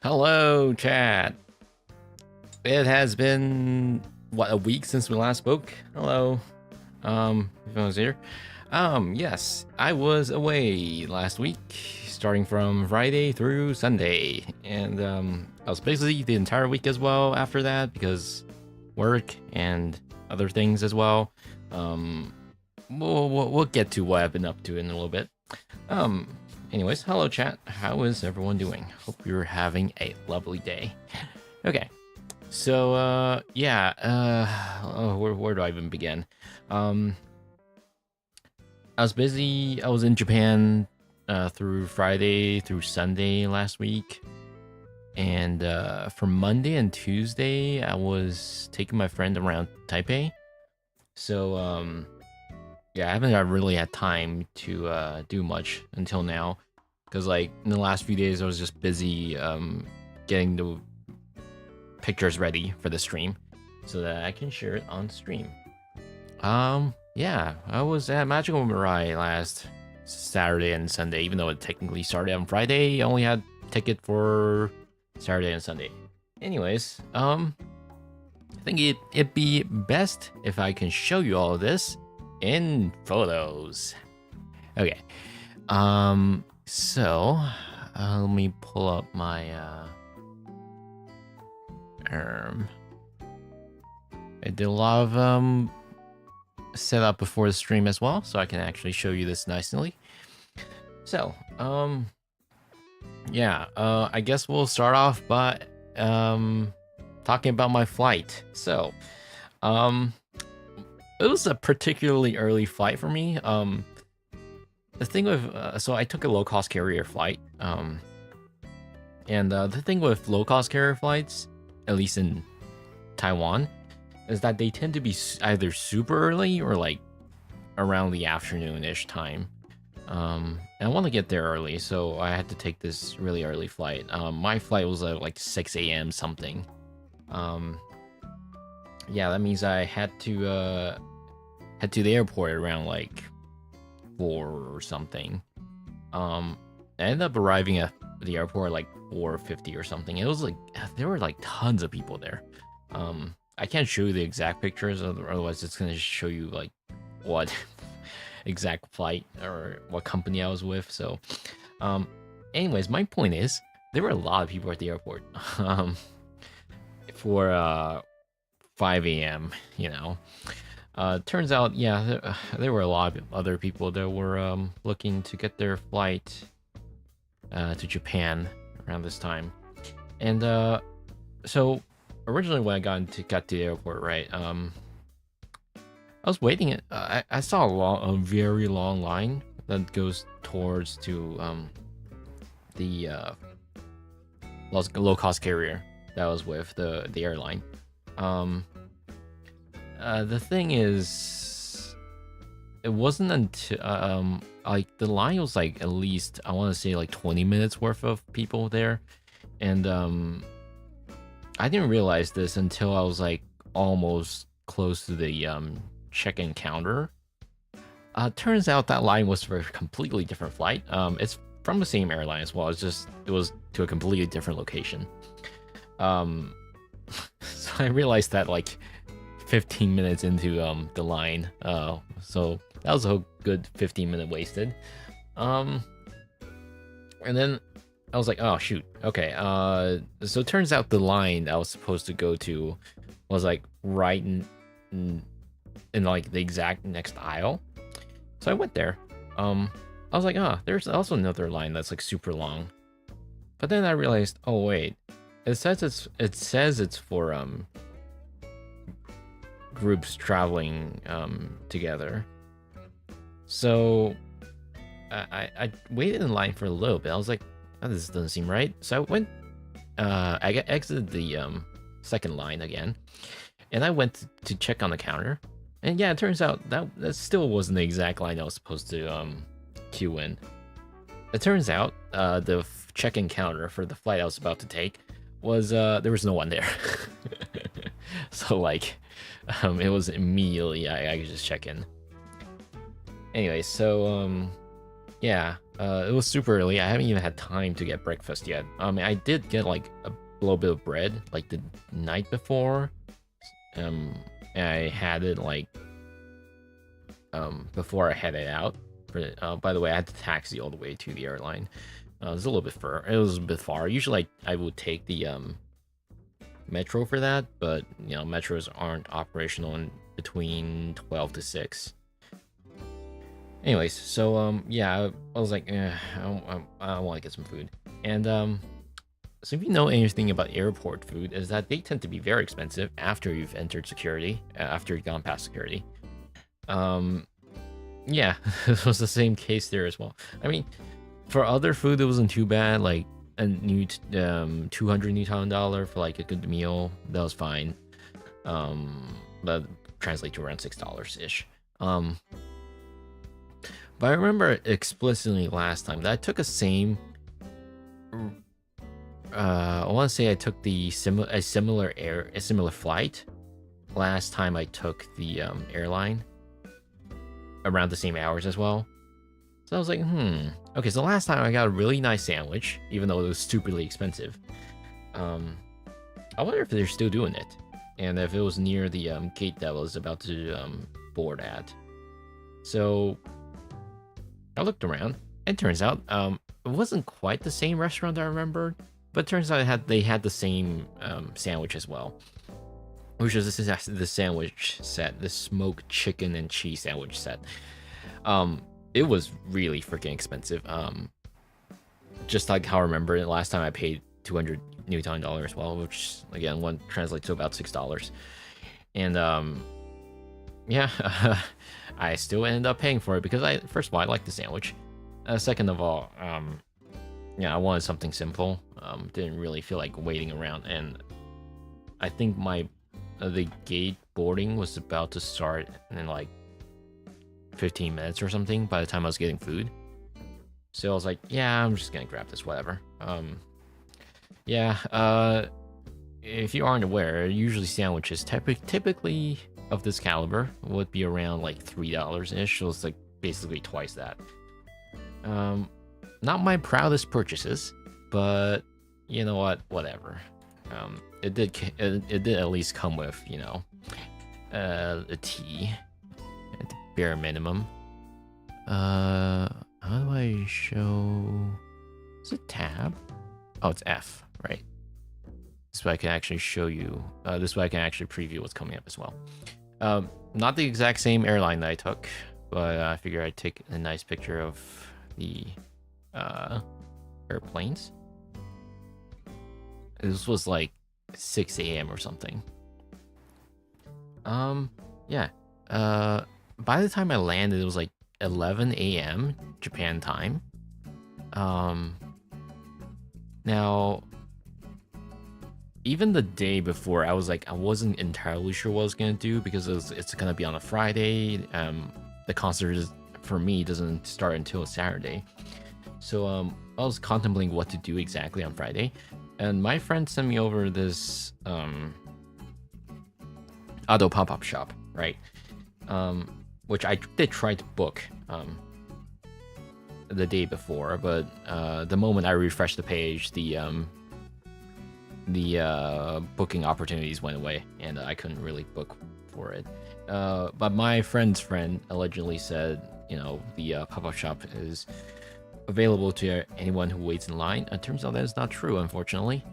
Hello, chat. It has been what, a week since we last spoke. Hello. Everyone's here. Yes, I was away last week, starting from Friday through Sunday, and I was busy the entire week as well after that because work and other things as well. We'll get to what I've been up to in a little bit. Um, Anyways, hello chat. How is everyone doing? Hope you're having a lovely day. Okay, so yeah, where do I even begin? I was busy. I was in Japan through Friday through Sunday last week, and for Monday and Tuesday, I was taking my friend around Taipei. So yeah, I haven't really had time to do much until now, because like in the last few days I was just busy getting the pictures ready for the stream so that I can share it on stream. Yeah, I was at Magical Mirai last Saturday and Sunday, even though it technically started on Friday. I only had ticket for Saturday and Sunday. Anyways, I think it'd be best if I can show you all of this in photos. Okay. So let me pull up my I did a lot of setup before the stream as well, so I can actually show you this nicely. So yeah, I guess we'll start off by talking about my flight. So it was a particularly early flight for me. The thing with so I took a low-cost carrier flight, and the thing with low-cost carrier flights, at least in Taiwan, is that they tend to be either super early or like around the afternoon-ish time. And I want to get there early, so I had to take this really early flight. My flight was at like 6 a.m. something. Yeah, that means I had to head to the airport around like 4 or something. I ended up arriving at the airport like 4:50 or something. It was like there were like tons of people there. I can't show you the exact pictures, otherwise it's gonna show you like what exact flight or what company I was with. So, anyways, my point is there were a lot of people at the airport for 5 a.m. You know. Turns out, yeah, there were a lot of other people that were looking to get their flight to Japan around this time. And so originally when I got to the airport, right, I was waiting. I saw a very long line that goes towards to the low-cost carrier that I was with, the airline. The thing is, it wasn't until like the line was like at least I want to say like 20 minutes worth of people there, and I didn't realize this until I was like almost close to the check-in counter. Turns out that line was for a completely different flight. It's from the same airline as well. It was to a completely different location. So I realized that like 15 minutes into the line, so that was a good 15-minute wasted. And then I was like, oh shoot, okay. So it turns out the line I was supposed to go to was like right in like the exact next aisle. So I went there. I was like, there's also another line that's like super long. But then I realized, oh wait, it says it's for groups traveling together. So I waited in line for a little bit. I was like, oh, this doesn't seem right. So I went, I exited the second line again, and I went to check on the counter. And yeah, it turns out that still wasn't the exact line I was supposed to queue in. It turns out the check-in counter for the flight I was about to take was there was no one there. So like it was immediately I could just check in. Anyway, so yeah, it was super early. I haven't even had time to get breakfast yet. I did get like a little bit of bread like the night before. Um, and I had it like before I headed out. By the way, I had to taxi all the way to the airline. It was a little bit far. It was a bit far. Usually, I would take the metro for that, but you know, metros aren't operational in between 12 to 6. Anyways, so yeah, I was like, I want to get some food, and so if you know anything about airport food, is that they tend to be very expensive after you've entered security, after you've gone past security. Yeah, it was the same case there as well. I mean, for other food, it wasn't too bad. Like a new 200 Newton dollar for like a good meal, that was fine. That translates to around $6 ish. But I remember explicitly last time that I took a same. I want to say I took a similar flight. Last time I took the airline around the same hours as well. So I was like, okay, so last time I got a really nice sandwich, even though it was stupidly expensive. I wonder if they're still doing it, and if it was near the gate that I was about to board at. So I looked around, and turns out it wasn't quite the same restaurant I remembered, but it turns out they had the same sandwich as well, which is the sandwich set, the smoked chicken and cheese sandwich set. It was really freaking expensive. Just like how I remember it, last time I paid 200 Newton dollars as well, which again one translates to about $6. And yeah, I still ended up paying for it because first of all I like the sandwich. Second of all, yeah, I wanted something simple. Didn't really feel like waiting around, and I think the gate boarding was about to start in like 15 minutes or something by the time I was getting food. So I was like, yeah, I'm just gonna grab this, whatever. Yeah, if you aren't aware, usually sandwiches typically of this caliber would be around like $3 ish, so it's like basically twice that. Not my proudest purchases, but you know what, whatever. It did at least come with, you know, a tea at the bare minimum. How do I show? Is it tab? Oh, it's F, right? This way I can actually show you. This way I can actually preview what's coming up as well. Not the exact same airline that I took, but I figure I'd take a nice picture of the airplanes. This was like 6 a.m. or something. Yeah. By the time I landed, it was like 11 a.m. Japan time. Now, even the day before, I was like, I wasn't entirely sure what I was gonna do because it's gonna be on a Friday. The concert for me doesn't start until Saturday, so I was contemplating what to do exactly on Friday, and my friend sent me over this Ado pop-up shop, right? Which I did try to book the day before, but the moment I refreshed the page, the booking opportunities went away, and I couldn't really book for it. But my friend's friend allegedly said, you know, the pop-up shop is available to anyone who waits in line. It turns out that is not true, unfortunately.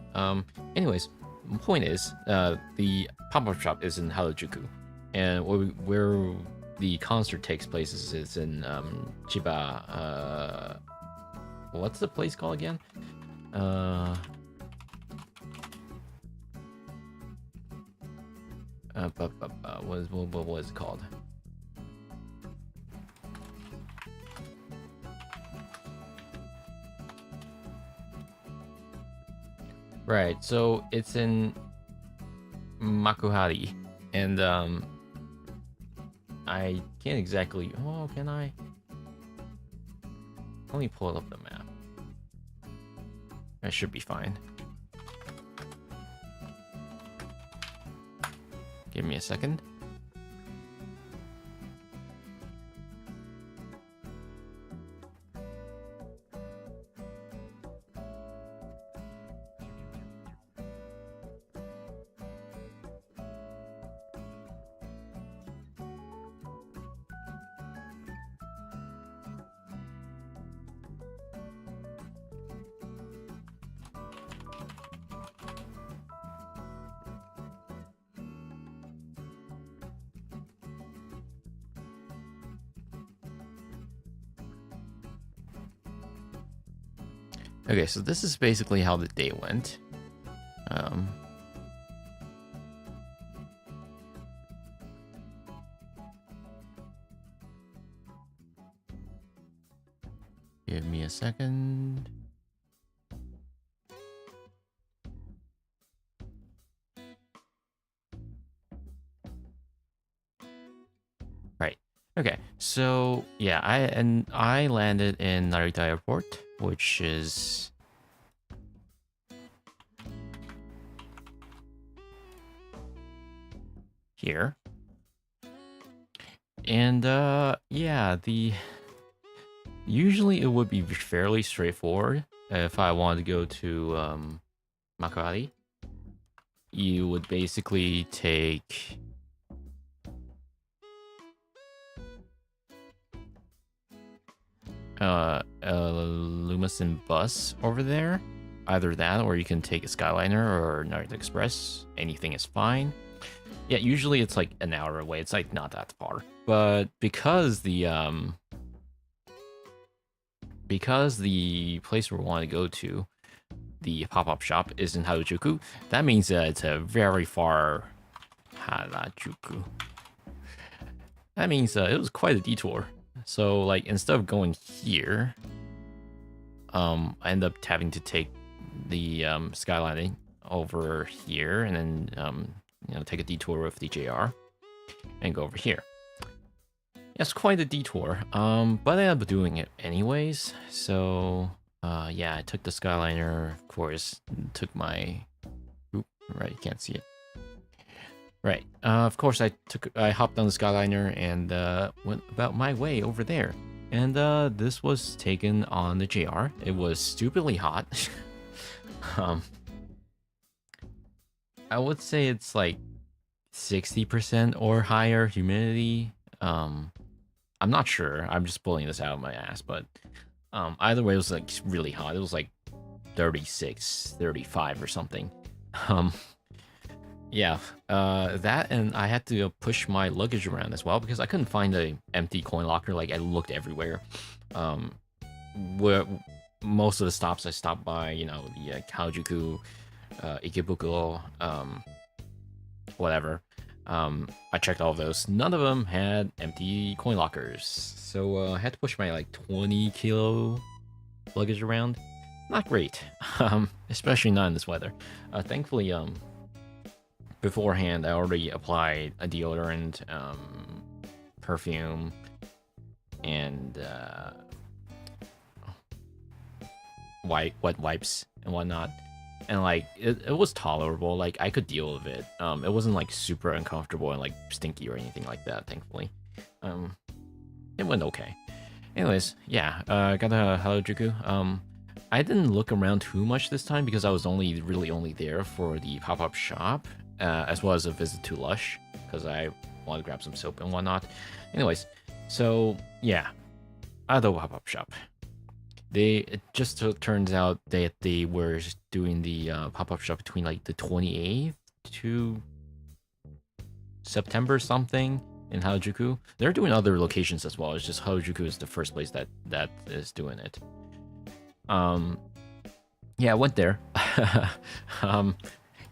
Anyways, the point is, the pop-up shop is in Harajuku, and where the concert takes place is in Chiba. What's the place called again? What was it called? Right, so it's in Makuhari, and I can't exactly. Oh, can I? Let me pull up the map. That should be fine. Give me a second. Okay, so this is basically how the day went. Give me a second. Right. Okay. So yeah, I landed in Narita Airport, which is here. And yeah, usually it would be fairly straightforward if I wanted to go to Makati. You would basically take a Lumason bus over there. Either that, or you can take a Skyliner or Narita Express. Anything is fine. Yeah, usually it's like an hour away. It's like not that far. But because the place we want to go to, the pop-up shop, is in Harajuku, that means that it's a very far Harajuku. That means it was quite a detour. So like instead of going here, I end up having to take the skylining over here, and then take a detour with the JR and go over here. It's quite a detour, but I ended up doing it anyways. So yeah, I took the Skyliner, of course, took my... Oop, right, you can't see it. Right, of course I hopped on the Skyliner and went about my way over there. And this was taken on the JR. It was stupidly hot. I would say it's like 60% or higher humidity. I'm not sure. I'm just pulling this out of my ass, but either way, it was like really hot. It was like 36, 35 or something. Yeah, that, and I had to push my luggage around as well because I couldn't find an empty coin locker. Like, I looked everywhere. Where most of the stops I stopped by, the Harajuku, Ikebukuro, whatever. I checked all of those. None of them had empty coin lockers. So I had to push my like 20 kilo luggage around. Not great. Especially not in this weather. Thankfully, beforehand I already applied a deodorant, perfume, and wet wipes and whatnot. And like it was tolerable. Like I could deal with it. It wasn't like super uncomfortable and like stinky or anything like that, thankfully. It went okay. Anyways, yeah, I got a Harajuku. I didn't look around too much this time because I was really only there for the pop-up shop, as well as a visit to Lush, because I wanted to grab some soap and whatnot. Anyways, so yeah, at the pop-up shop. It just turns out that they were doing the pop-up shop between like the 28th to September something in Harajuku. They're doing other locations as well. It's just Harajuku is the first place that is doing it. Yeah, I went there.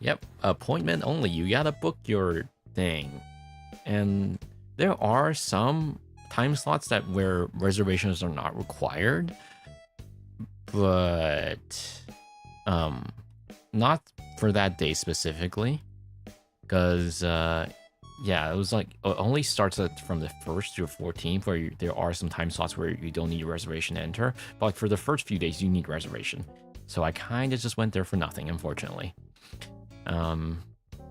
Yep, appointment only. You gotta book your thing. And there are some time slots where reservations are not required, but not for that day specifically, because yeah, it was like it only starts from the 1st to 14th, where there are some time slots where you don't need a reservation to enter, but like for the first few days you need reservation. So I kind of just went there for nothing, unfortunately.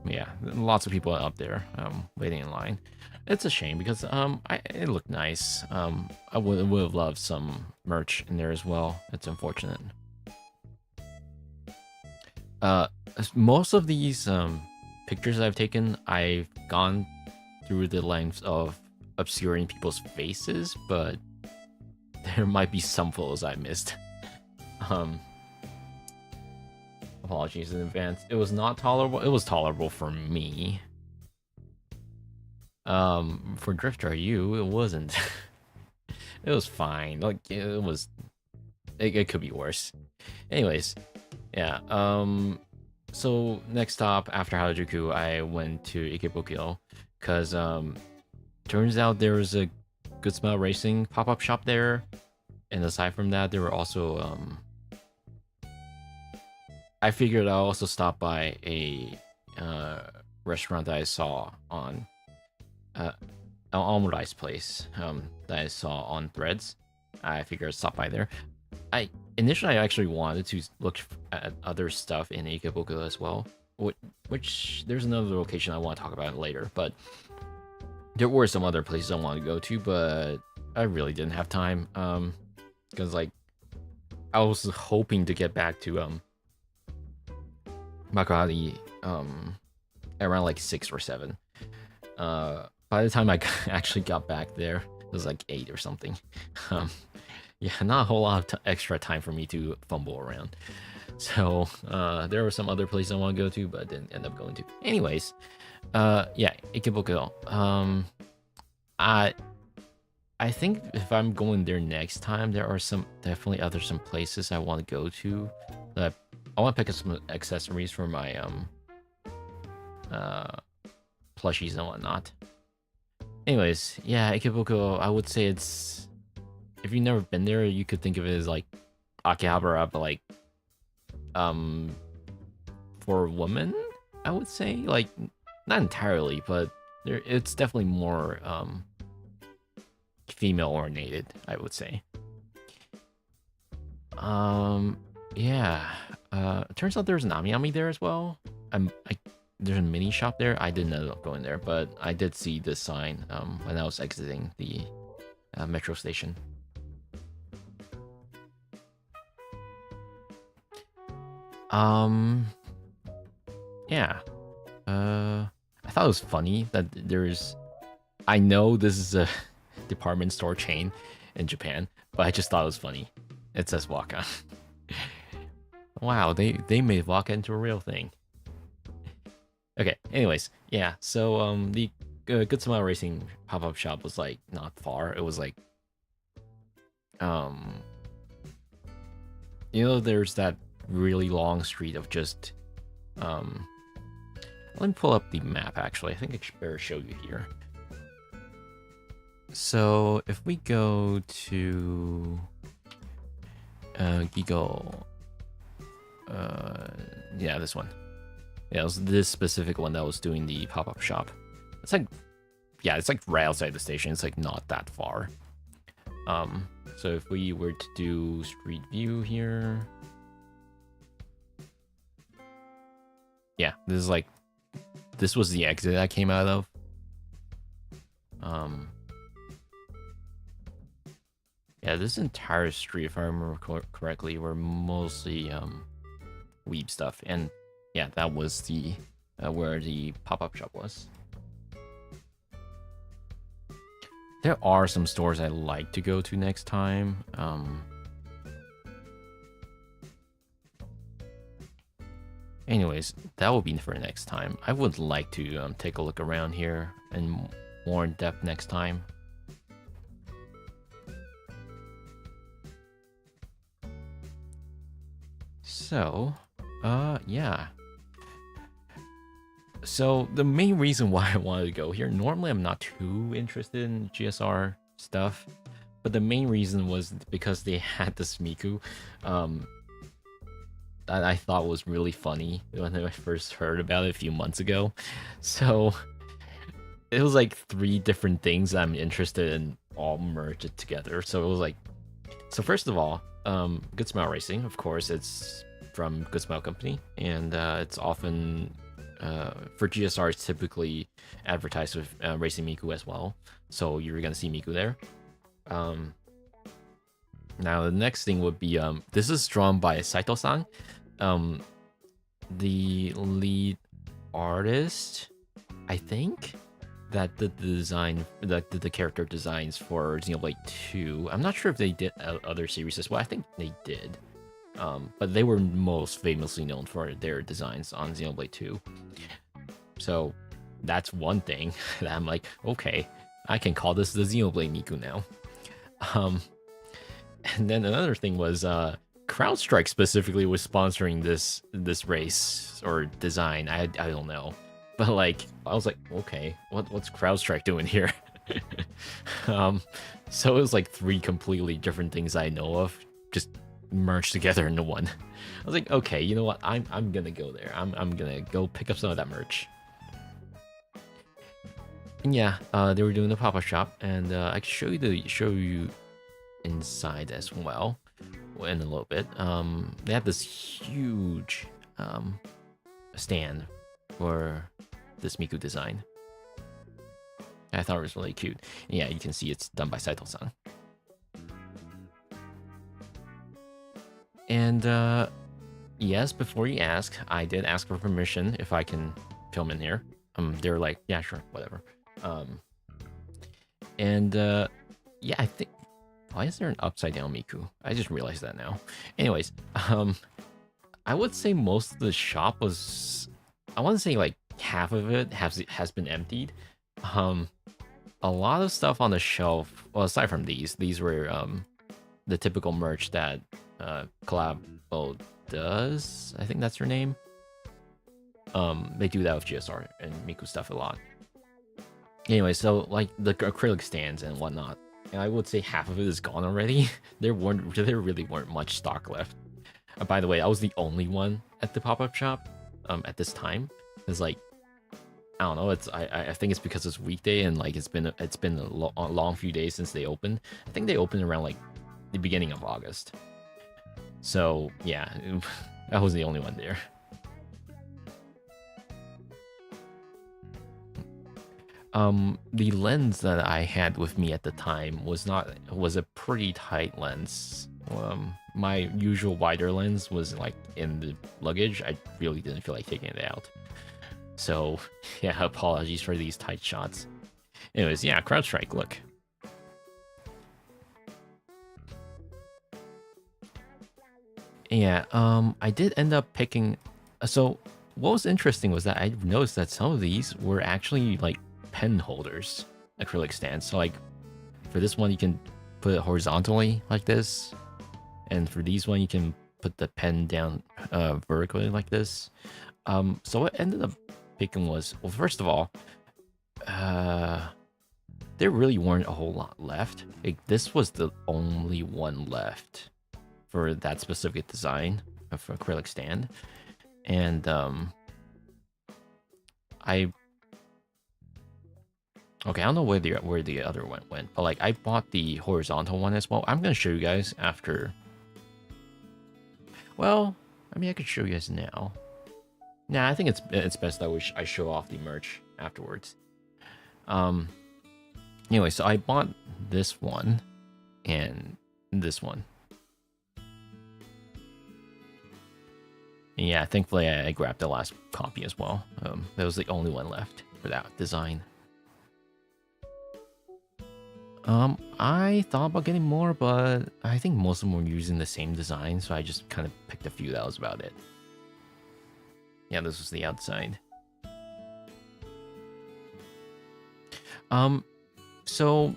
Yeah, lots of people up there waiting in line. It's a shame because it looked nice. I would have loved some merch in there as well. It's unfortunate. Most of these pictures I've taken, I've gone through the length of obscuring people's faces, but there might be some photos I missed. Apologies in advance. It was not tolerable. It was tolerable for me. For Drifter, it wasn't. It was fine. Like, it was it could be worse. Anyways, yeah. So next stop after Harajuku, I went to Ikebukuro because turns out there was a Good Smile Racing pop-up shop there, and aside from that, there were also I figured I'll also stop by a restaurant that I saw on an omurice place that I saw on Threads. I figured I'd stop by there. I actually wanted to look at other stuff in Ikebukuro as well, which there's another location I want to talk about later, but there were some other places I wanted to go to, but I really didn't have time, because like I was hoping to get back to Makuhari around like 6 or 7. By the time I actually got back there, it was like 8 or something. Yeah, not a whole lot of extra time for me to fumble around. So there were some other places I want to go to, but I didn't end up going to. Anyways, yeah, Ikebukuro. I think if I'm going there next time, there are some places I want to go to. That I want to pick up some accessories for my plushies and whatnot. Anyways, yeah, Ikebukuro, I would say it's, if you've never been there, you could think of it as like Akihabara, but like for women, I would say. Like, not entirely, but it's definitely more female oriented, I would say. Yeah. Turns out there's an Ami there as well. There's a mini shop there. I didn't end up going there, but I did see this sign when I was exiting the metro station. Yeah. I thought it was funny that I know this is a department store chain in Japan, but I just thought it was funny. It says Waka. Wow, they made Waka into a real thing. Okay, anyways, yeah, so the Good Smile Racing pop-up shop was like not far. It was like there's that really long street of just let me pull up the map actually. I think I should better show you here. So if we go to Gigo, yeah, this one. Yeah, it was this specific one that was doing the pop-up shop. It's like, yeah, it's like right outside the station. It's like not that far. So if we were to do street view here, yeah, this was the exit I came out of. Yeah, this entire street, if I remember correctly, were mostly weeb stuff, and yeah, that was the where the pop-up shop was. There are some stores I like to go to next time. Anyways, that will be for next time. I would like to take a look around here and more in depth next time. So, yeah. So the main reason why I wanted to go here, normally I'm not too interested in GSR stuff, but the main reason was because they had this Miku that I thought was really funny when I first heard about it a few months ago. So it was like 3 different things I'm interested in all merged together. So it was like, so first of all, Good Smile Racing, of course, it's from Good Smile Company, and it's often for GSR, it's typically advertised with Racing Miku as well, so you're gonna see Miku there. Now the next thing would be this is drawn by Saito-san, the lead artist, I think, that did the design, that did the character designs for Xenoblade 2. I'm not sure if they did other series as well. I think they did. But they were most famously known for their designs on Xenoblade 2. So that's one thing that I'm like, okay, I can call this the Xenoblade Miku now. And then another thing was CrowdStrike specifically was sponsoring this race or design. I don't know, but like I was like, okay, what's CrowdStrike doing here? um, so it was like three completely different things I know of just merged together into one. I was like, okay, you know what? I'm gonna go there. I'm gonna go pick up some of that merch. And yeah, they were doing the pop-up shop, and I can show you inside as well in a little bit. They have this huge stand for this Miku design. I thought it was really cute. And yeah, you can see it's done by Saito-san. And yes, before you ask, I did ask for permission if I can film in here. They're like, yeah, sure, whatever. Yeah, I think, why is there an upside down Miku? I just realized that now. Anyways, I would say most of the shop was, I want to say like half of it has been emptied. A lot of stuff on the shelf, well, aside from these were the typical merch that Collabo does. I think that's her name. They do that with GSR and Miku stuff a lot. Anyway, so like the acrylic stands and whatnot, and I would say half of it is gone already. There really weren't much stock left. By the way, I was the only one at the pop-up shop at this time. It's like, I don't know. I think it's because it's weekday and like it's been a long few days since they opened. I think they opened around like the beginning of August. So yeah, I was the only one there. The lens that I had with me at the time was a pretty tight lens. My usual wider lens was like in the luggage. I really didn't feel like taking it out. So yeah, apologies for these tight shots. Anyways, yeah, CrowdStrike, look. Yeah, I did end up picking, so what was interesting was that I noticed that some of these were actually like pen holders, acrylic stands. So like for this one you can put it horizontally like this, and for these one you can put the pen down vertically like this. So what ended up picking was, well, first of all, there really weren't a whole lot left. Like, this was the only one left for that specific design of acrylic stand. And okay, I don't know where the other one went, but like I bought the horizontal one as well. I'm gonna show you guys after. Well, I mean, I could show you guys now. Nah, I think it's best that I show off the merch afterwards. Anyway, so I bought this one and this one. And yeah, thankfully I grabbed the last copy as well. That was the only one left for that design. I thought about getting more, but I think most of them were using the same design, so I just kind of picked a few. That was about it. Yeah, this was the outside. So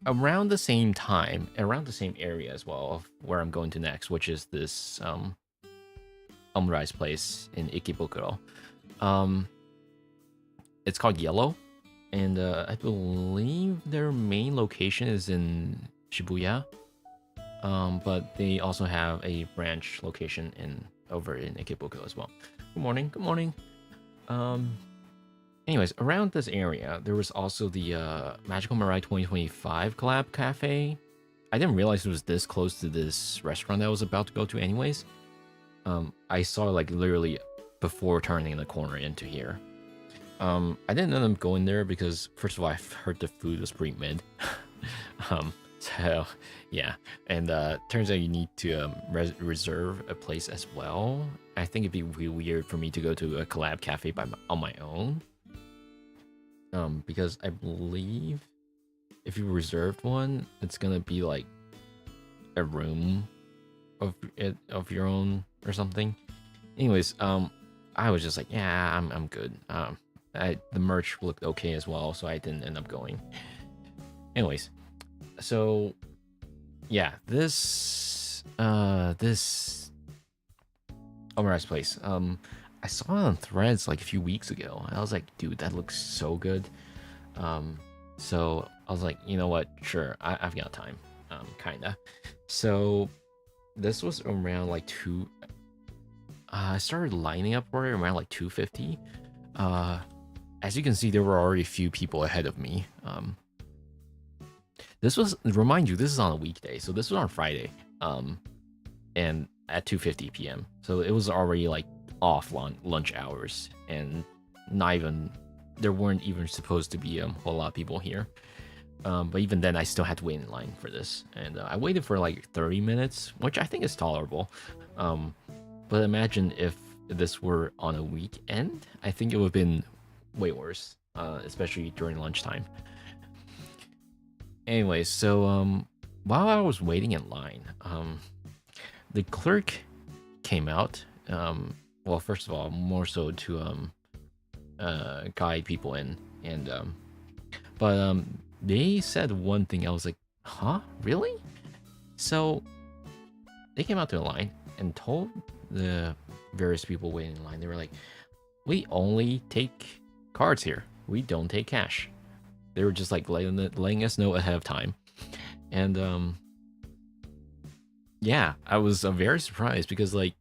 around the same time, around the same area as well of where I'm going to next, which is this Mirai's place in Ikebukuro. It's called Yellow, and I believe their main location is in Shibuya. But they also have a branch location over in Ikebukuro as well. Good morning, good morning. Anyways, around this area, there was also the Magical Mirai 2025 collab cafe. I didn't realize it was this close to this restaurant that I was about to go to anyways. I saw like literally before turning the corner into here. I didn't end up going there because first of all, I heard the food was pretty mid. So yeah, and turns out you need to reserve a place as well. I think it'd be really weird for me to go to a collab cafe on my own. Because I believe if you reserved one, it's gonna be like a room of your own or something. Anyways, I was just like, yeah, I'm good. The merch looked okay as well, so I didn't end up going. Anyways, so yeah, this Omari's place. I saw it on Threads like a few weeks ago. And I was like, dude, that looks so good. Um, so I was like, you know what? Sure, I've got time. Kinda. So this was around like two. I started lining up for it around like 2:50. Uh, as you can see, there were already a few people ahead of me. This was, remind you, this is on a weekday, so this was on Friday. And at 2:50 p.m. So it was already like off lunch hours, and not even there weren't even supposed to be a whole lot of people here. But even then, I still had to wait in line for this, and I waited for like 30 minutes, which I think is tolerable. But imagine if this were on a weekend, I think it would have been way worse, especially during lunchtime. Anyway, so while I was waiting in line, the clerk came out. Well, first of all, more so to guide people in, and but they said one thing. I was like, huh, really? So they came out to the line and told the various people waiting in line. They were like, we only take cards here. We don't take cash. They were just like letting us know ahead of time, and yeah, I was very surprised because like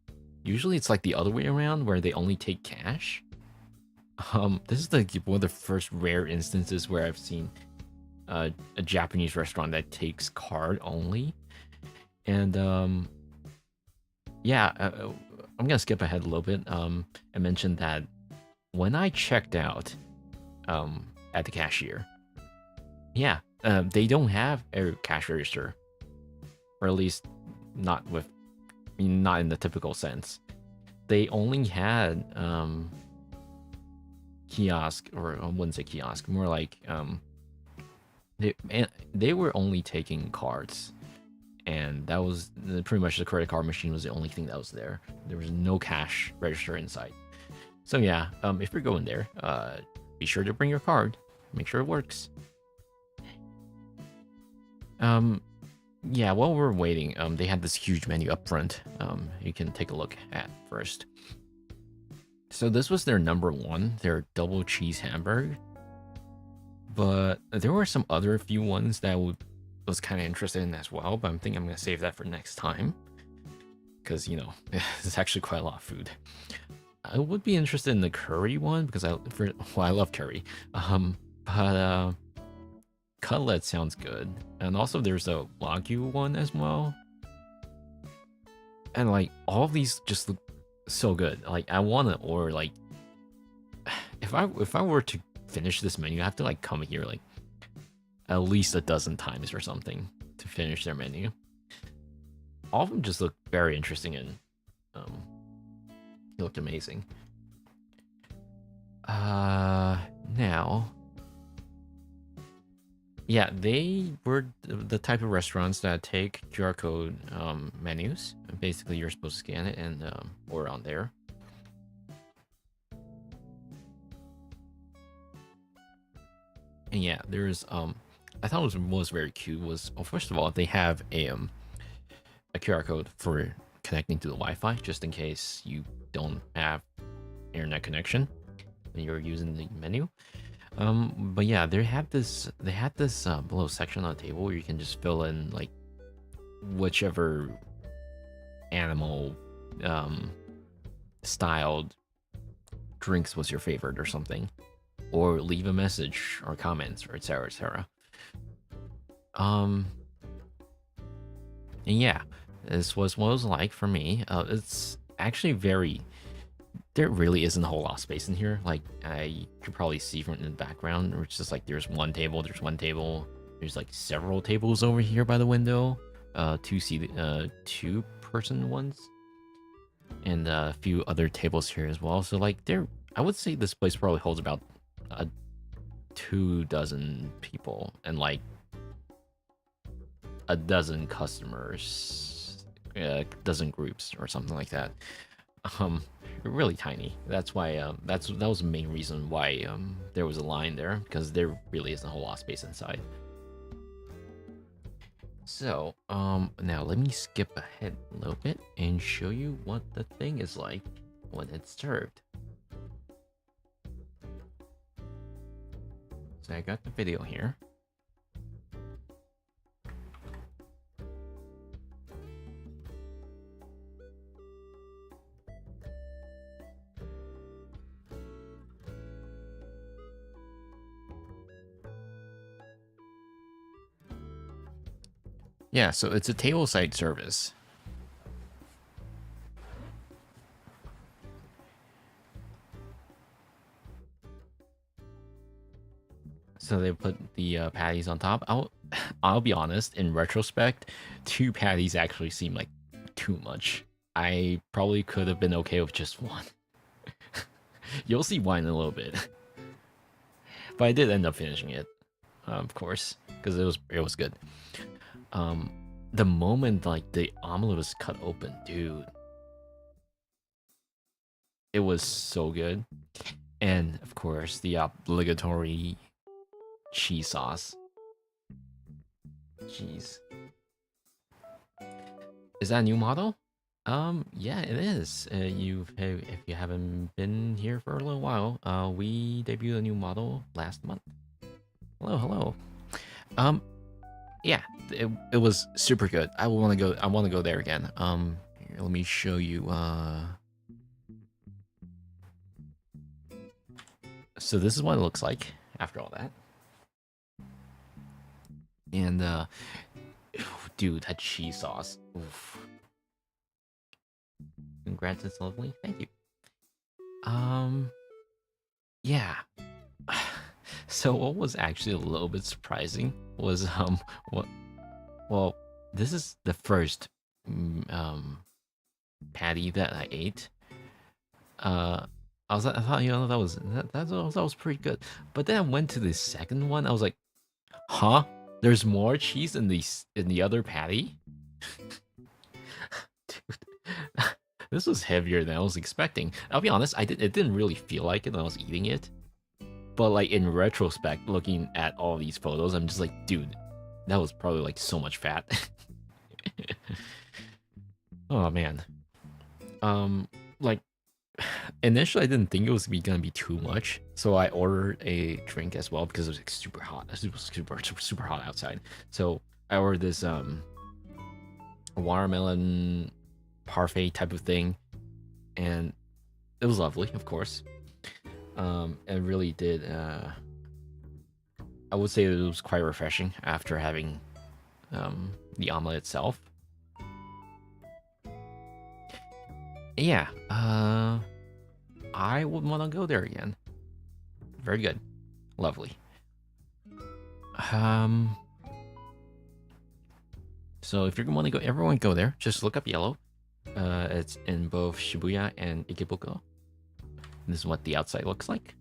usually it's like the other way around where they only take cash. This is like one of the first rare instances where I've seen a Japanese restaurant that takes card only, and yeah, I'm gonna skip ahead a little bit. I mentioned that when I checked out at the cashier, yeah, they don't have a cash register, or at least not with, I mean, not in the typical sense. They only had kiosk, or I wouldn't say kiosk, more like they were only taking cards, and that was pretty much the credit card machine was the only thing that was there. There was no cash register inside. So yeah, if you're going there, be sure to bring your card. Make sure it works. Yeah, while we're waiting, they had this huge menu up front. You can take a look at first. So this was their number one, their double cheese hamburger. But there were some other few ones that was kind of interested in as well. But I'm thinking I'm gonna save that for next time, because you know it's actually quite a lot of food. I would be interested in the curry one because I love curry. But cutlet sounds good, and also there's a wagyu one as well. And like all of these just look so good. Like I want to order like if I were to finish this menu, I have to like come here like at least a dozen times or something to finish their menu. All of them just look very interesting, and looked amazing. Now, yeah, they were the type of restaurants that take QR code menus. Basically, you're supposed to scan it and order on there. And yeah, there's I thought was very cute was, well, first of all, they have a QR code for connecting to the Wi-Fi just in case you don't have internet connection when you're using the menu. But yeah, they had this below section on the table where you can just fill in like whichever animal styled drinks was your favorite or something, or leave a message or comments or etc etc. And yeah, this was what it was like for me. It's actually very, there really isn't a whole lot of space in here. Like I could probably see from in the background, where it's just like there's one table, there's like several tables over here by the window, two person ones, and a few other tables here as well. So like I would say this place probably holds about 24 people and like a dozen customers, a dozen groups or something like that. Really tiny. That's why that was the main reason why there was a line there, because there really isn't a whole lot of space inside. So, now let me skip ahead a little bit and show you what the thing is like when it's served. So I got the video here. Yeah, so it's a table side service. So they put the patties on top. I'll be honest. In retrospect, 2 patties actually seem like too much. I probably could have been okay with just 1. You'll see why in a little bit. But I did end up finishing it, of course, because it was good. The moment like the omelet was cut open, dude, it was so good. And of course, the obligatory cheese sauce. Jeez. Is that a new model? Yeah, it is. If you haven't been here for a little while, we debuted a new model last month. Hello, hello. Yeah, it was super good. I want to go there again. Here, let me show you. So this is what it looks like after all that. And dude, that cheese sauce. Oof. Congrats, it's lovely. Thank you. Yeah. So what was actually a little bit surprising was what well, this is the first patty that I ate. I thought that was pretty good. But then I went to the second one. I was like, huh? There's more cheese in the other patty? Dude, this was heavier than I was expecting. I'll be honest, it didn't really feel like it when I was eating it. But like in retrospect, looking at all these photos, I'm just like, dude, that was probably like so much fat. Oh man. Like initially I didn't think it was gonna be too much, so I ordered a drink as well because it was like super hot. It was super hot outside. So I ordered this watermelon parfait type of thing, and it was lovely, of course. It really did. I would say it was quite refreshing after having the omelet itself. Yeah, I would want to go there again. Very good, lovely. So if you're gonna want to go, everyone go there. Just look up Yellow. It's in both Shibuya and Ikebukuro. This is what the outside looks like.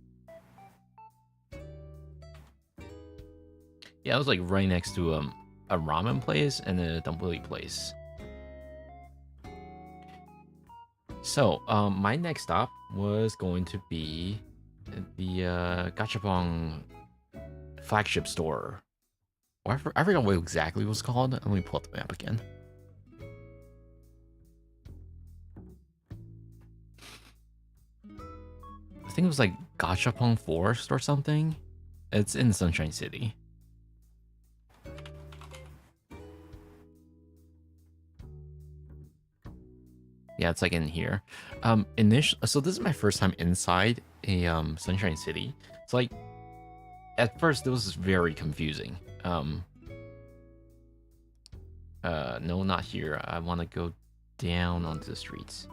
Yeah, it was like right next to a ramen place and a dumpling place. So, my next stop was going to be the Gachapon flagship store. I forgot what exactly it was called. Let me pull up the map again. I think it was like Gachapon Forest or something. It's in Sunshine City. Yeah, it's like in here. So this is my first time inside a Sunshine City. It's like at first it was very confusing. No, not here. I want to go down onto the streets.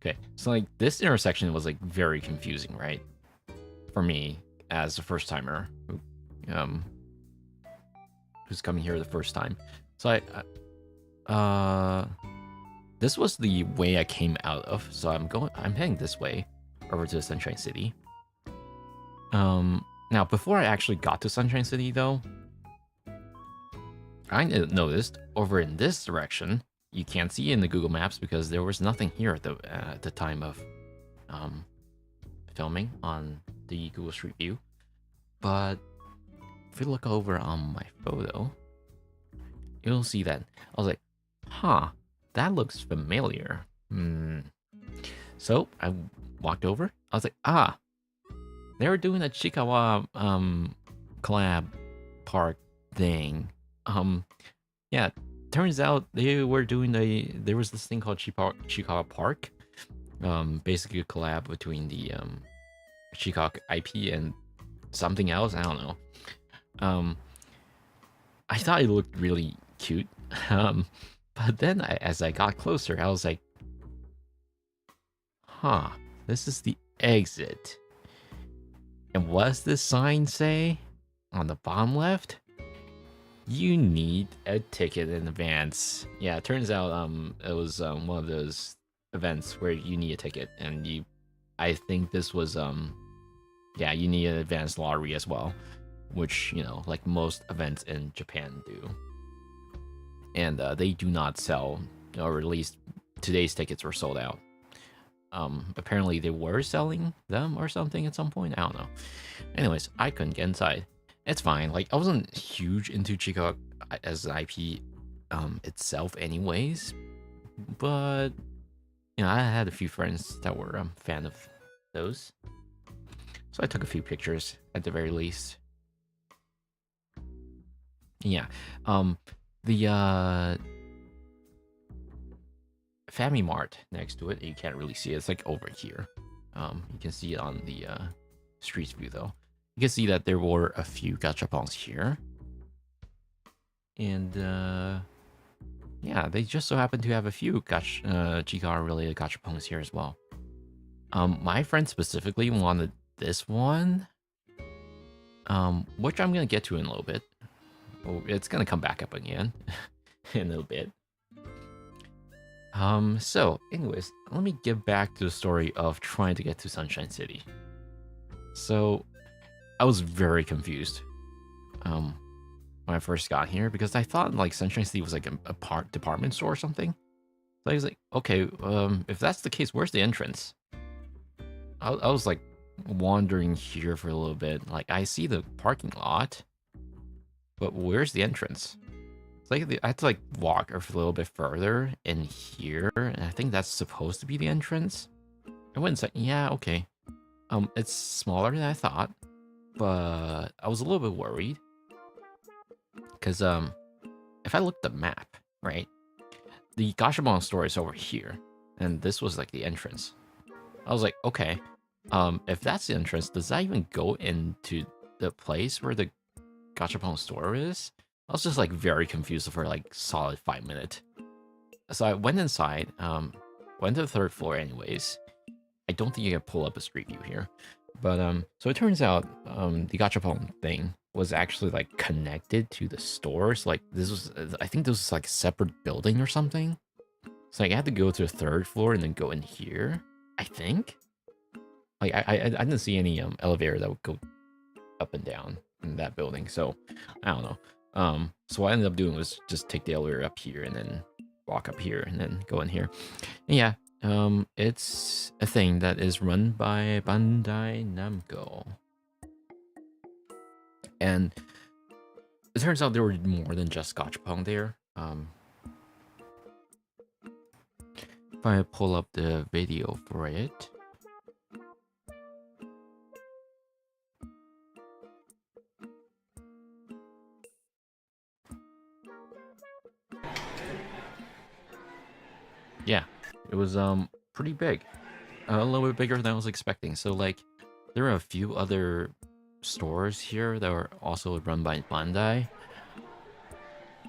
Okay, so like this intersection was like very confusing, right? For me as a first timer who's coming here the first time. So this was the way I came out of. So I'm heading this way over to Sunshine City. Now before I actually got to Sunshine City though, I noticed over in this direction, you can't see in the Google Maps because there was nothing here at the time of filming on the Google Street View. But if you look over on my photo, you'll see that I was like, huh, that looks familiar. So I walked over. I was like, ah, they were doing a Chikawa collab park thing. Yeah, turns out they were doing there was this thing called Chikawa Park. Basically a collab between the Chikawa IP and something else. I don't know. I thought it looked really cute. But then as I got closer, I was like, huh, this is the exit. And what does this sign say on the bottom left? You need a ticket in advance. Yeah, it turns out it was one of those events where you need a ticket, and I think this was yeah, you need an advanced lottery as well, which, you know, like most events in Japan do. And they do not sell, or at least today's tickets were sold out. Apparently they were selling them or something at some point. I don't know. Anyways, I couldn't get inside. It's fine. Like, I wasn't huge into Chica as an IP itself anyways, but you know, I had a few friends that were a fan of those, so I took a few pictures at the very least. Yeah. The Family Mart next to it, you can't really see it. It's like over here. You can see it on the street view though. You can see that there were a few gachapons here. And yeah, they just so happen to have a few Chikara related gachapons here as well. My friend specifically wanted this one, which I'm gonna get to in a little bit. Oh, it's gonna come back up again in a little bit. So anyways, let me get back to the story of trying to get to Sunshine City. So I was very confused when I first got here, because I thought like Sunshine City was like a department store or something. So I was like, okay, if that's the case, where's the entrance? I was like wandering here for a little bit. Like, I see the parking lot, but where's the entrance? It's like I had to like walk a little bit further in here, and I think that's supposed to be the entrance. I went and said, yeah, okay. It's smaller than I thought, but I was a little bit worried because if I look at the map, right, the Gashapon store is over here, and this was like the entrance. I was like, okay, if that's the entrance, does that even go into the place where the Gachapon store is? I was just like very confused for like solid 5 minutes. So I went inside, went to the third floor anyways. I don't think you can pull up a street view here. But so it turns out the Gachapon thing was actually like connected to the stores. Like this was, I think this was like a separate building or something. So like I had to go to the third floor and then go in here, I think. Like I didn't see any elevator that would go up and down in that building, so I don't know. So what I ended up doing was just take the elevator up here and then walk up here and then go in here. And yeah, it's a thing that is run by Bandai Namco. And it turns out there were more than just Gachapon there. If I pull up the video for it. Yeah, it was pretty big, a little bit bigger than I was expecting. So like, there are a few other stores here that were also run by Bandai,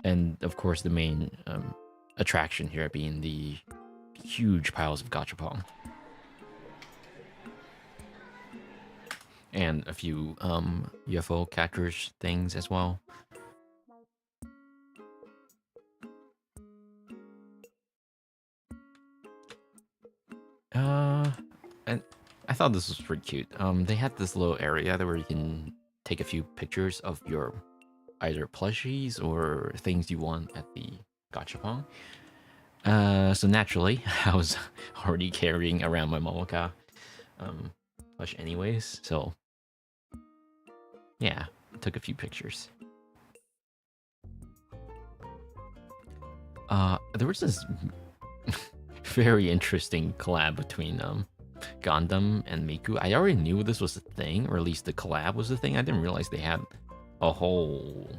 and of course the main attraction here being the huge piles of gachapon, and a few UFO catchers things as well. And I thought this was pretty cute. They had this little area where you can take a few pictures of your either plushies or things you want at the gachapon. So naturally, I was already carrying around my Momoka plush anyways, so yeah. took a few pictures. There was this very interesting collab between Gundam and Miku. I already knew this was a thing, or at least the collab was a thing. I didn't realize they had a whole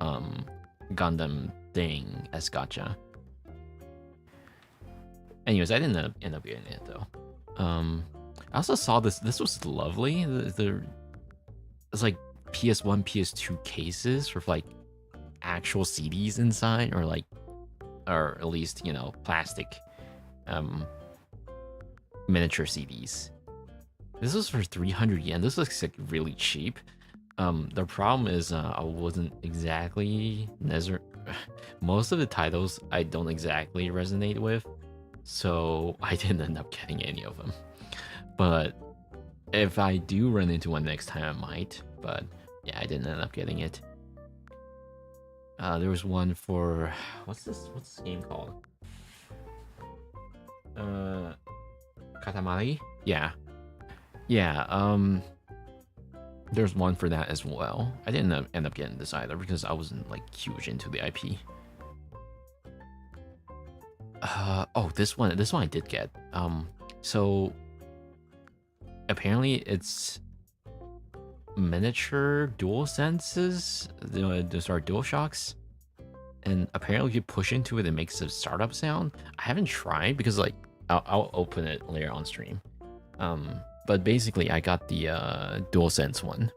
Gundam thing as gacha. Anyways, I didn't end up getting it though. I also saw this. This was lovely. It's like PS1, PS2 cases with like actual CDs inside, or at least, you know, plastic miniature CDs. This was for 300 yen. This looks like really cheap. The problem is I wasn't exactly most of the titles I don't exactly resonate with, so I didn't end up getting any of them. But if I do run into one next time, I might. But yeah, I didn't end up getting it. There was one for what's this game called? Katamari? Yeah. There's one for that as well. I didn't end up getting this either because I wasn't like huge into the IP. Oh, this one I did get. So apparently it's miniature dual senses. Those are dual shocks, and apparently if you push into it, it makes a startup sound. I haven't tried because like I'll open it later on stream. But basically I got the DualSense one.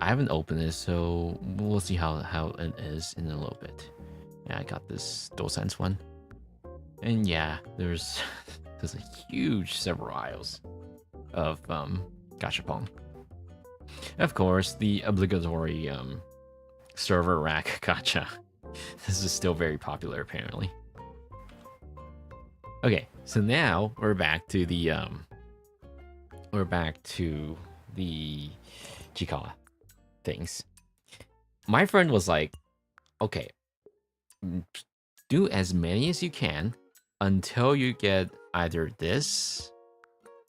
I haven't opened it, so we'll see how it is in a little bit. Yeah, I got this DualSense one. And yeah, there's a huge several aisles of gachapon. Of course, the obligatory server rack gacha. This is still very popular apparently. Okay, so now we're back to the Chikawa things. My friend was like, okay, do as many as you can until you get either this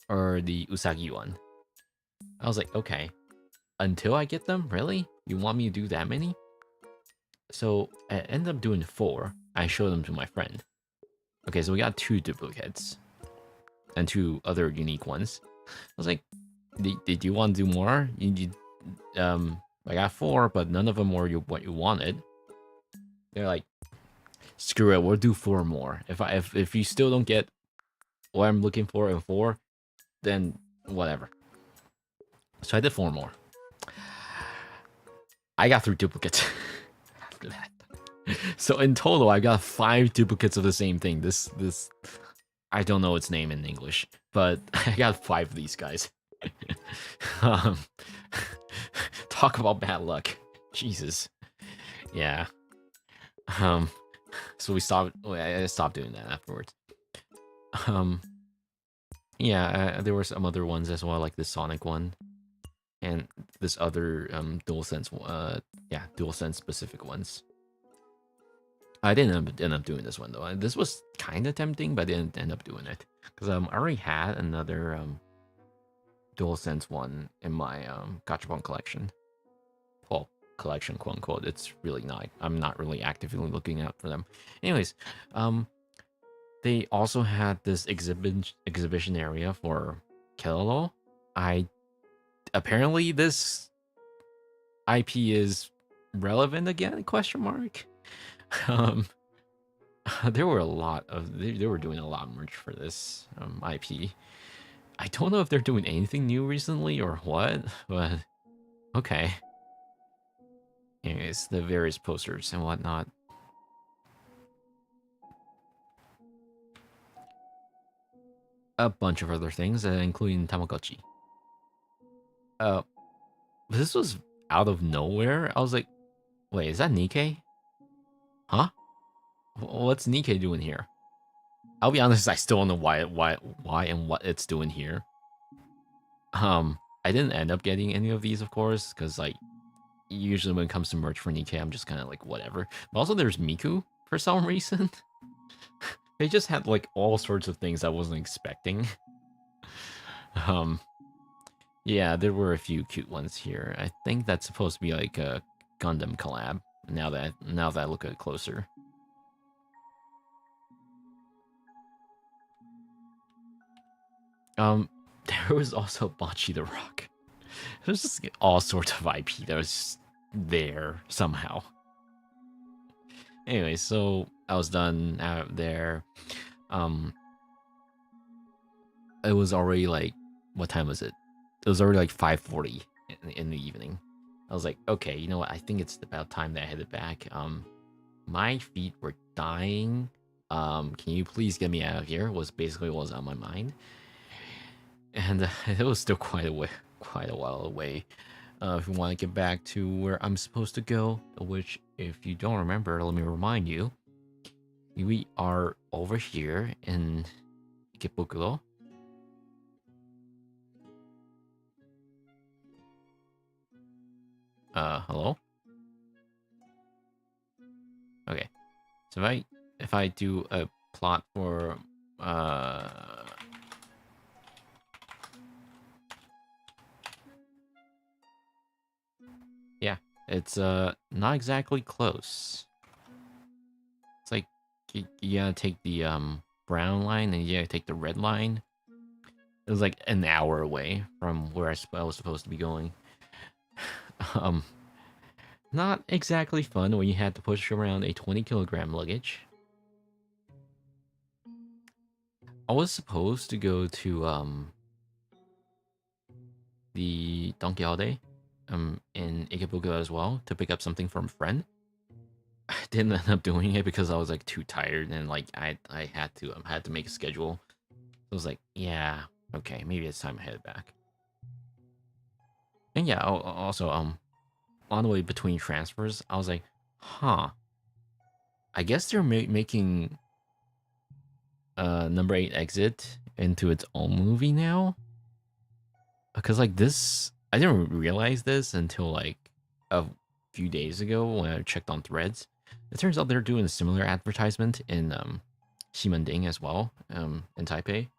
or the Usagi one. I was like, okay, until I get them? Really? You want me to do that many? So I ended up doing 4. I showed them to my friend. Okay, so we got 2 duplicates and 2 other unique ones. I was like, did you want to do more? I got 4, but none of them were what you wanted. They're like, screw it, we'll do 4 more. If you still don't get what I'm looking for in 4, then whatever. So I did 4 more. I got 3 duplicates after that. So in total, I got 5 duplicates of the same thing. This I don't know its name in English, but I got 5 of these guys. Talk about bad luck. Jesus. Yeah. So I stopped doing that afterwards. Yeah, there were some other ones as well, like the Sonic one. And this other DualSense DualSense specific ones. I didn't end up doing this one though. This was kind of tempting, but I didn't end up doing it because I already had another DualSense one in my gachapon collection. Well, collection, quote unquote. It's really not. I'm not really actively looking out for them. Anyways, they also had this exhibition area for Kello. Apparently this IP is relevant again? Question mark. There were a lot of they were doing a lot of merch for this IP. I don't know if they're doing anything new recently or what, but okay. Anyways, the various posters and whatnot. A bunch of other things, including Tamagotchi. This was out of nowhere. I was like, wait, is that Nikkei? Huh? What's Nikkei doing here? I'll be honest, I still don't know why and what it's doing here. I didn't end up getting any of these, of course, because like usually when it comes to merch for Nikkei, I'm just kind of like whatever. But also there's Miku for some reason. they just had like all sorts of things I wasn't expecting. um, yeah, there were a few cute ones here. I think that's supposed to be like a Gundam collab. Now that I look at it closer. There was also Bocce the Rock. There's just all sorts of IP that was just there somehow. Anyway, so I was done out there. Um, it was already like, what time was it? It was already like 5:40 in the evening. I was like, okay, you know what? I think it's about time that I headed back. My feet were dying. Can you please get me out of here? Was basically what was on my mind, and it was still quite a while away. If you want to get back to where I'm supposed to go, which, if you don't remember, let me remind you, we are over here in Ikebukuro. Hello? Okay. So if I do a plot for yeah, it's not exactly close. It's like you gotta take the brown line and you gotta take the red line. It was like an hour away from where I was supposed to be going. um Not exactly fun when you had to push around a 20-kilogram luggage. I was supposed to go to the Donkey Holiday in Ikebukuro as well to pick up something from a friend. I didn't end up doing it because I was like too tired and like I had to make a schedule. So I was like, yeah, okay, maybe it's time to head back. And yeah, also on the way between transfers, I was like, huh, I guess they're making number 8 exit into its own movie now, because like this, I didn't realize this until like a few days ago when I checked on threads. It turns out they're doing a similar advertisement in Ximending as well, in Taipei.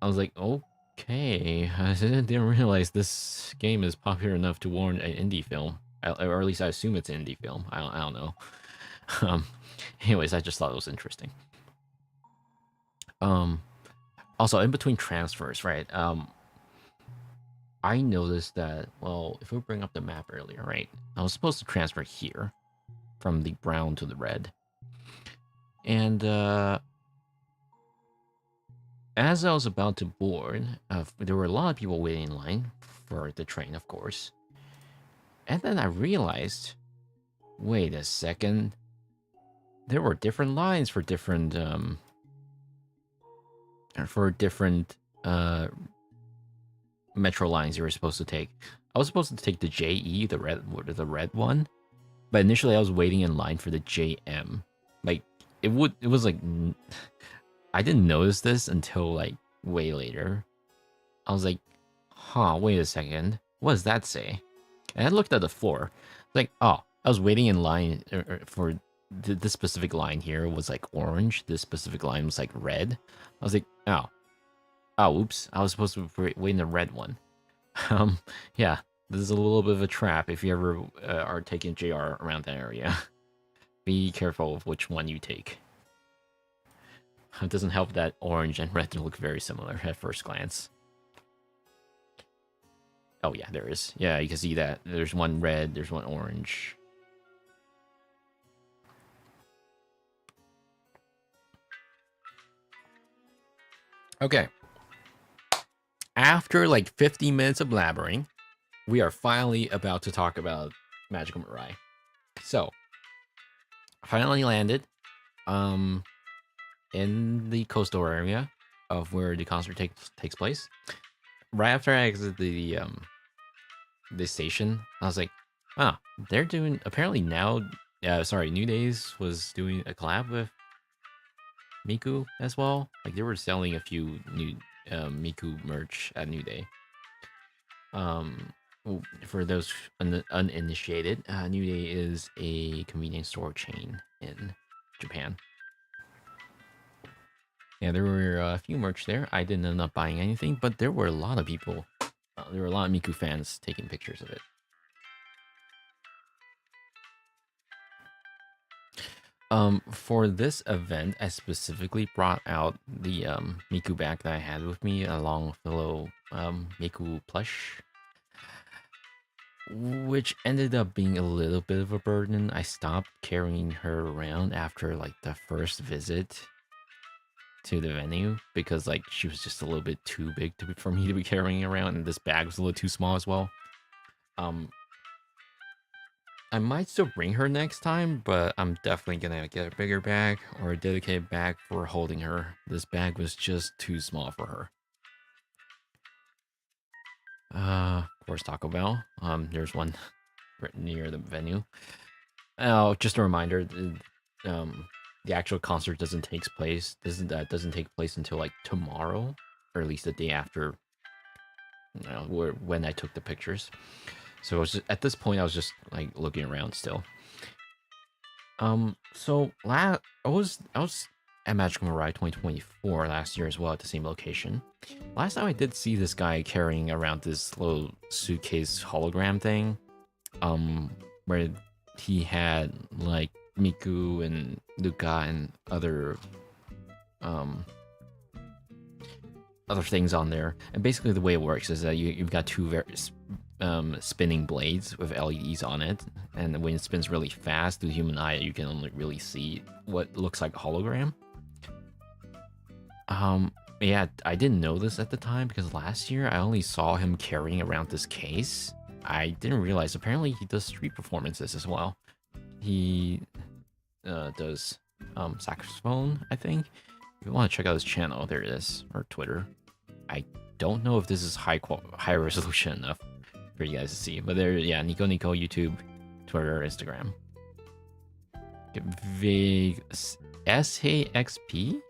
I was like, okay, I didn't realize this game is popular enough to warrant an indie film, or at least I assume it's an indie film. I don't know. um Anyways, I just thought it was interesting. um Also, in between transfers, right? I noticed that, well, if we bring up the map earlier, right? I was supposed to transfer here from the brown to the red. And as I was about to board, there were a lot of people waiting in line for the train, of course. And then I realized, wait a second, there were different lines for different metro lines you were supposed to take. I was supposed to take the JE, the red one, but initially I was waiting in line for the JM. Like it was like I didn't notice this until like way later. I was like, huh, wait a second, what does that say? And I looked at the floor, like, oh, I was waiting in line for this specific line here was like orange. This specific line was like red. I was like, oh, oops, I was supposed to wait in the red one. Yeah, this is a little bit of a trap if you ever are taking JR around that area. Be careful of which one you take. It doesn't help that orange and red look very similar at first glance. Oh yeah, there is. Yeah, you can see that. There's one red, there's one orange. Okay. After like 50 minutes of blabbering, we are finally about to talk about Magical Mirai. So, finally landed in the coastal area of where the concert takes place. Right after I exited the station, I was like, oh, they're doing, apparently now, New Days was doing a collab with Miku as well. Like they were selling a few new Miku merch at New Day. For those uninitiated, New Day is a convenience store chain in Japan. Yeah, there were a few merch there. I didn't end up buying anything, but there were a lot of people. There were a lot of Miku fans taking pictures of it. For this event, I specifically brought out the Miku bag that I had with me, along with the little Miku plush, which ended up being a little bit of a burden. I stopped carrying her around after like the first visit to the venue because like she was just a little bit too big for me to be carrying around, and this bag was a little too small as well. I might still bring her next time, but I'm definitely gonna get a bigger bag or a dedicated bag for holding her. This bag was just too small for her. Of course, Taco Bell. There's one right near the venue. Oh, just a reminder. The actual concert doesn't take place until like tomorrow, or at least the day after. When I took the pictures. So at this point, I was just like looking around still. So I was at Magical Mirai 2024 last year as well at the same location. Last time I did see this guy carrying around this little suitcase hologram thing, where he had like Miku and Luca and other things on there. And basically the way it works is that you've got two various spinning blades with LEDs on it, and when it spins really fast to the human eye, you can only really see what looks like a hologram. Yeah, I didn't know this at the time because last year I only saw him carrying around this case. I didn't realize apparently he does street performances as well. He does saxophone, I think. If you want to check out his channel, there it is, or Twitter. I don't know if this is high resolution enough for you guys to see, but there, yeah, Nico YouTube, Twitter, Instagram. Vig SHXP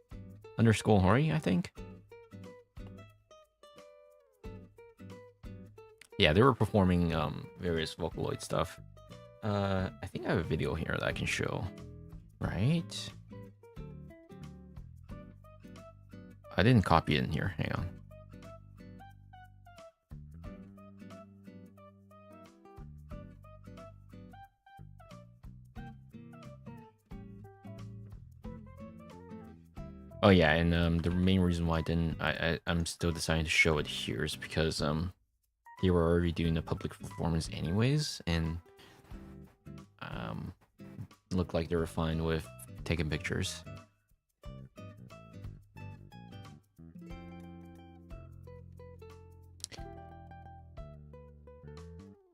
_ Hori, I think. Yeah, they were performing various Vocaloid stuff. I think I have a video here that I can show. Right? I didn't copy it in here. Hang on. Oh yeah, and the main reason why I'm still deciding to show it here is because they were already doing a public performance anyways, and looked like they were fine with taking pictures.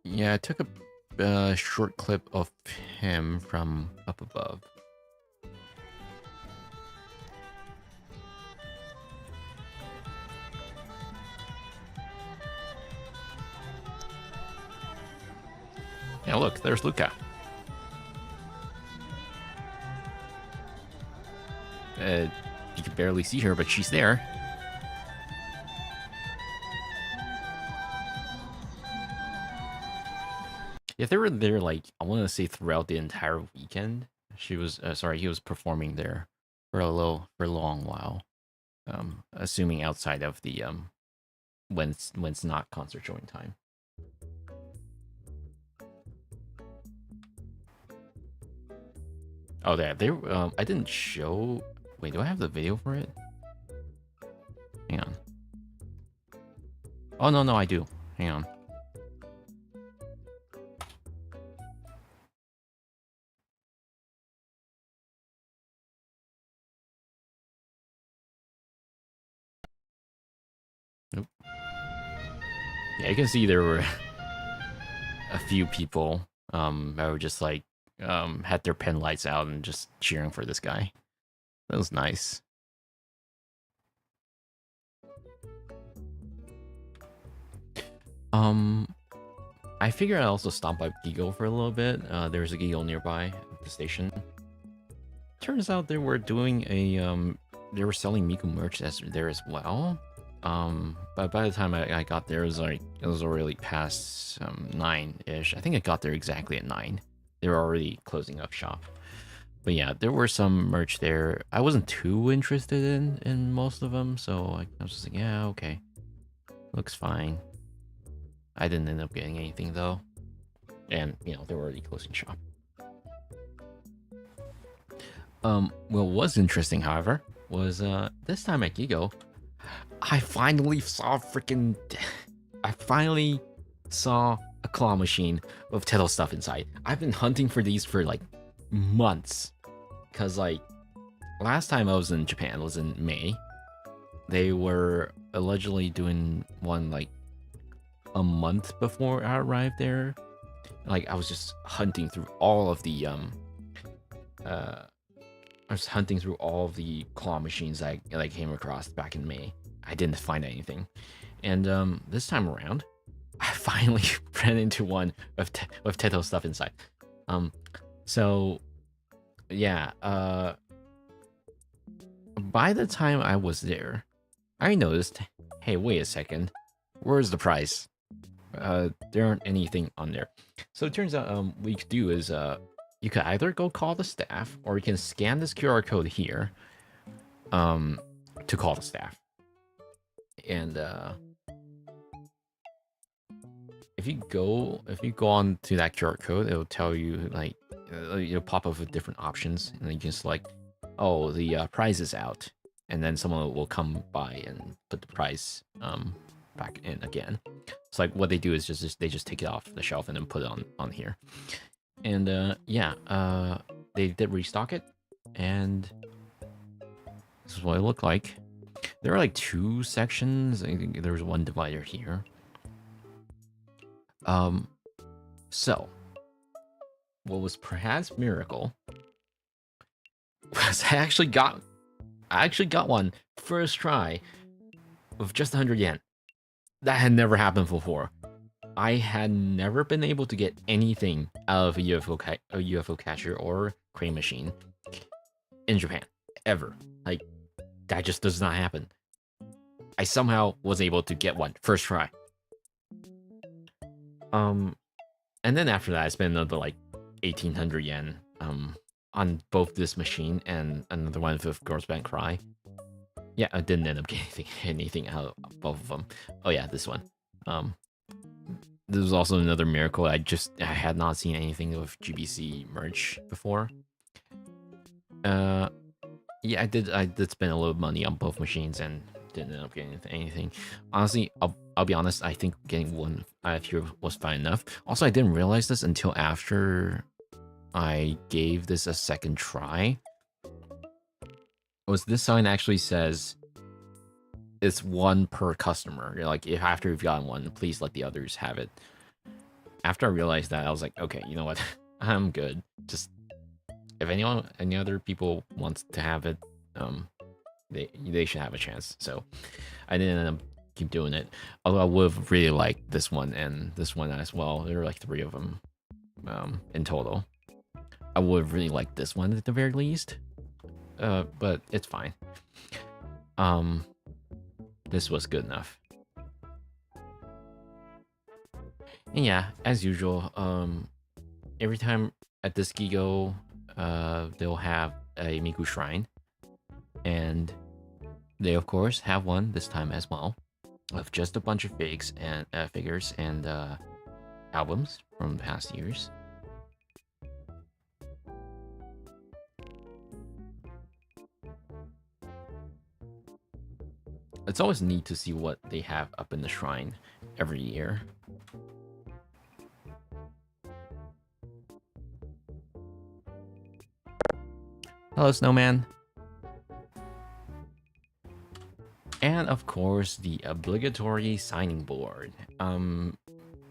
Yeah, I took a short clip of him from up above. Yeah, look, there's Luca. You can barely see her, but she's there. If they were there, like, I want to say throughout the entire weekend, he was performing there for a long while. Assuming outside of the when it's not concert showing time. Oh, they I didn't show. Wait, do I have the video for it? Hang on. Oh no, I do. Hang on. Nope. Yeah, you can see there were a few people that were just like had their pen lights out and just cheering for this guy. That was nice. I figured I'd also stop by Gigo for a little bit. There's a Gigo nearby at the station. Turns out they were doing a they were selling Miku merch there as well. But by the time I got there, it was already past 9-ish. I think I got there exactly at 9. They were already closing up shop. But yeah, there were some merch there. I wasn't too interested in most of them, so I was just like, yeah, okay, looks fine. I didn't end up getting anything though, and they were already closing shop. What was interesting, however, was this time at Gigo, I finally saw I finally saw a claw machine with Tettle stuff inside. I've been hunting for these for like months, cause like last time I was in Japan was in May. They were allegedly doing one like a month before I arrived there. Like I was just hunting through all of the I was hunting through all of the claw machines that I came across back in May. I didn't find anything, and this time around, I finally ran into one with Teto stuff inside. So yeah, by the time I was there, I noticed, hey, wait a second, where's the price? There aren't anything on there. So it turns out what you could do is you could either go call the staff, or you can scan this QR code here to call the staff. And if you go on to that QR code, it'll tell you like it'll pop up with different options, and then you can select, oh, the prize is out, and then someone will come by and put the prize back in again. So like what they do is they just take it off the shelf and then put it on here. And yeah, they did restock it, and this is what it looked like. There are like 2 sections. I think there was one divider here. So what was perhaps miracle was I actually got one first try with just 100 yen. That had never happened before. I had never been able to get anything out of a UFO catcher or crane machine in Japan, ever. Like, that just does not happen. I somehow was able to get one first try. And then after that, I spent another like 1,800 yen on both this machine and another one with Girls Band Cry. Yeah, I didn't end up getting anything out of both of them. Oh yeah, this one. This was also another miracle. I had not seen anything with GBC merch before. Yeah, I did spend a little money on both machines and didn't end up getting anything. Honestly, I'll be honest. I think getting one here was fine enough. Also, I didn't realize this until after I gave this a second try. Was this sign actually says it's one per customer. You're like, if after you've gotten one, please let the others have it. After I realized that, I was like, okay, you know what? I'm good. Just if any other people wants to have it, they should have a chance. So I didn't end up keep doing it. Although I would have really liked this one and this one as well. There were like 3 of them in total. I would have really liked this one at the very least. But it's fine. This was good enough. And yeah, as usual, every time at this Gigo, they'll have a Miku shrine. And they of course have one this time as well, of just a bunch of figures and albums from past years. It's always neat to see what they have up in the shrine every year. Hello, Snowman. And of course, the obligatory signing board.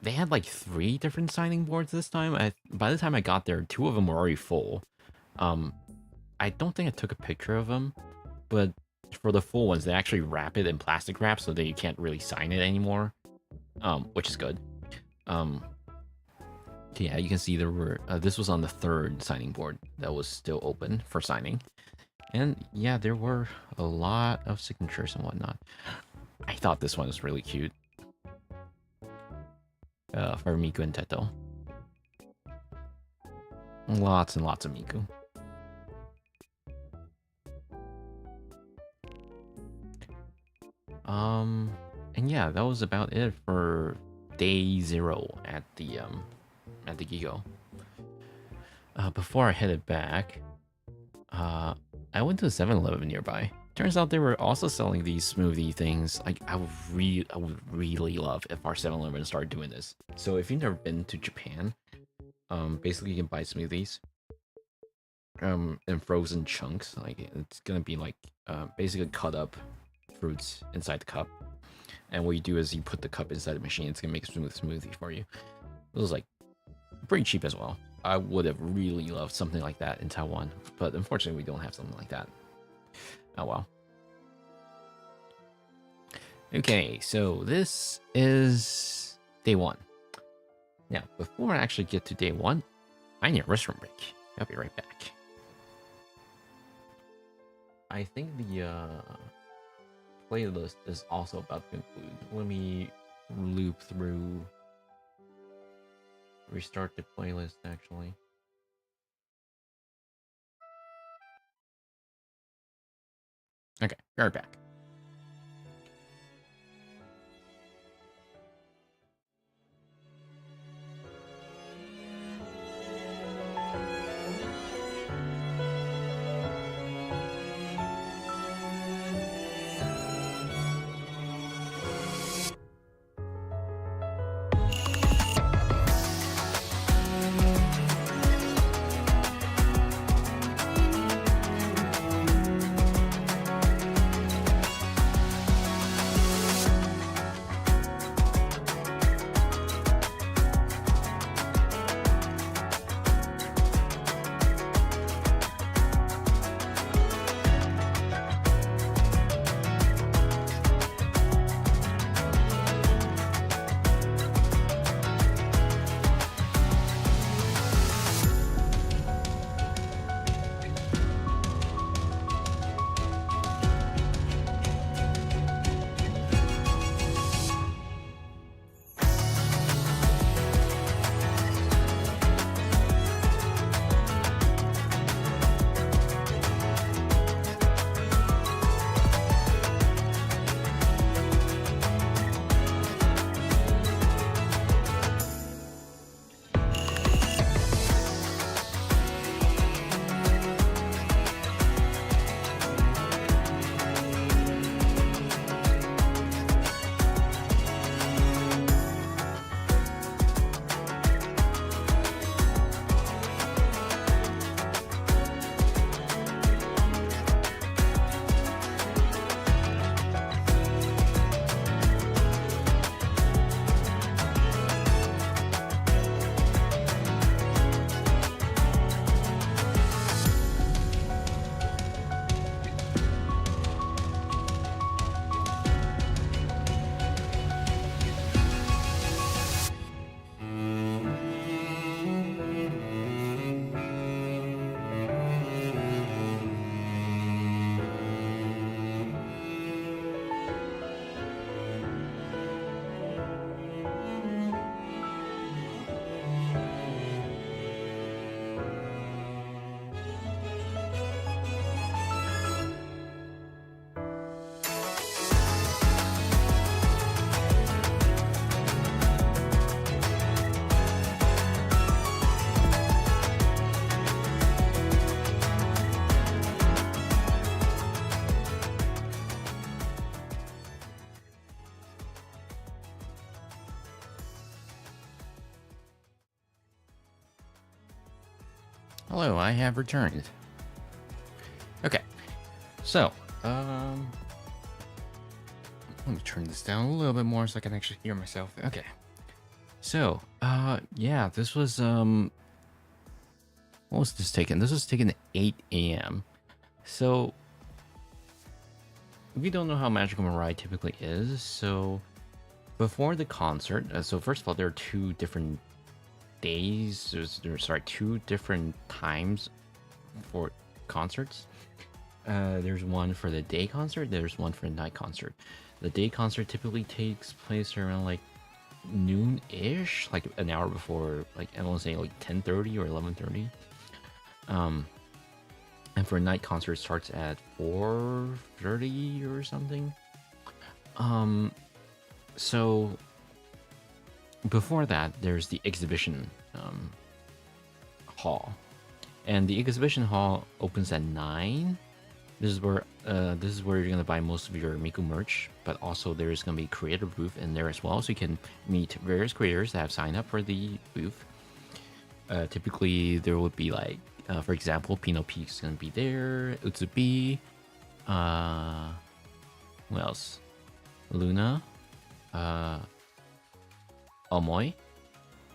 They had like 3 different signing boards this time. By the time I got there, 2 of them were already full. I don't think I took a picture of them, but for the full ones, they actually wrap it in plastic wrap so that you can't really sign it anymore, which is good. Yeah, you can see there were this was on the 3rd signing board that was still open for signing, and yeah, there were a lot of signatures and whatnot. I thought this one was really cute for Miku and Teto. Lots and lots of Miku. And yeah, that was about it for day 0 at the Gigo. Before I headed back, I went to a 7-Eleven nearby. Turns out they were also selling these smoothie things. Like I would really love if our 7-Eleven started doing this. So if you've never been to Japan, basically you can buy smoothies in frozen chunks. Like it's gonna be like basically cut up fruits inside the cup. And what you do is you put the cup inside the machine. It's gonna make a smooth smoothie for you. It was like pretty cheap as well. I would have really loved something like that in Taiwan, but unfortunately we don't have something like that. Oh well. Okay, so this is day 1. Now, before I actually get to day 1, I need a restroom break. I'll be right back. I think the playlist is also about to conclude. Let me loop through, restart the playlist actually. Okay, right back. Hello, I have returned. Okay, so, let me turn this down a little bit more so I can actually hear myself. Okay, so, yeah, this was, what was this taken? This was taken at 8 a.m. So, we don't know how Magical Mirai typically is, so before the concert, so first of all, there are 2 different days, sorry, 2 different times for concerts. There's one for the day concert, there's one for the night concert. The day concert typically takes place around like noon-ish, like an hour before, like I want to say like 10:30 or 11:30. And for a night concert, it starts at 4:30 or something. So before that, there's the exhibition hall, and the exhibition hall opens at 9. This is where you're gonna buy most of your Miku merch, but also there's gonna be a creator booth in there as well, so you can meet various creators that have signed up for the booth. Typically, there would be like, for example, Pino Peak's gonna be there, Utsubi, what else? Luna, Omoi,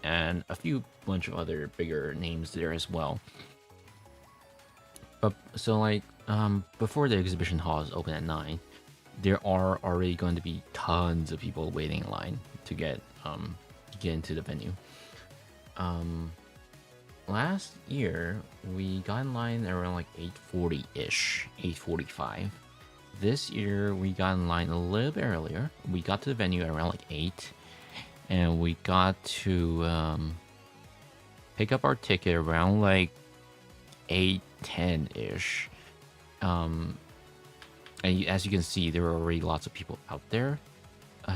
and a few bunch of other bigger names there as well. But so like before the exhibition hall is open at 9, there are already going to be tons of people waiting in line to get into the venue. Last year we got in line around like 8:40-ish, 8:45. This year we got in line a little bit earlier. We got to the venue around like 8, and we got to pick up our ticket around like 8:10-ish. And as you can see, there are already lots of people out there.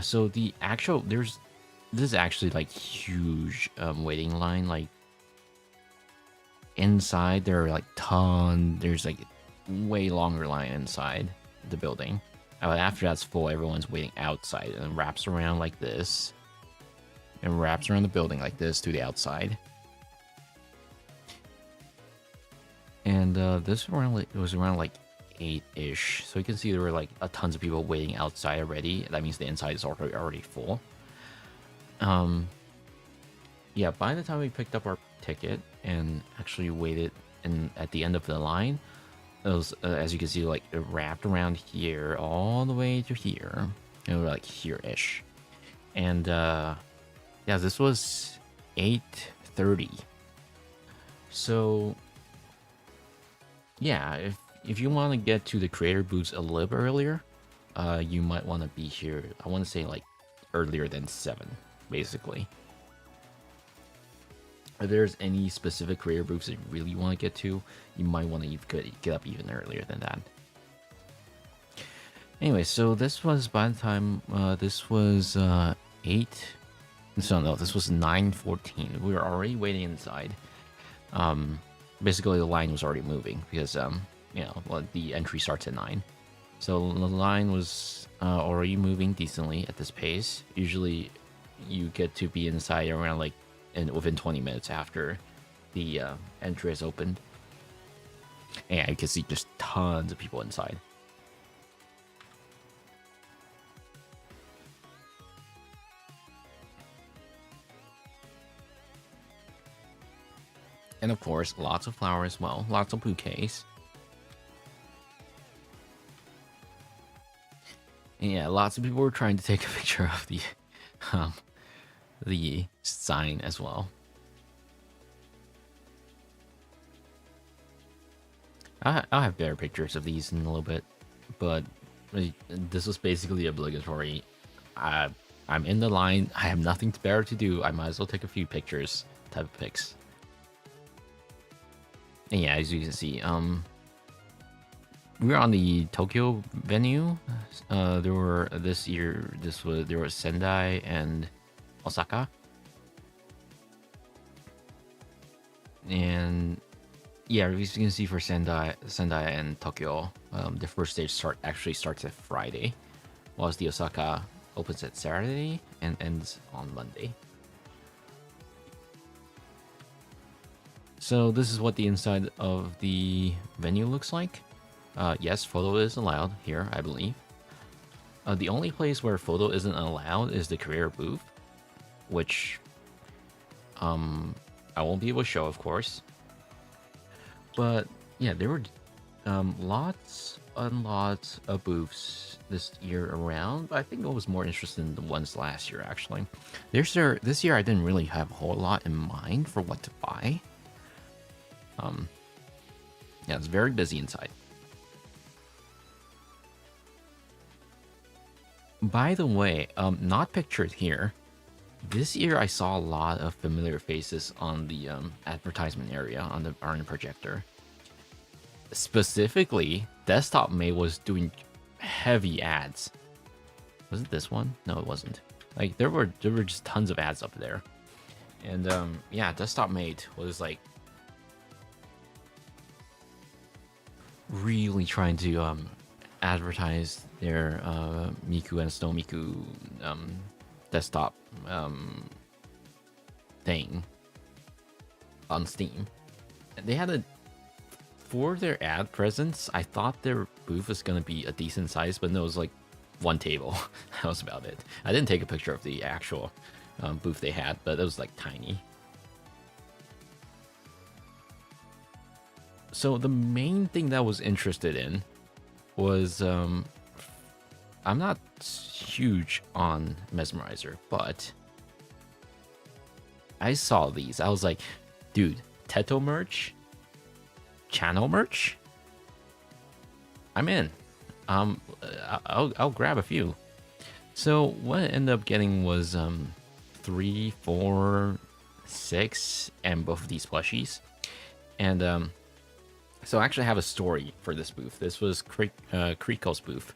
So this is actually like huge waiting line. Like inside there are like there's like way longer line inside the building. But after that's full, everyone's waiting outside and wraps around like this. And wraps around the building like this to the outside. And this was around like 8-ish, so you can see there were like tons of people waiting outside already. That means the inside is already full. Yeah, by the time we picked up our ticket and actually waited at the end of the line, it was as you can see, like it wrapped around here all the way to here, and we're like here-ish. And yeah, this was 8:30. So yeah, if you want to get to the creator booths a little bit earlier, you might want to be here. I want to say like earlier than 7, basically. If there's any specific creator booths that you really want to get to, you might want to get up even earlier than that. Anyway, so this was by the time this was 8. So no, this was 9:14. We were already waiting inside. Basically the line was already moving because the entry starts at 9, so the line was already moving decently at this pace. Usually you get to be inside around like within 20 minutes after the entry is opened. And you can see just tons of people inside. And of course, lots of flowers as well, lots of bouquets. And yeah, lots of people were trying to take a picture of the sign as well. I'll have better pictures of these in a little bit, but this was basically obligatory. I'm in the line, I have nothing better to do, I might as well take a few pictures type of pics. And yeah, as you can see, we were on the Tokyo venue. There were there was Sendai and Osaka, and yeah, as you can see for Sendai and Tokyo, the first stage actually starts at Friday, whilst the Osaka opens at Saturday and ends on Monday. So this is what the inside of the venue looks like. Yes, photo is allowed here, I believe. The only place where photo isn't allowed is the career booth, which I won't be able to show, of course. But yeah, there were lots and lots of booths this year around. But I think I was more interested in the ones last year, actually. This year I didn't really have a whole lot in mind for what to buy. Yeah, it's very busy inside. By the way, not pictured here, this year I saw a lot of familiar faces on the advertisement area on the projector. Specifically, Desktop May was doing heavy ads. Was it this one? No, it wasn't. Like there were just tons of ads up there. And yeah, Desktop Mate was like really trying to advertise their Miku and Snow Miku desktop thing on Steam. And they had a for their ad presence. I thought their booth was gonna be a decent size, but no, it was like one table. That was about it. I didn't take a picture of the actual booth they had, but it was like tiny. So the main thing that I was interested in was I'm not huge on Mesmerizer, but I saw these. I was like, dude, Teto merch, channel merch, I'm in. I'll grab a few. So what I ended up getting was 3, 4, 6, and both of these plushies. And so I actually have a story for this booth. This was Kriko's booth.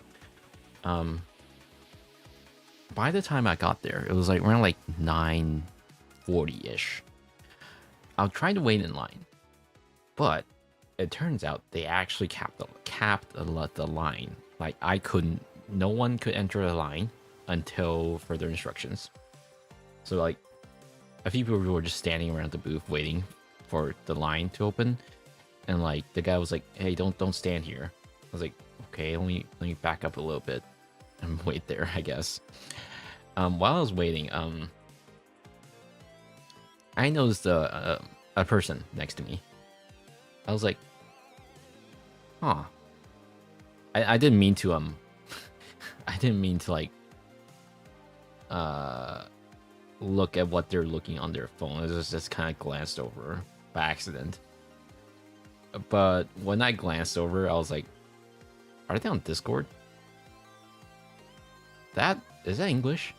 By the time I got there, it was like around like 9:40-ish. I was trying to wait in line, but it turns out they actually capped the line. Like no one could enter the line until further instructions. So like a few people were just standing around the booth waiting for the line to open. And like the guy was like, "Hey, don't stand here." I was like, "Okay, let me back up a little bit and wait there, I guess." While I was waiting, I noticed a person next to me. I was like, "Huh." I didn't mean to I didn't mean to like look at what they're looking on their phone. It was just kind of glanced over by accident. But when I glanced over, I was like, are they on Discord? Is that English?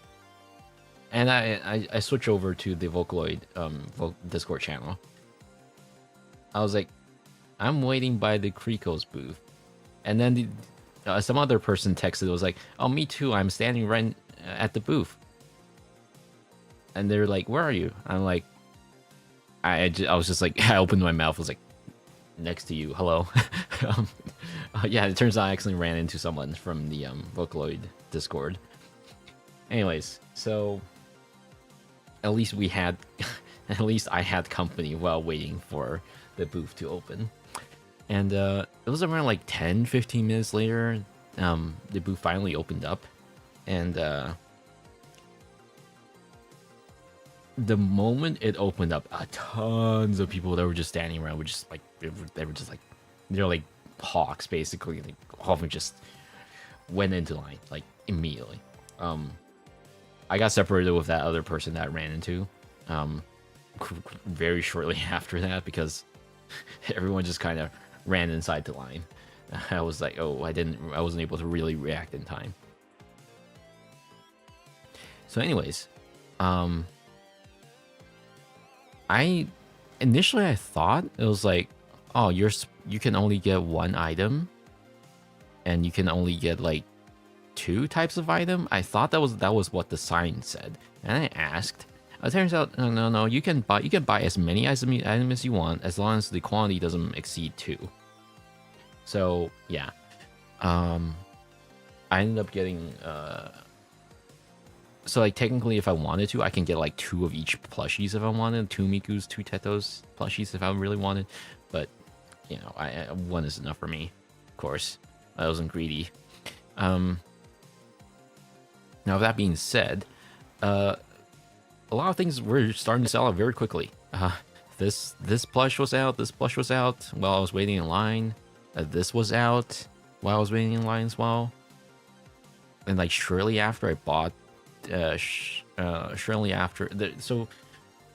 And I switch over to the Vocaloid Discord channel. I was like, I'm waiting by the Kriko's booth. And then some other person texted, was like, oh, me too, I'm standing right at the booth. And they're like, where are you? I'm like, I was just like, I opened my mouth, was like, next to you, hello. Yeah, it turns out I actually ran into someone from the Vocaloid Discord. Anyways, so at least I had company while waiting for the booth to open. And it was around like 10-15 minutes later, the booth finally opened up. And the moment it opened up, tons of people that were just standing around were just like, they're like hawks basically. Like, all of them just went into line like immediately. I got separated with that other person that I ran into very shortly after that because everyone just kind of ran inside the line. I was like, oh, I wasn't able to really react in time. So anyways, initially I thought it was like, oh, you can only get one item, and you can only get like 2 types of item. I thought that was what the sign said, and I asked. It turns out no, you can buy as many items as you want as long as the quantity doesn't exceed 2. So yeah, I ended up getting so like technically if I wanted to, I can get like 2 of each plushies if I wanted, 2 Mikus, 2 Tetos plushies if I really wanted, but you know, one is enough for me, of course. I wasn't greedy. Now that being said, a lot of things were starting to sell out very quickly. This plush was out. This plush was out while I was waiting in line. This was out while I was waiting in line as well. And like shortly after I bought, shortly after. So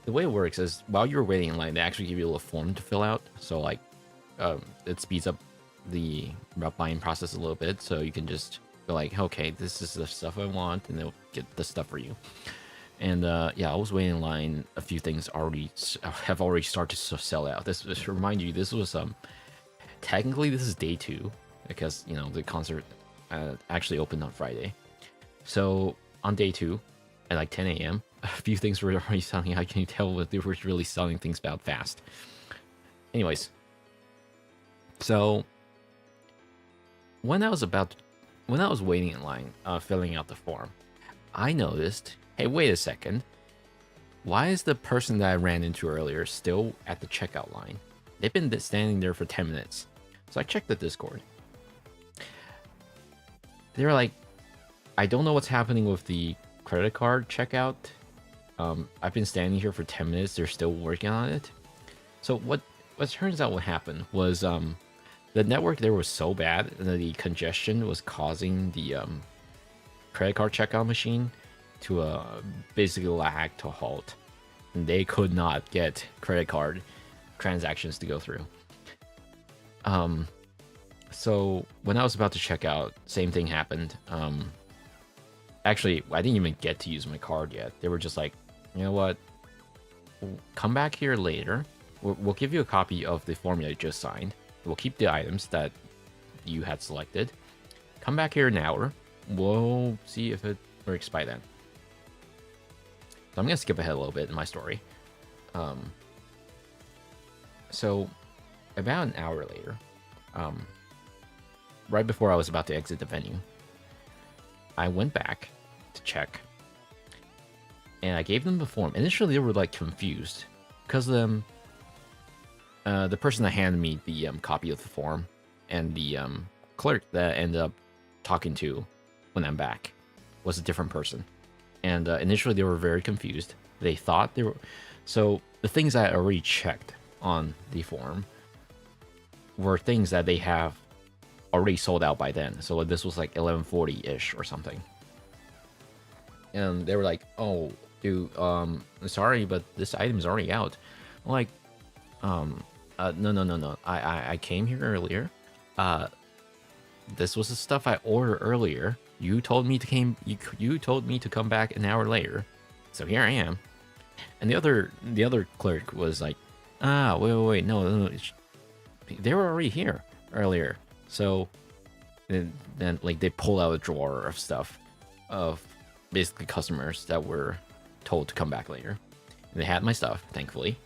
the way it works is while you're waiting in line, they actually give you a little form to fill out. So like, it speeds up the buying process a little bit. So you can just go like, okay, this is the stuff I want, and they'll get the stuff for you. And yeah, I was waiting in line. A few things have already started to sell out. This remind you, this was technically this is day 2 because you know the concert actually opened on Friday. So on day 2, at like 10 a.m., a few things were already selling. How can you tell that they were really selling things about fast? Anyways, so when I was waiting in line, filling out the form, I noticed, hey, wait a second. Why is the person that I ran into earlier still at the checkout line? They've been standing there for 10 minutes. So I checked the Discord. They were like, I don't know what's happening with the credit card checkout. I've been standing here for 10 minutes. They're still working on it. So what turns out what happened was the network there was so bad that the congestion was causing the credit card checkout machine to basically lag to a halt. And they could not get credit card transactions to go through. So when I was about to check out, same thing happened. Actually, I didn't even get to use my card yet. They were just like, you know what? Come back here later. We'll give you a copy of the form you just signed. We'll keep the items that you had selected. Come back here in an hour. We'll see if it works by then. So I'm going to skip ahead a little bit in my story. So about an hour later, right before I was about to exit the venue, I went back to check. And I gave them the form. Initially, they were like confused because the person that handed me the copy of the form and the clerk that I ended up talking to when I'm back was a different person. And initially, they were very confused. They thought they were... So the things I already checked on the form were things that they have already sold out by then. So this was like 11:40-ish or something. And they were like, oh, dude, sorry, but this item is already out. I'm like, no. I came here earlier. This was the stuff I ordered earlier. You told me to come back an hour later. So here I am. And the other clerk was like, wait, no, they were already here earlier. So then like they pull out a drawer of stuff of basically customers that were told to come back later. And they had my stuff, thankfully.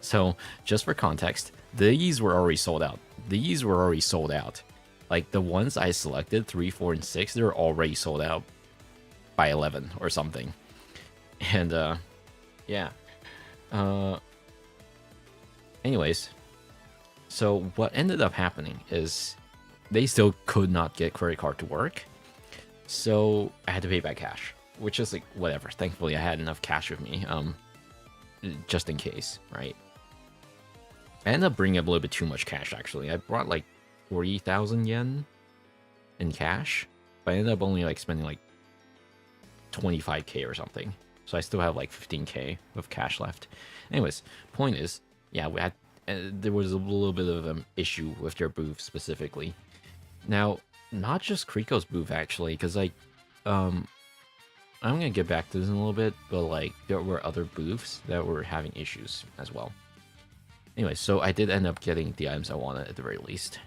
So just for context, these were already sold out. Like the ones I selected, 3, 4, and 6, they're already sold out by 11 or something. And yeah. Anyways, so what ended up happening is they still could not get credit card to work. So I had to pay by cash, which is like whatever. Thankfully, I had enough cash with me, just in case, right? I ended up bringing up a little bit too much cash, actually. I brought like 40,000 yen in cash, but I ended up only like spending like 25k or something. So I still have like 15k of cash left. Anyways, point is, yeah, we had there was a little bit of an issue with their booth specifically. Now, not just Kriko's booth actually, because like, I'm gonna get back to this in a little bit, but like there were other booths that were having issues as well. Anyway, so I did end up getting the items I wanted at the very least.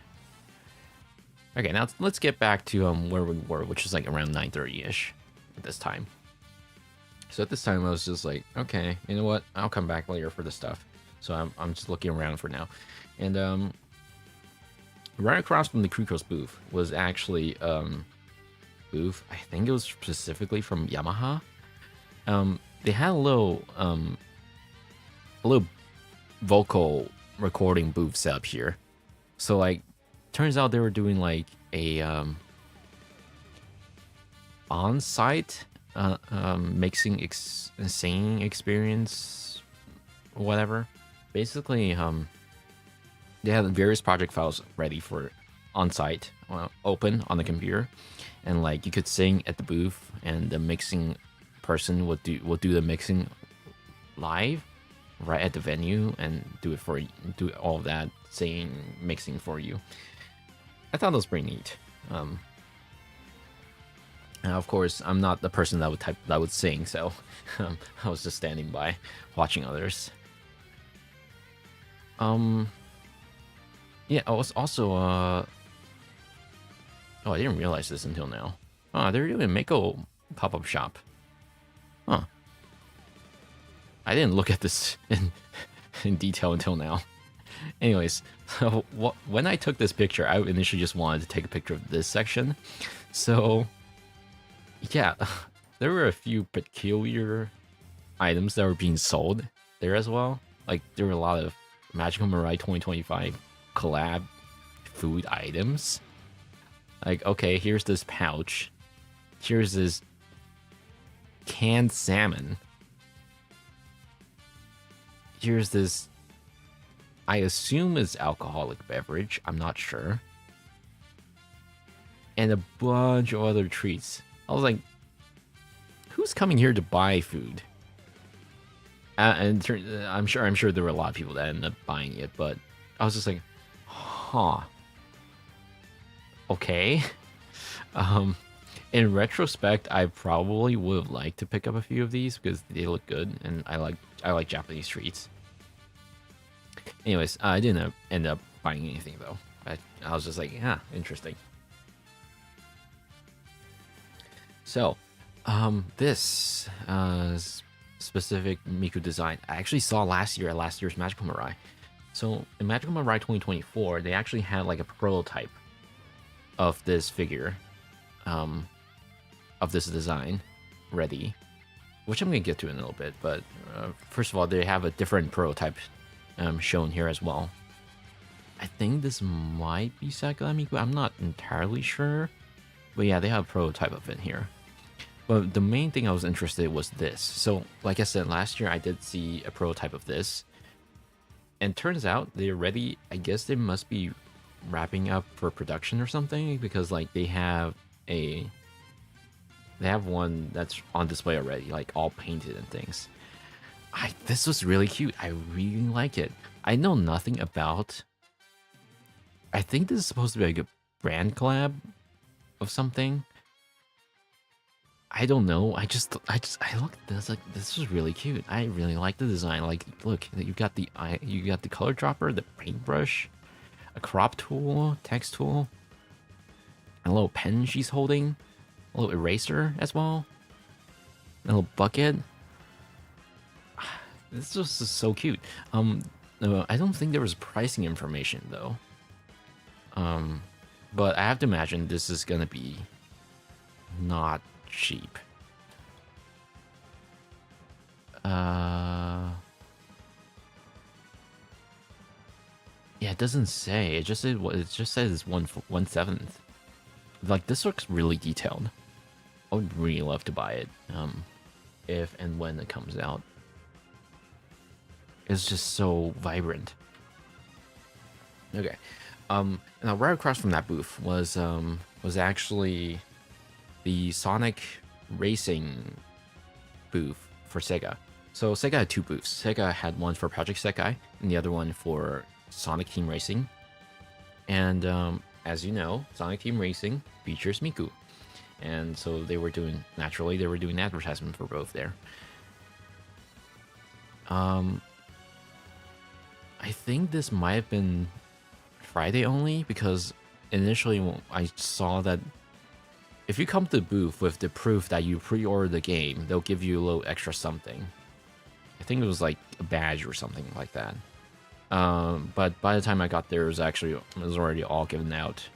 Okay, now let's get back to where we were, which is like around 9:30-ish at this time. So at this time, I was just like, okay, you know what? I'll come back later for the stuff. So I'm just looking around for now. And right across from the Kriko's booth was actually booth. I think it was specifically from Yamaha. They had a little vocal recording booth set up here. So like, turns out they were doing like a on-site mixing and singing experience, whatever. Basically, they had various project files ready for on-site, open on the computer, and like you could sing at the booth, and the mixing person would do the mixing live right at the venue and do all of that singing mixing for you. I thought that was pretty neat. And of course, I'm not the person that would sing, so I was just standing by, watching others. Yeah, I was also oh, I didn't realize this until now. Oh, they're doing a Mako pop-up shop. Huh. I didn't look at this in detail until now. Anyways, so when I took this picture, I initially just wanted to take a picture of this section. So, yeah, there were a few peculiar items that were being sold there as well. Like, there were a lot of Magical Mirai 2025 collab food items. Like, okay, here's this pouch. Here's this canned salmon. Here's this, I assume is alcoholic beverage. I'm not sure. And a bunch of other treats. I was like, who's coming here to buy food? And I'm sure there were a lot of people that ended up buying it, but I was just like, huh. Okay. In retrospect, I probably would have liked to pick up a few of these because they look good, and I like Japanese treats. Anyways, I didn't end up buying anything though. I was just like, yeah, interesting. So, this specific Miku design I actually saw last year at last year's Magical Mirai. So in Magical Mirai 2024, they actually had like a prototype of this figure, of this design ready, which I'm gonna get to in a little bit. But first of all, they have a different prototype shown here as well. I think this might be Sakura Miku. I'm not entirely sure, but yeah, they have a prototype of it here. But the main thing I was interested in was this. So, like I said, last year I did see a prototype of this. And turns out they're ready. I guess they must be wrapping up for production or something, because like they have one that's on display already, like all painted and things. This was really cute. I really like it. I know nothing about. I think this is supposed to be like a brand collab of something. I don't know. I looked at this, like, this is really cute. I really like the design. Like, look, you got the color dropper, the paintbrush, a crop tool, text tool, a little pen she's holding, a little eraser as well, a little bucket. This just is so cute. No, I don't think there was pricing information though. But I have to imagine this is gonna be not cheap. Yeah, it doesn't say. It just says it's 1/7. Like, this looks really detailed. I would really love to buy it. If and when it comes out. It's just so vibrant. Okay. Now right across from that booth was actually the Sonic Racing booth for Sega. So Sega had two booths. Sega had one for Project Sekai and the other one for Sonic Team Racing. And as you know, Sonic Team Racing features Miku. And so they were doing advertisement for both there. I think this might have been Friday only, because initially I saw that if you come to the booth with the proof that you pre-ordered the game, they'll give you a little extra something. I think it was like a badge or something like that. But by the time I got there, it was already all given out.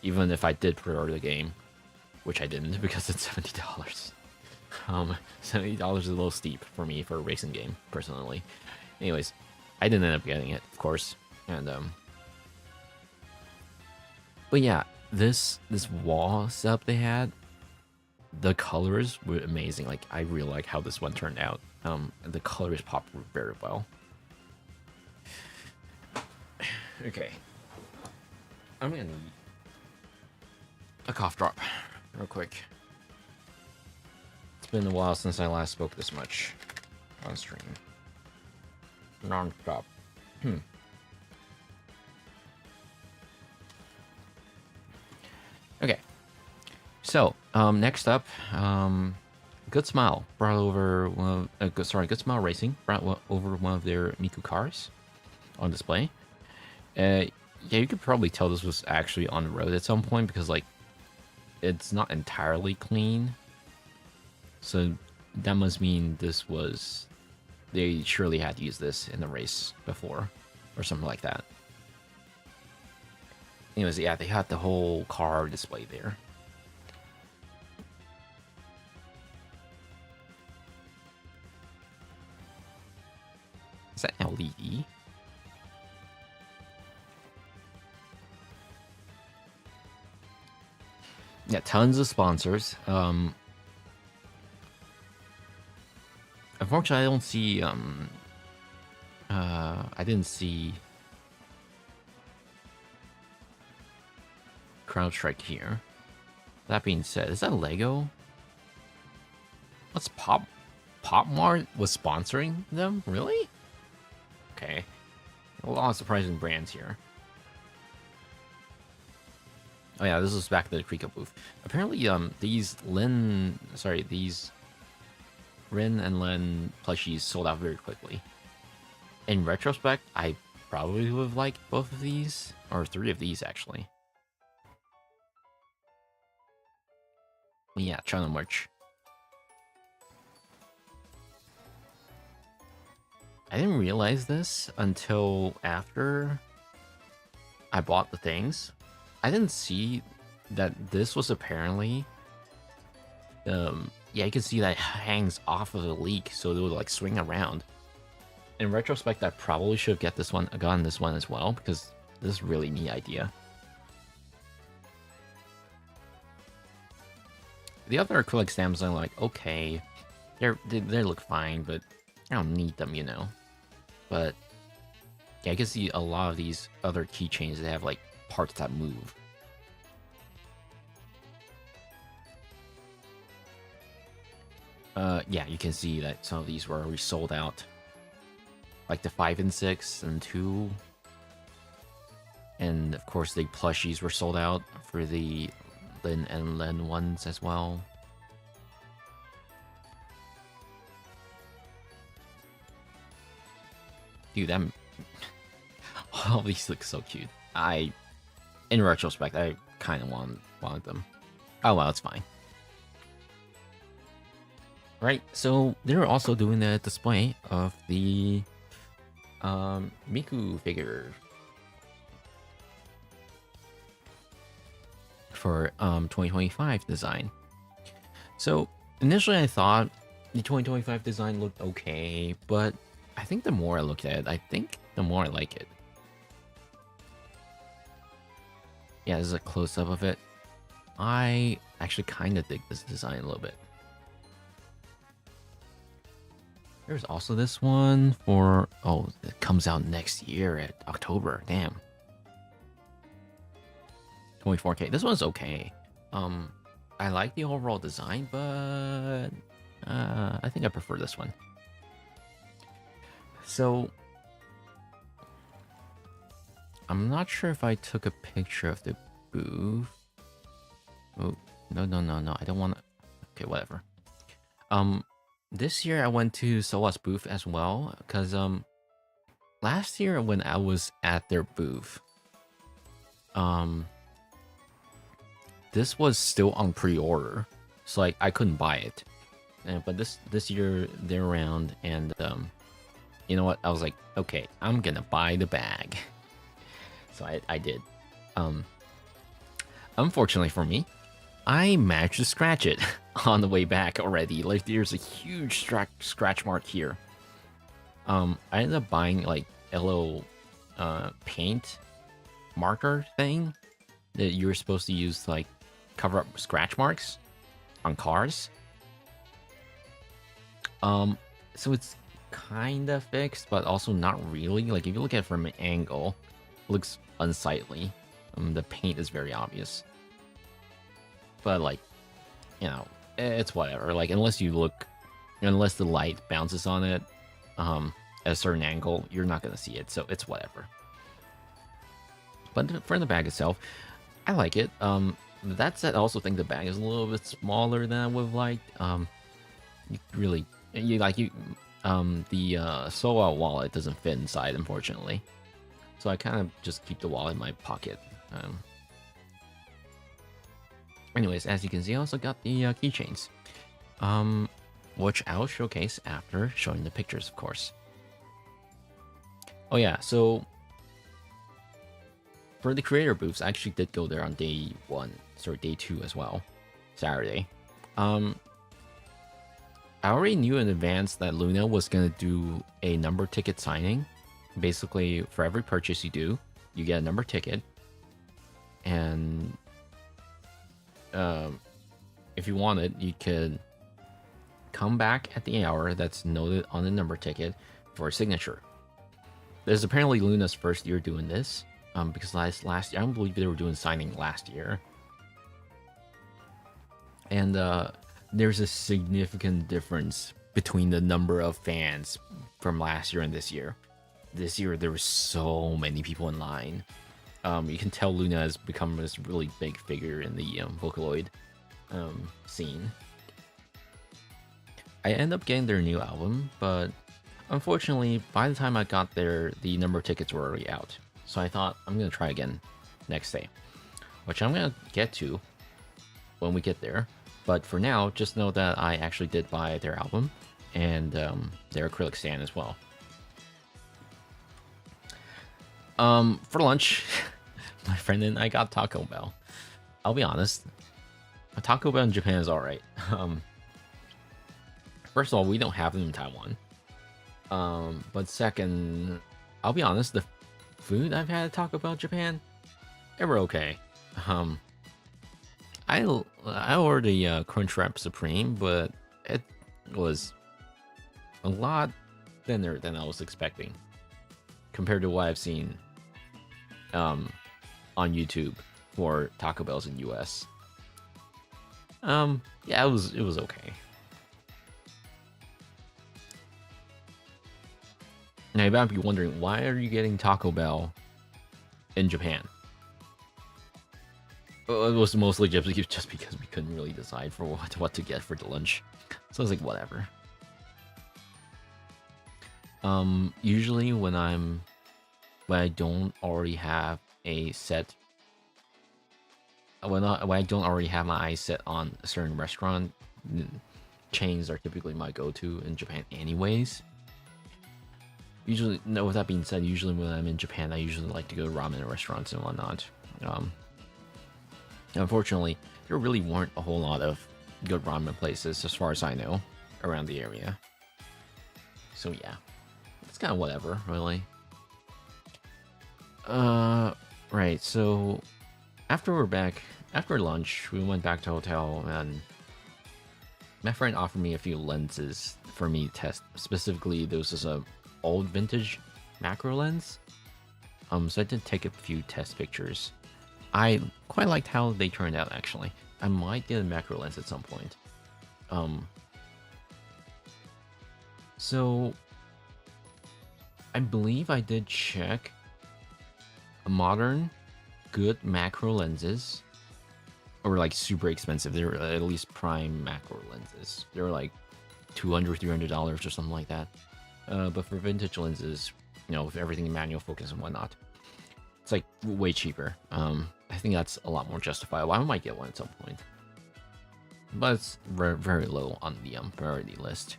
Even if I did pre-order the game, which I didn't because it's $70. $70 is a little steep for me for a racing game, personally. Anyways, I didn't end up getting it, of course. And but yeah, this wall setup they had, the colors were amazing. Like, I really like how this one turned out. The colors popped very well. Okay, I'm gonna need a cough drop real quick. It's been a while since I last spoke this much on stream. Non-stop. Okay. So, next up, Good Smile brought over Good Smile Racing brought over one of their Miku cars on display. Yeah, you could probably tell this was actually on the road at some point, because like it's not entirely clean. So that must mean this was... They surely had used this in the race before, or something like that. Anyways, yeah, they had the whole car display there. Is that LED? Yeah, tons of sponsors. Unfortunately, I don't see, I didn't see CrowdStrike here. That being said, is that Lego? What's Pop Mart was sponsoring them? Really? Okay. A lot of surprising brands here. Oh yeah, this is back to the Kriko booth. Apparently, these Ren and Len plushies sold out very quickly. In retrospect, I probably would have liked both of these, or 3 of these actually. Yeah, China merch. I didn't realize this until after I bought the things. I didn't see that this was apparently... yeah, you can see that it hangs off of the leak, so it would like swing around. In retrospect, I probably should have gotten this one as well, because this is a really neat idea. The other acrylic stamps are like, okay, they look fine, but I don't need them, you know. But yeah, I can see a lot of these other keychains that have like parts that move. Yeah, you can see that some of these were already sold out. Like the 5 and 6 and 2. And of course the plushies were sold out for the Lin and Len ones as well. Dude, all these look so cute. In retrospect, I kind of wanted them. Oh well, it's fine. Right, so they're also doing the display of the Miku figure for 2025 design. So initially I thought the 2025 design looked okay, but I think the more I look at it, I think the more I like it. Yeah, this is a close-up of it. I actually kind of dig this design a little bit. There's also this one for... Oh, it comes out next year at October. Damn. 24K. This one's okay. I like the overall design, but... I think I prefer this one. So... I'm not sure if I took a picture of the booth. Oh, no. I don't want to... Okay, whatever. This year I went to Soa's booth as well, because last year when I was at their booth, this was still on pre-order, so like I couldn't buy it. But this year they're around, and you know what? I was like, okay, I'm gonna buy the bag. So I did. Unfortunately for me, I managed to scratch it on the way back already. Like, there's a huge scratch mark here. I ended up buying like a little paint marker thing that you were supposed to use to like cover up scratch marks on cars. So it's kind of fixed, but also not really. Like, if you look at it from an angle, it looks unsightly. The paint is very obvious. But like, you know, it's whatever. Like, unless the light bounces on it at a certain angle, you're not gonna see it, so it's whatever. But for the bag itself, I like it. That said, I also think the bag is a little bit smaller than I would have liked. The Soa wallet doesn't fit inside, unfortunately. So I kind of just keep the wallet in my pocket. Anyways, as you can see, I also got the keychains, which I'll showcase after showing the pictures, of course. Oh yeah, so for the creator booths, I actually did go there on day 1, sorry, day 2 as well, Saturday. I already knew in advance that Luna was gonna do a number ticket signing. Basically, for every purchase you do, you get a number ticket, and if you want it, you could come back at the hour that's noted on the number ticket for a signature. This is apparently Luna's first year doing this, because last year, I don't believe they were doing signing last year. And there's a significant difference between the number of fans from last year and this year. This year, there were so many people in line. You can tell Luna has become this really big figure in the Vocaloid scene. I end up getting their new album, but unfortunately, by the time I got there, the number of tickets were already out. So I thought, I'm going to try again next day, which I'm going to get to when we get there. But for now, just know that I actually did buy their album and their acrylic stand as well. For lunch, my friend and I got Taco Bell. I'll be honest, a Taco Bell in Japan is alright. First of all, we don't have them in Taiwan. But second, I'll be honest, the food I've had at Taco Bell Japan, they were okay. I ordered the Crunchwrap Supreme, but it was a lot thinner than I was expecting compared to what I've seen on YouTube for Taco Bells in US. Yeah, it was okay. Now you might be wondering, why are you getting Taco Bell in Japan? It was mostly just because we couldn't really decide for what to get for the lunch. So I was like, whatever. Usually when I don't already have a set, when I don't already have my eyes set on a certain restaurant, chains are typically my go-to in Japan anyways. Usually, no, with that being said, usually when I'm in Japan, I usually like to go to ramen restaurants and whatnot. Unfortunately, there really weren't a whole lot of good ramen places, as far as I know, around the area. So yeah, it's kind of whatever, really. Right, so after lunch, we went back to hotel, and my friend offered me a few lenses for me to test. Specifically, there was this old vintage macro lens. So I did take a few test pictures. I quite liked how they turned out, actually. I might get a macro lens at some point. So I believe I did check modern good macro lenses, or like super expensive. They were at least prime macro lenses. They were like $200, $300 or something like that. But for vintage lenses, you know, with everything in manual focus and whatnot, it's like way cheaper. I think that's a lot more justifiable. I might get one at some point, but it's very, very low on the priority list.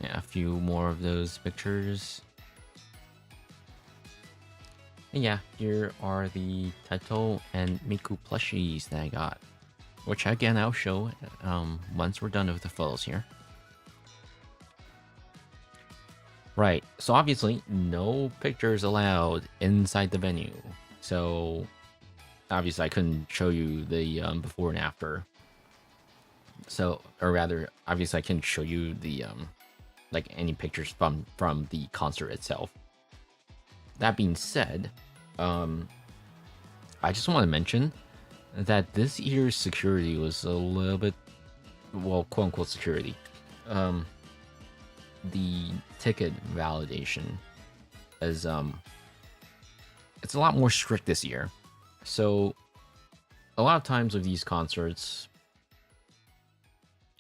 Yeah, a few more of those pictures. And yeah, here are the Teto and Miku plushies that I got, which again I'll show once we're done with the photos here. Right, so obviously no pictures allowed inside the venue. So obviously I couldn't show you the before and after. So, or rather, obviously I can show you the like any pictures from the concert itself. That being said, I just want to mention that this year's security was a little bit, well, quote unquote security. The ticket validation is it's a lot more strict this year. So a lot of times with these concerts,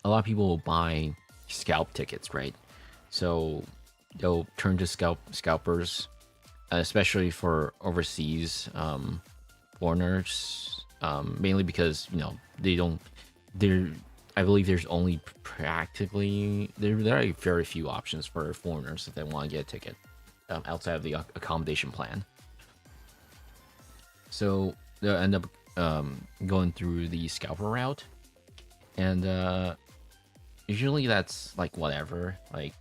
a lot of people will buy scalp tickets, right? So they'll turn to scalpers especially for overseas foreigners, mainly because they don't. There, I believe there's only practically there are very few options for foreigners if they want to get a ticket outside of the accommodation plan. So they'll end up going through the scalper route, and usually that's like whatever, like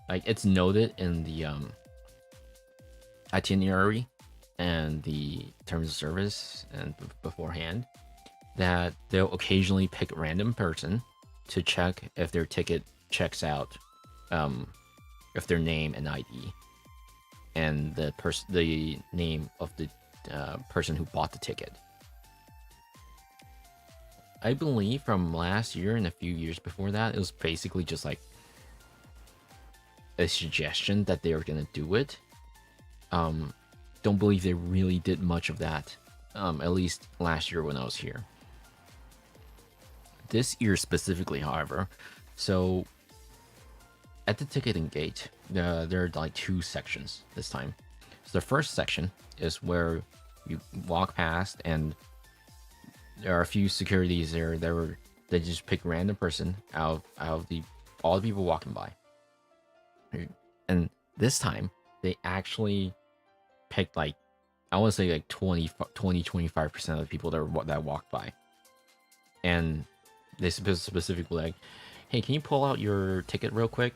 it's noted in the itinerary and the terms of service and beforehand that they'll occasionally pick a random person to check if their ticket checks out, if their name and ID and the name of the person who bought the ticket. I believe from last year and a few years before that, it was basically just like a suggestion that they were gonna do it. Don't believe they really did much of that, at least last year when I was here. This year specifically, however, so at the ticketing gate, there are like two sections this time. So the first section is where you walk past, and there are a few securities there that just pick a random person out of all the people walking by. And this time they actually picked like, I want to say like 25% of the people that walked by, and they specifically like, hey, can you pull out your ticket real quick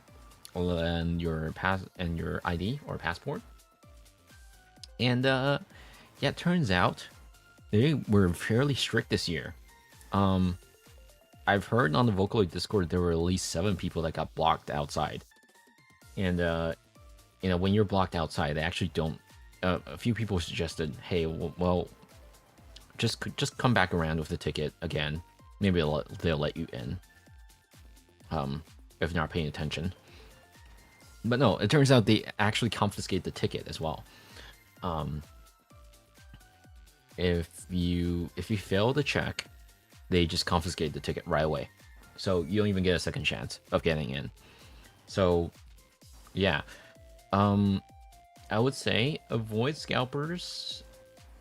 and your ID or passport? And yeah, it turns out they were fairly strict this year. I've heard on the Vocaloid Discord there were at least 7 people that got blocked outside. And when you're blocked outside, they actually don't. A few people suggested, hey, well, just come back around with the ticket again. Maybe they'll let you in. If you're not paying attention. But no, it turns out they actually confiscate the ticket as well. If you fail the check, they just confiscate the ticket right away. So you don't even get a second chance of getting in. So yeah. I would say avoid scalpers,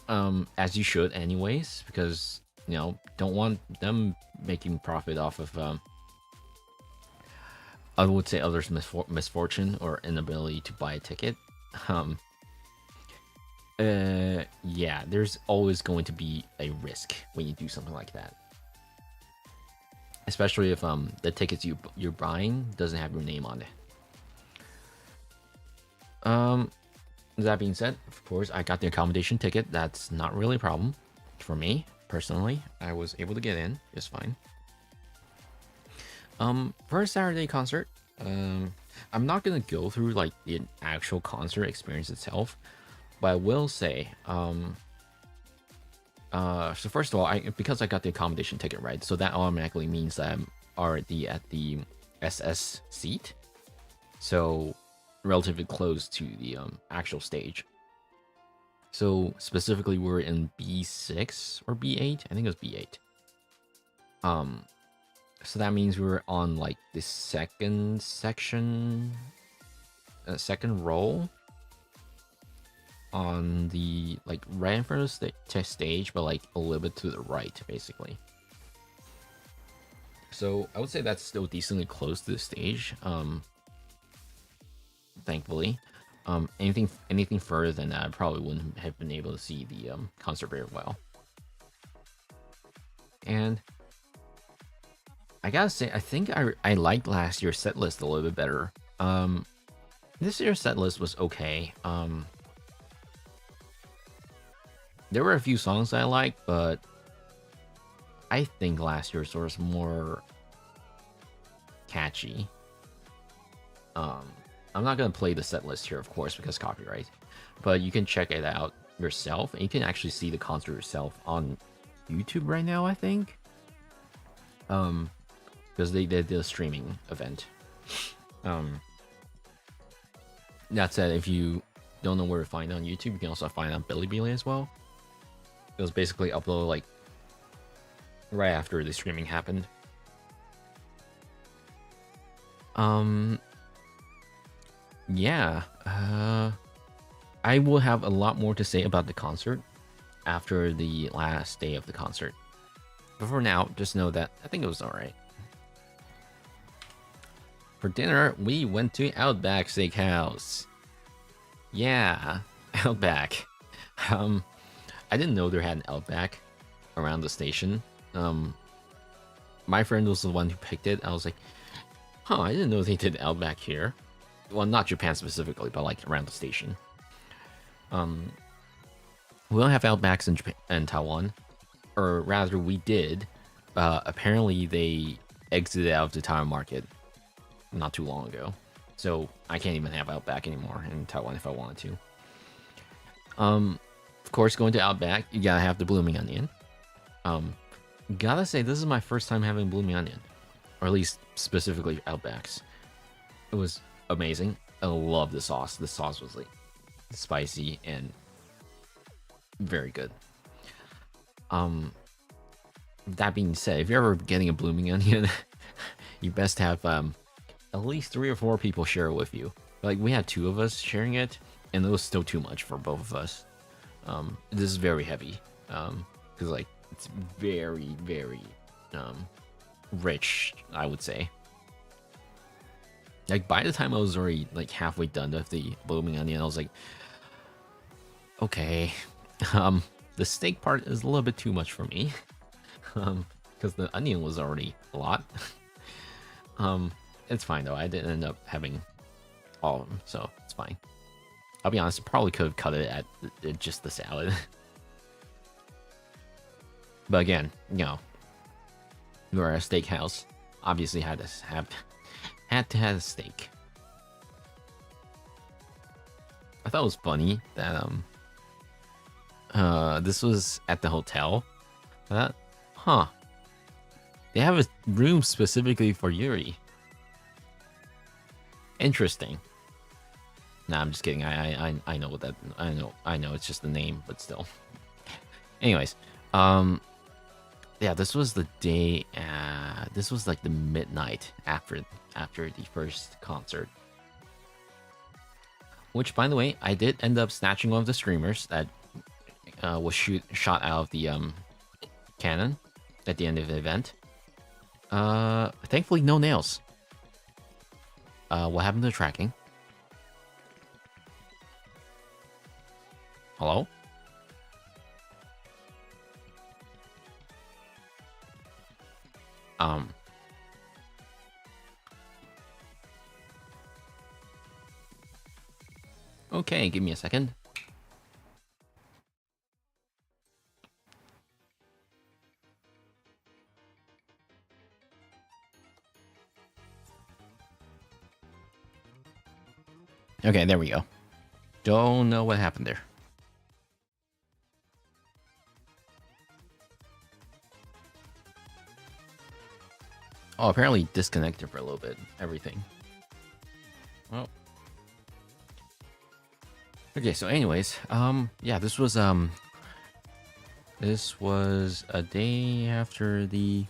as you should anyways, because don't want them making profit off of I would say others' misfortune or inability to buy a ticket. Yeah, there's always going to be a risk when you do something like that, especially if the tickets you're buying doesn't have your name on it. That being said, of course, I got the accommodation ticket. That's not really a problem for me personally. I was able to get in just fine. For a Saturday concert, I'm not gonna go through like the actual concert experience itself, but I will say, so first of all, because I got the accommodation ticket, right, so that automatically means that I'm already at the SS seat, so relatively close to the actual stage. So specifically, we're in B6 or B8. I think it was B8. So that means we were on like the second section, second row, on the like right in front of the stage, but like a little bit to the right, basically. So I would say that's still decently close to the stage. Thankfully, anything further than that, I probably wouldn't have been able to see the concert very well. And I gotta say, I think I liked last year's set list a little bit better. This year's set list was okay. There were a few songs that I liked, but I think last year's was more catchy. I'm not gonna play the set list here, of course, because copyright. But you can check it out yourself, and you can actually see the concert yourself on YouTube right now, I think. Because they did a streaming event. That said, if you don't know where to find it on YouTube, you can also find it on Bilibili as well. It was basically uploaded like right after the streaming happened. Yeah. I will have a lot more to say about the concert after the last day of the concert. But for now, just know that I think it was alright. For dinner, we went to Outback Steakhouse. Yeah, Outback. I didn't know there had an Outback around the station. My friend was the one who picked it. I was like, huh, I didn't know they did Outback here. Well, not Japan specifically, but like around the station. We don't have Outbacks in Japan and Taiwan, or rather, we did. Apparently, they exited out of the Taiwan market not too long ago, so I can't even have Outback anymore in Taiwan if I wanted to. Of course, going to Outback, you gotta have the blooming onion. Gotta say, this is my first time having blooming onion, or at least specifically Outbacks. It was amazing. I love the sauce. The sauce was like spicy and very good. That being said, if you're ever getting a blooming onion, you best have at least 3 or 4 people share it with you. Like, we had 2 of us sharing it, and it was still too much for both of us. This is very heavy, because like it's very, very rich, I would say. Like, by the time I was already like halfway done with the blooming onion, I was like, okay, the steak part is a little bit too much for me, because the onion was already a lot. It's fine though. I didn't end up having all of them, so it's fine. I'll be honest, I probably could have cut it at just the salad. But again, you know, we're at a steakhouse. Obviously had to have a steak. I thought it was funny that this was at the hotel. They have a room specifically for Yuri. Interesting. Nah, I'm just kidding. I know what that. I know. It's just the name, but still. Anyways, yeah, this was the day. This was like the midnight after the first concert. Which, by the way, I did end up snatching one of the streamers that was shot out of the cannon at the end of the event. Thankfully, no nails. What happened to the tracking? Hello? Okay, give me a second. Okay, there we go. Don't know what happened there. Oh, apparently disconnected for a little bit. Everything. Well. Okay, so anyways, yeah, this was a day after the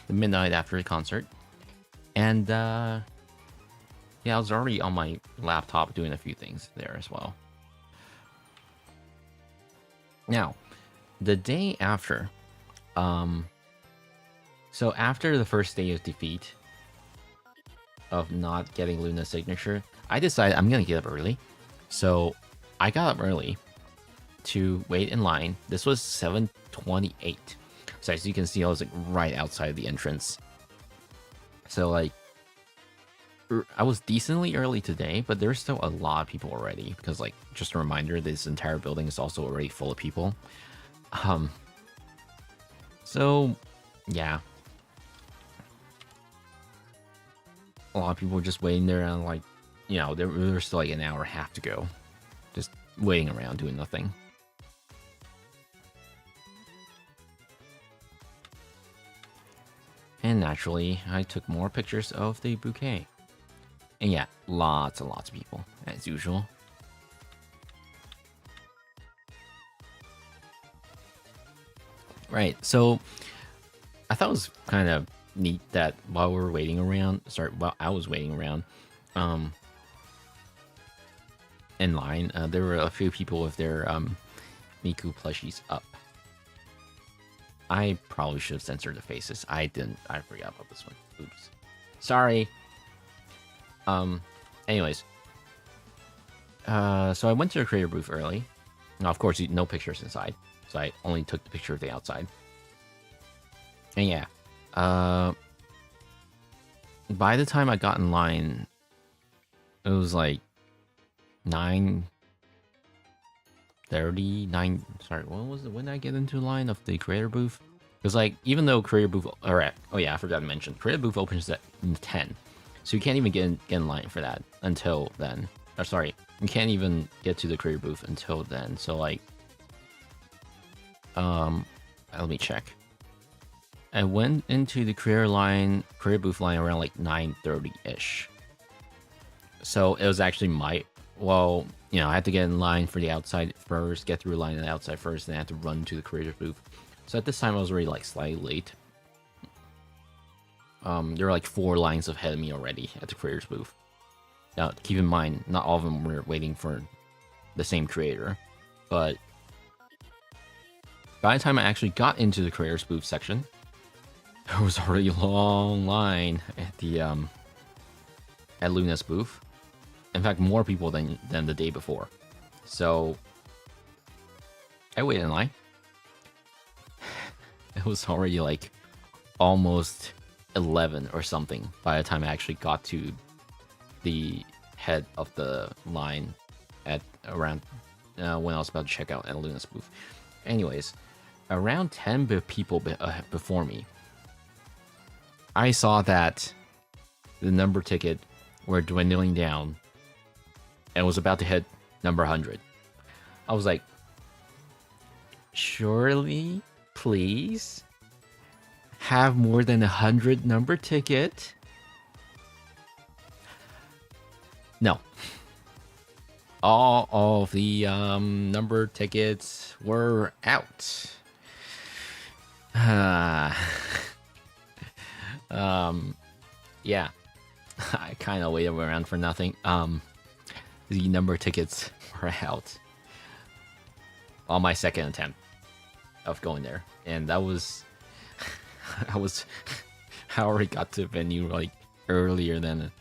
midnight after the concert. And yeah, I was already on my laptop doing a few things there as well. Now, the day after, so after the first day of defeat of not getting Luna's signature, I decided I'm gonna get up early. So I got up early to wait in line. This was 7:28. So as you can see, I was like right outside the entrance. So like, I was decently early today, but there's still a lot of people already. Because like, just a reminder, this entire building is also already full of people. So yeah. A lot of people were just waiting there and like, you know, there was still like an hour and a half to go. Just waiting around doing nothing. And naturally, I took more pictures of the bouquet. And yeah, lots and lots of people, as usual. Right, so I thought it was kind of neat that while we were waiting around, while I was waiting around, in line. There were a few people with their Miku plushies up. I probably should have censored the faces. I didn't. I forgot about this one. Oops. Sorry. Anyways. So I went to the creator booth early. Now, of course, no pictures inside. So I only took the picture of the outside. And yeah. By the time I got in line, it was like 9:30. Sorry, when was it? When did I get into line of the creator booth? Because like, even though creator booth, alright, oh yeah, I forgot to mention, creator booth opens at 10, so you can't even get in line for that until then. Or sorry, you can't even get to the creator booth until then. So like, let me check. I went into the creator booth line around like 9:30 ish. So it was actually I had to get in line for the outside first, get through a line on the outside first, and then I had to run to the creator booth. So at this time, I was already like slightly late. There were like 4 lines ahead of me already at the creator's booth. Now, keep in mind, not all of them were waiting for the same creator, but by the time I actually got into the creator's booth section, there was already a long line at the at Luna's booth. In fact, more people than the day before. So I waited in line. It was already like almost 11 or something by the time I actually got to the head of the line at around when I was about to check out at Luna's booth. Anyways, around 10 people before me, I saw that the number ticket were dwindling down and was about to hit number 100. I was like, surely, please, have more than 100 number ticket. No. All of the number tickets were out. Yeah. I kind of waited around for nothing. The number tickets were out on my second attempt of going there, and that was I already got to the venue like earlier than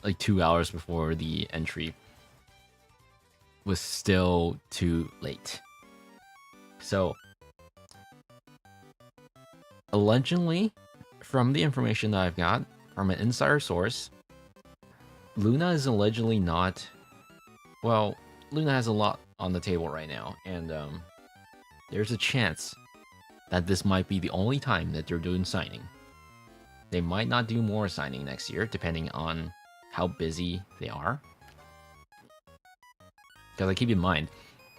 like 2 hours before the entry was still too late. So allegedly, from the information that I've got from an insider source, Luna is allegedly not. Well, Luna has a lot on the table right now, and there's a chance that this might be the only time that they're doing signing. They might not do more signing next year, depending on how busy they are. Because keep in mind,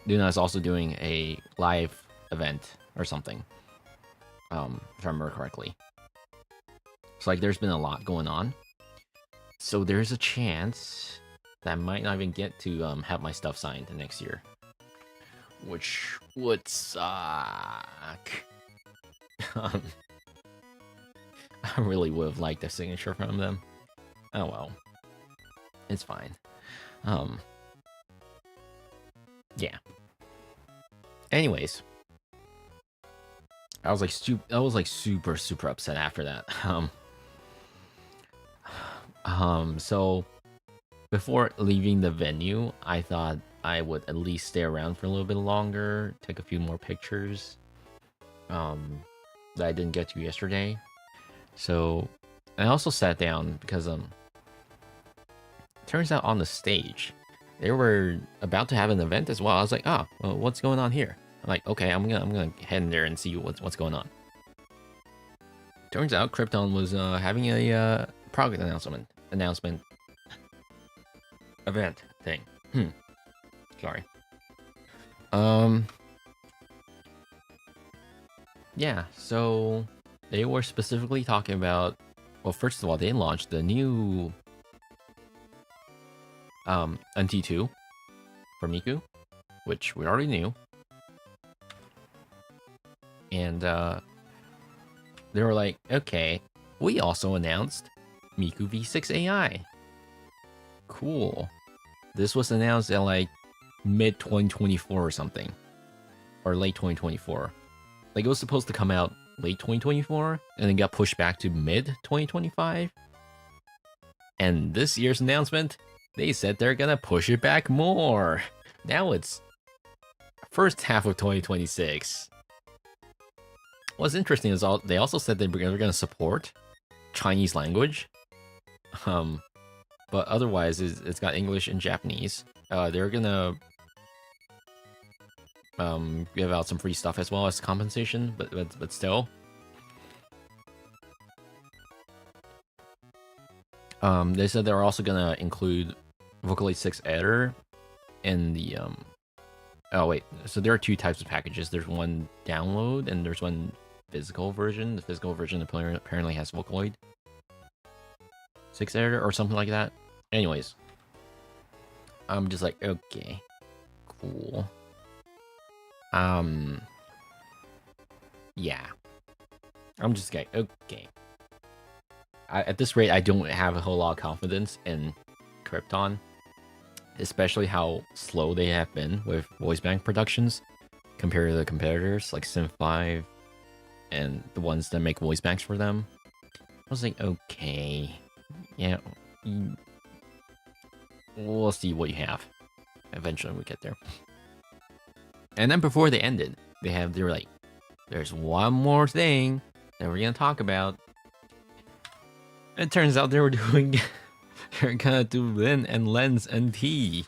Luna is also doing a live event or something, if I remember correctly. So like, there's been a lot going on. So there's a chance that I might not even get to have my stuff signed next year, which would suck. I really would have liked a signature from them. Oh well, it's fine. Yeah. Anyways, I was like super upset after that. So before leaving the venue, I thought I would at least stay around for a little bit longer, take a few more pictures that I didn't get to yesterday. So I also sat down because turns out on the stage they were about to have an event as well. I was like, oh, well, what's going on here? I'm like, okay, I'm gonna head in there and see what's going on. Turns out Krypton was having a product announcement event thing. Sorry. Yeah, so they were specifically talking about, well, first of all, they launched the new NT2 for Miku, which we already knew. And they were like, okay, we also announced Miku V6 AI. Cool. This was announced at like mid 2024 or something, or late 2024. Like it was supposed to come out late 2024 and then got pushed back to mid 2025. And this year's announcement, they said they're gonna push it back more. Now it's first half of 2026. What's interesting is they also said they're gonna support Chinese language. But otherwise it's got English and Japanese. They're gonna give out some free stuff as well as compensation, but still. They said they're also gonna include Vocaloid 6 Editor in the oh wait, so there are two types of packages. There's one download and there's one physical version. The physical version apparently has Vocaloid 6 Editor or something like that. Anyways, I'm just like, okay, cool. Yeah, I'm just like, okay. At this rate, I don't have a whole lot of confidence in Krypton, especially how slow they have been with voice bank productions compared to the competitors like Sim5 and the ones that make voice banks for them. I was like, okay, yeah, we'll see what you have. Eventually, we get there. And then before they ended, they were like, there's one more thing that we're gonna talk about. It turns out they were doing, they're gonna do Lin and Lens NT.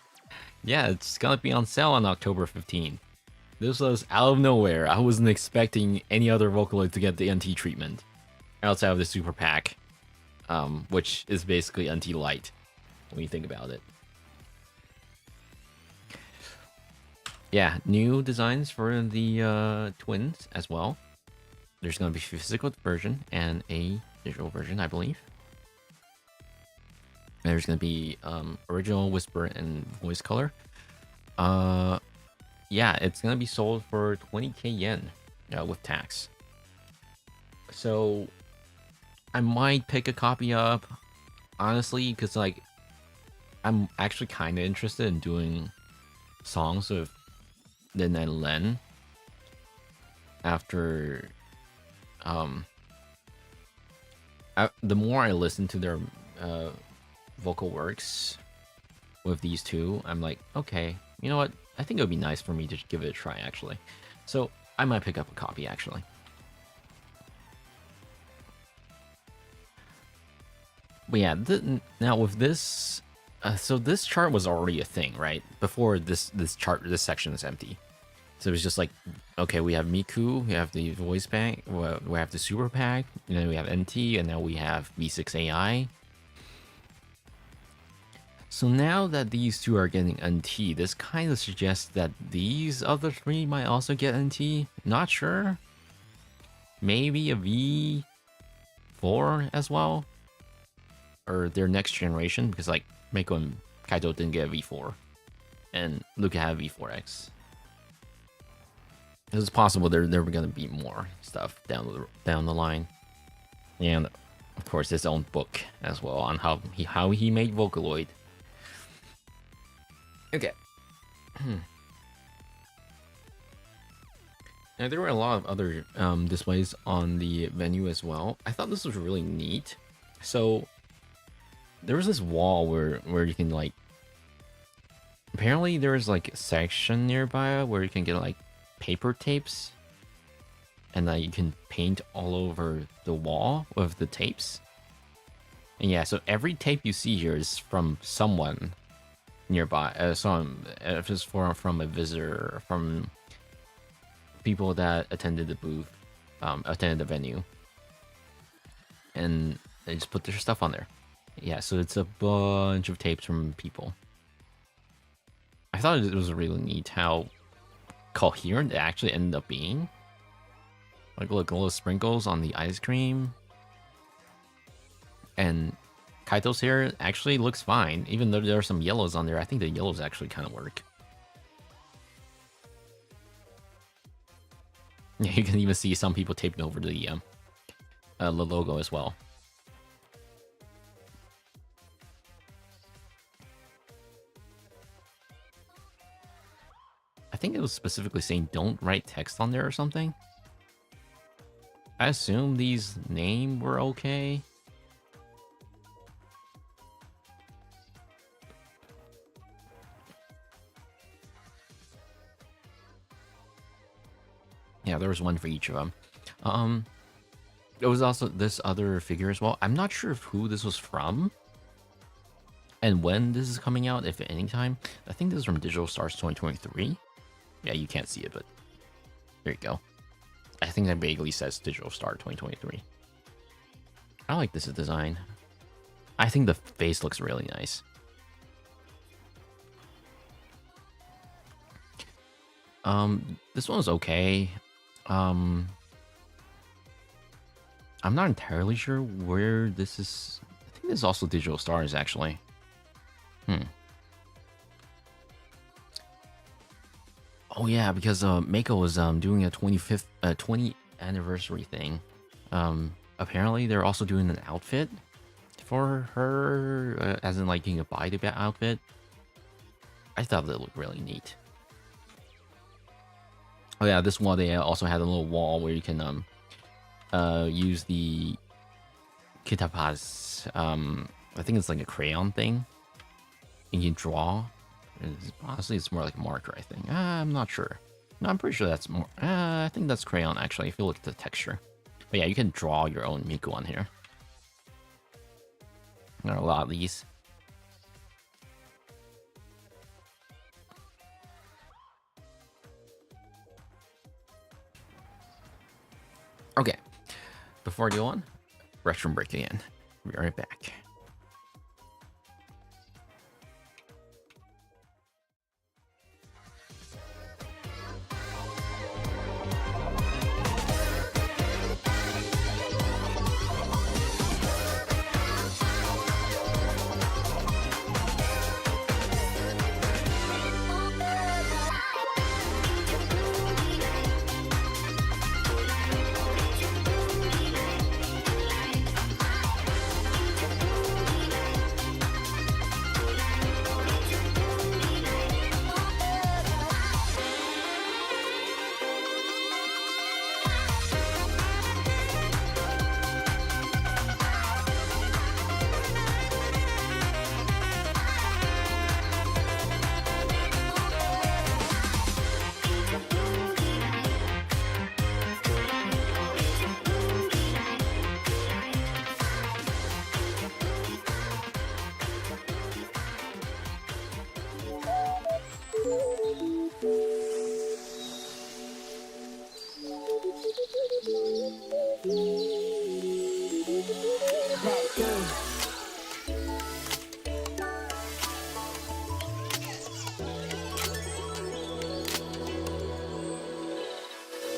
Yeah, it's gonna be on sale on October 15th. This was out of nowhere. I wasn't expecting any other Vocaloid to get the NT treatment outside of the Super Pack, which is basically NT Lite when you think about it. Yeah, new designs for the twins as well. There's gonna be a physical version and a digital version, I believe. There's gonna be original whisper and voice color. Yeah, it's gonna be sold for 20k yen with tax. So I might pick a copy up, honestly, because like I'm actually kind of interested in doing songs with Lin and Len after the more I listen to their vocal works with these two, I'm like, okay, you know what? I think it would be nice for me to give it a try, actually. So I might pick up a copy, actually. But yeah, now with this, so this chart was already a thing, right? Before this this section is empty. So it was just like, okay, we have Miku, we have the voice bank, we have the super pack, and then we have NT, and now we have V6 AI. So now that these two are getting NT, this kind of suggests that these other three might also get NT. Not sure. Maybe a V4 as well, or their next generation, because like Meiko and Kaito didn't get a V4, and Luca had a V4X. It's possible there were gonna be more stuff down the line, and of course his own book as well on how he made Vocaloid. Okay. Now there were a lot of other displays on the venue as well. I thought this was really neat. So there was this wall where you can like. Apparently there was like a section nearby where you can get like paper tapes, and then you can paint all over the wall with the tapes. And yeah, so every tape you see here is from someone nearby. If it's from a visitor, from people that attended the booth, attended the venue, and they just put their stuff on there. Yeah, so it's a bunch of tapes from people. I thought it was really neat how coherent it actually ended up being. Like, look, little sprinkles on the ice cream. And Kaito's hair actually looks fine. Even though there are some yellows on there, I think the yellows actually kind of work. Yeah, you can even see some people taping over the logo as well. think it was specifically saying don't write text on there or something. I assume these names were okay. Yeah, there was one for each of them. There was also this other figure as well. I'm not sure of who this was from and when this is coming out, if at any time. I think this is from Digital Stars 2023. Yeah, you can't see it, but there you go. I think that vaguely says Digital Star 2023. I like this design. I think the face looks really nice. This one was okay. I'm not entirely sure where this is. I think this is also Digital Stars, actually. Oh yeah, because Mako was doing a 20th anniversary thing. Apparently they're also doing an outfit for her, as in like you can buy the outfit. I thought that looked really neat. Oh yeah, this one they also had a little wall where you can use the kitapas. I think it's like a crayon thing, and you draw. Honestly, it's more like marker, I think. I'm not sure. No, I'm pretty sure that's more. I think that's crayon, actually, if you look at the texture. But yeah, you can draw your own Miku on here. There are a lot of these. Okay. Before I go on, restroom break again. Be right back.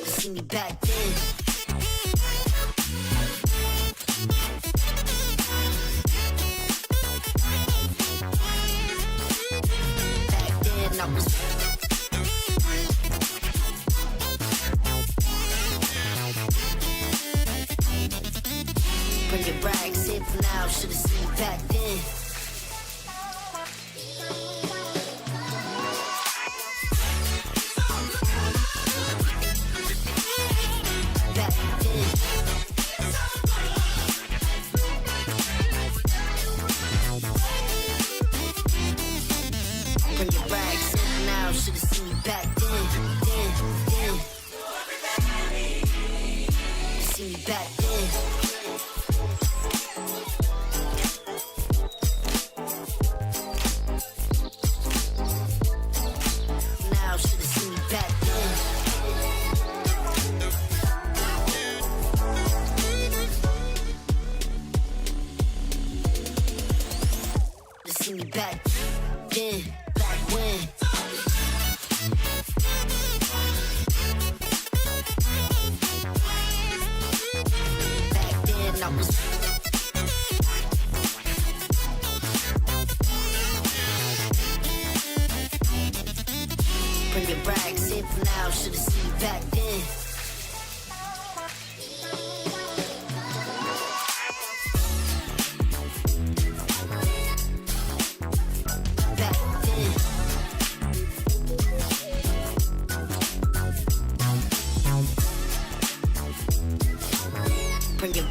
See me back then. Back then I was. Bring your rags in for now. Should've seen me back then. Bring your rags in for now. Should've seen you back then. Back then.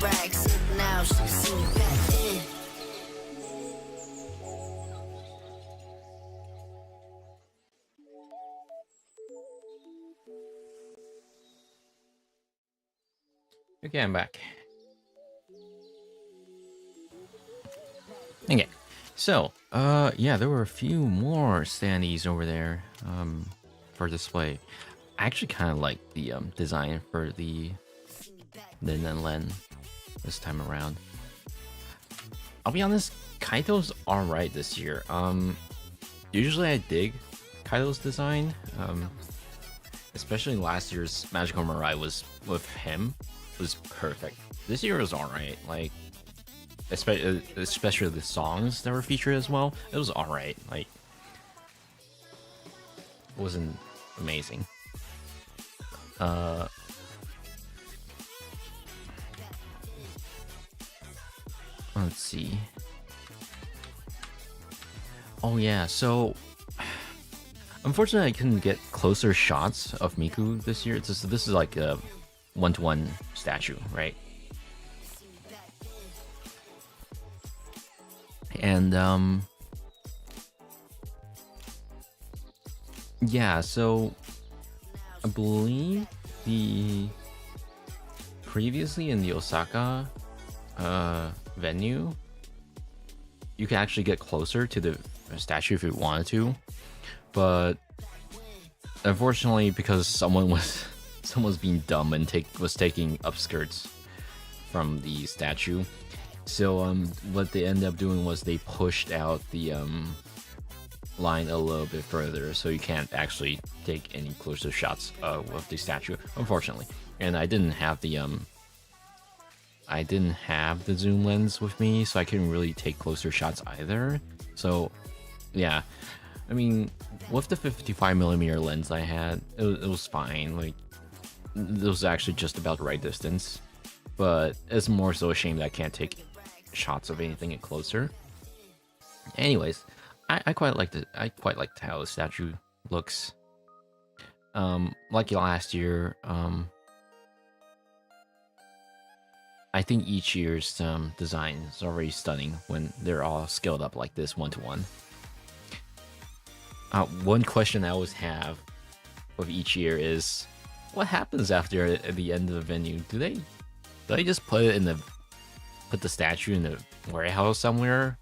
brag. Sip now, should've seen you back then. Okay, I'm back. Okay, so yeah, there were a few more standees over there for display. I actually kind of like the design for the Lin and Len this time around. I'll be honest, Kaito's alright this year. Usually I dig Kaito's design. Especially last year's Magical Mirai was with him was perfect. This year was alright. Like, especially the songs that were featured as well. It was alright. Like, it wasn't amazing. Let's see. Oh yeah, so unfortunately I couldn't get closer shots of Miku this year. This is like a one-to-one statue, right? And yeah, so I believe the previously in the Osaka venue, you can actually get closer to the statue if you wanted to, but unfortunately, because someone's being dumb and was taking upskirts from the statue, so what they ended up doing was they pushed out the line a little bit further, so you can't actually take any closer shots with the statue, unfortunately. And I didn't have the zoom lens with me, so I couldn't really take closer shots either. So yeah, I mean, with the 55mm lens I had, it was fine. Like, it was actually just about the right distance, but it's more so a shame that I can't take shots of anything closer. Anyways, I quite liked how the statue looks. Like last year, I think each year's design is already stunning when they're all scaled up like this, one-to-one. One question I always have with each year is, what happens after at the end of the venue? Do they just put the statue in the warehouse somewhere,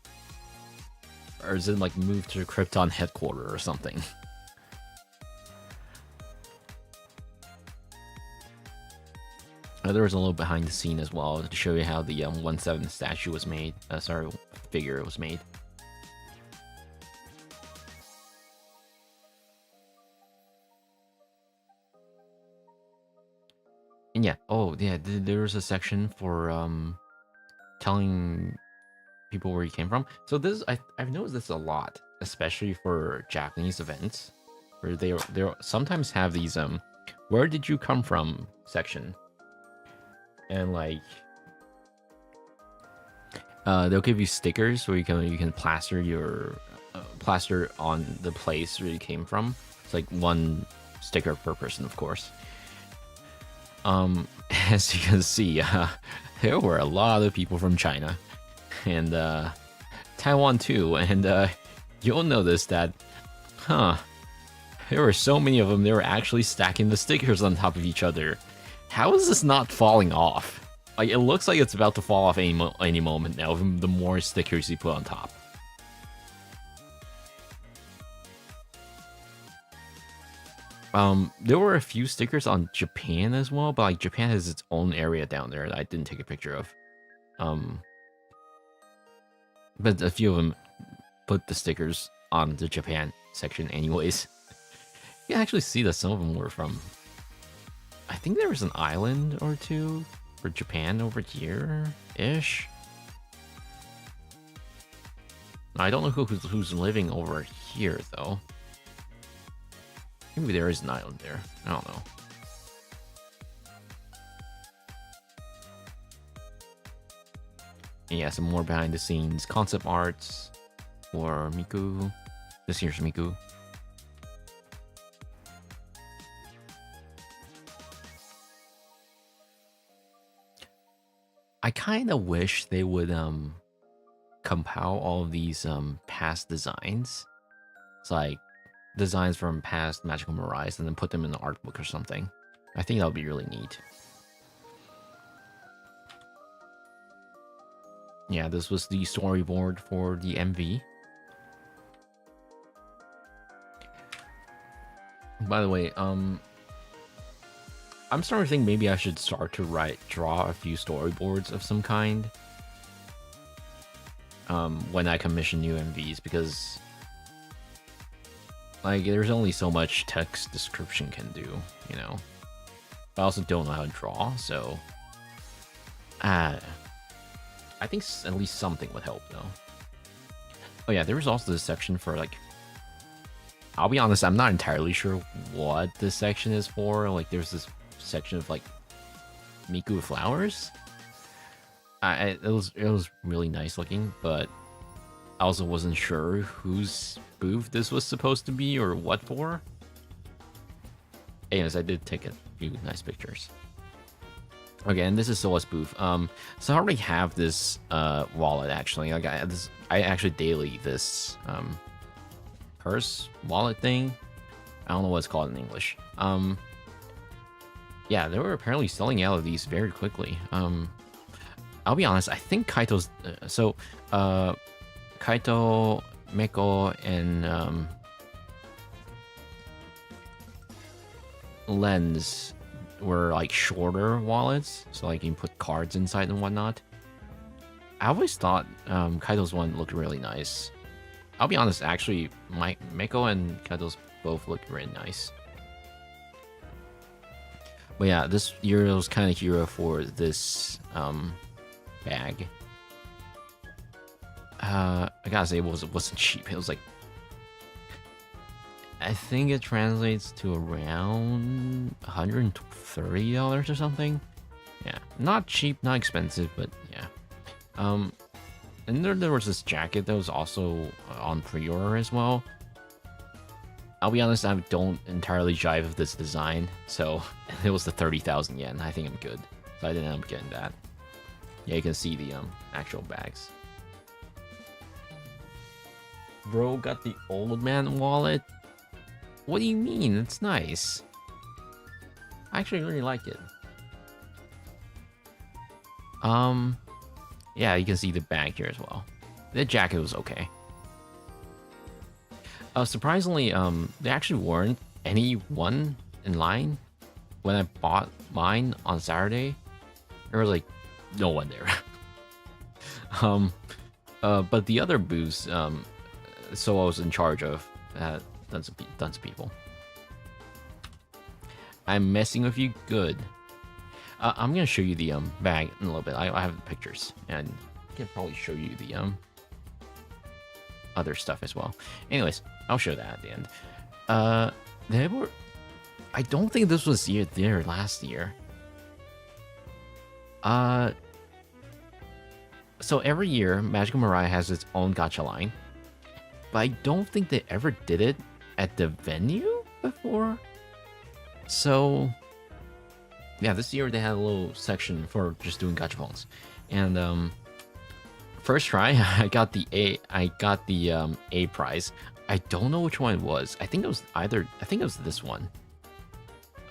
or is it like moved to Krypton headquarters or something? There was a little behind the scene as well to show you how the 1/7 statue was made. Figure was made. And yeah, oh yeah, there was a section for telling people where you came from. So this I've noticed this a lot, especially for Japanese events, where they sometimes have these where did you come from section, and like they'll give you stickers where you can plaster your plaster on the place where you came from. It's like one sticker per person, of course. As you can see, there were a lot of people from China and Taiwan too, and you'll notice that, there were so many of them. They were actually stacking the stickers on top of each other. How is this not falling off? Like, it looks like it's about to fall off any moment now. The more stickers you put on top. There were a few stickers on Japan as well, but like Japan has its own area down there that I didn't take a picture of. But a few of them put the stickers on the Japan section anyways. You can actually see that some of them were from, I think there was an island or two for Japan over here-ish. I don't know who's living over here though. Maybe there is an island there. I don't know. And yeah, some more behind the scenes concept arts for Miku. This year's Miku. I kind of wish they would compile all of these past designs. It's like designs from past Magical Mirai and then put them in the art book or something. I think that would be really neat. Yeah, this was the storyboard for the MV. By the way, I'm starting to think maybe I should start to draw a few storyboards of some kind. When I commission new MVs, because like there's only so much text description can do, you know. But I also don't know how to draw, so I think at least something would help though. Oh yeah, there was also this section for like, I'll be honest, I'm not entirely sure what this section is for. Like there's this section of like Miku flowers. It was really nice looking, but I also wasn't sure whose booth this was supposed to be or what for. Anyways, I did take a few nice pictures. Okay, and this is Soa's booth. So I already have this wallet actually. Like I actually daily this purse wallet thing. I don't know what it's called in English. Yeah, they were apparently selling out of these very quickly. I'll be honest, I think Kaito's Kaito, Meko, and Lens were like shorter wallets, so like you can put cards inside and whatnot. I always thought Kaito's one looked really nice. I'll be honest, actually, Meko and Kaito's both look really nice. But yeah, this year was kind of hero for this bag. I gotta say, it wasn't cheap. It was like, I think it translates to around $130 or something. Yeah, not cheap, not expensive, but yeah. And there was this jacket that was also on pre-order as well. I'll be honest, I don't entirely jive with this design, so it was the 30,000 yen. I think I'm good, so I didn't end up getting that. Yeah, you can see the actual bags. Bro got the old man wallet. What do you mean? It's nice. I actually really like it. Yeah, you can see the bag here as well. The jacket was okay. Surprisingly, there actually weren't anyone in line when I bought mine on Saturday. There was like no one there. But the other booths, so I was in charge of tons of people. I'm messing with you, good. I'm gonna show you the bag in a little bit. I have the pictures, and I can probably show you the other stuff as well. Anyways, I'll show that at the end. They were. I don't think this was there last year. So every year, Magical Mirai has its own gacha line, but I don't think they ever did it at the venue before. So yeah, this year they had a little section for just doing gachapons, and first try I got the A prize. I don't know which one it was. I think it was this one.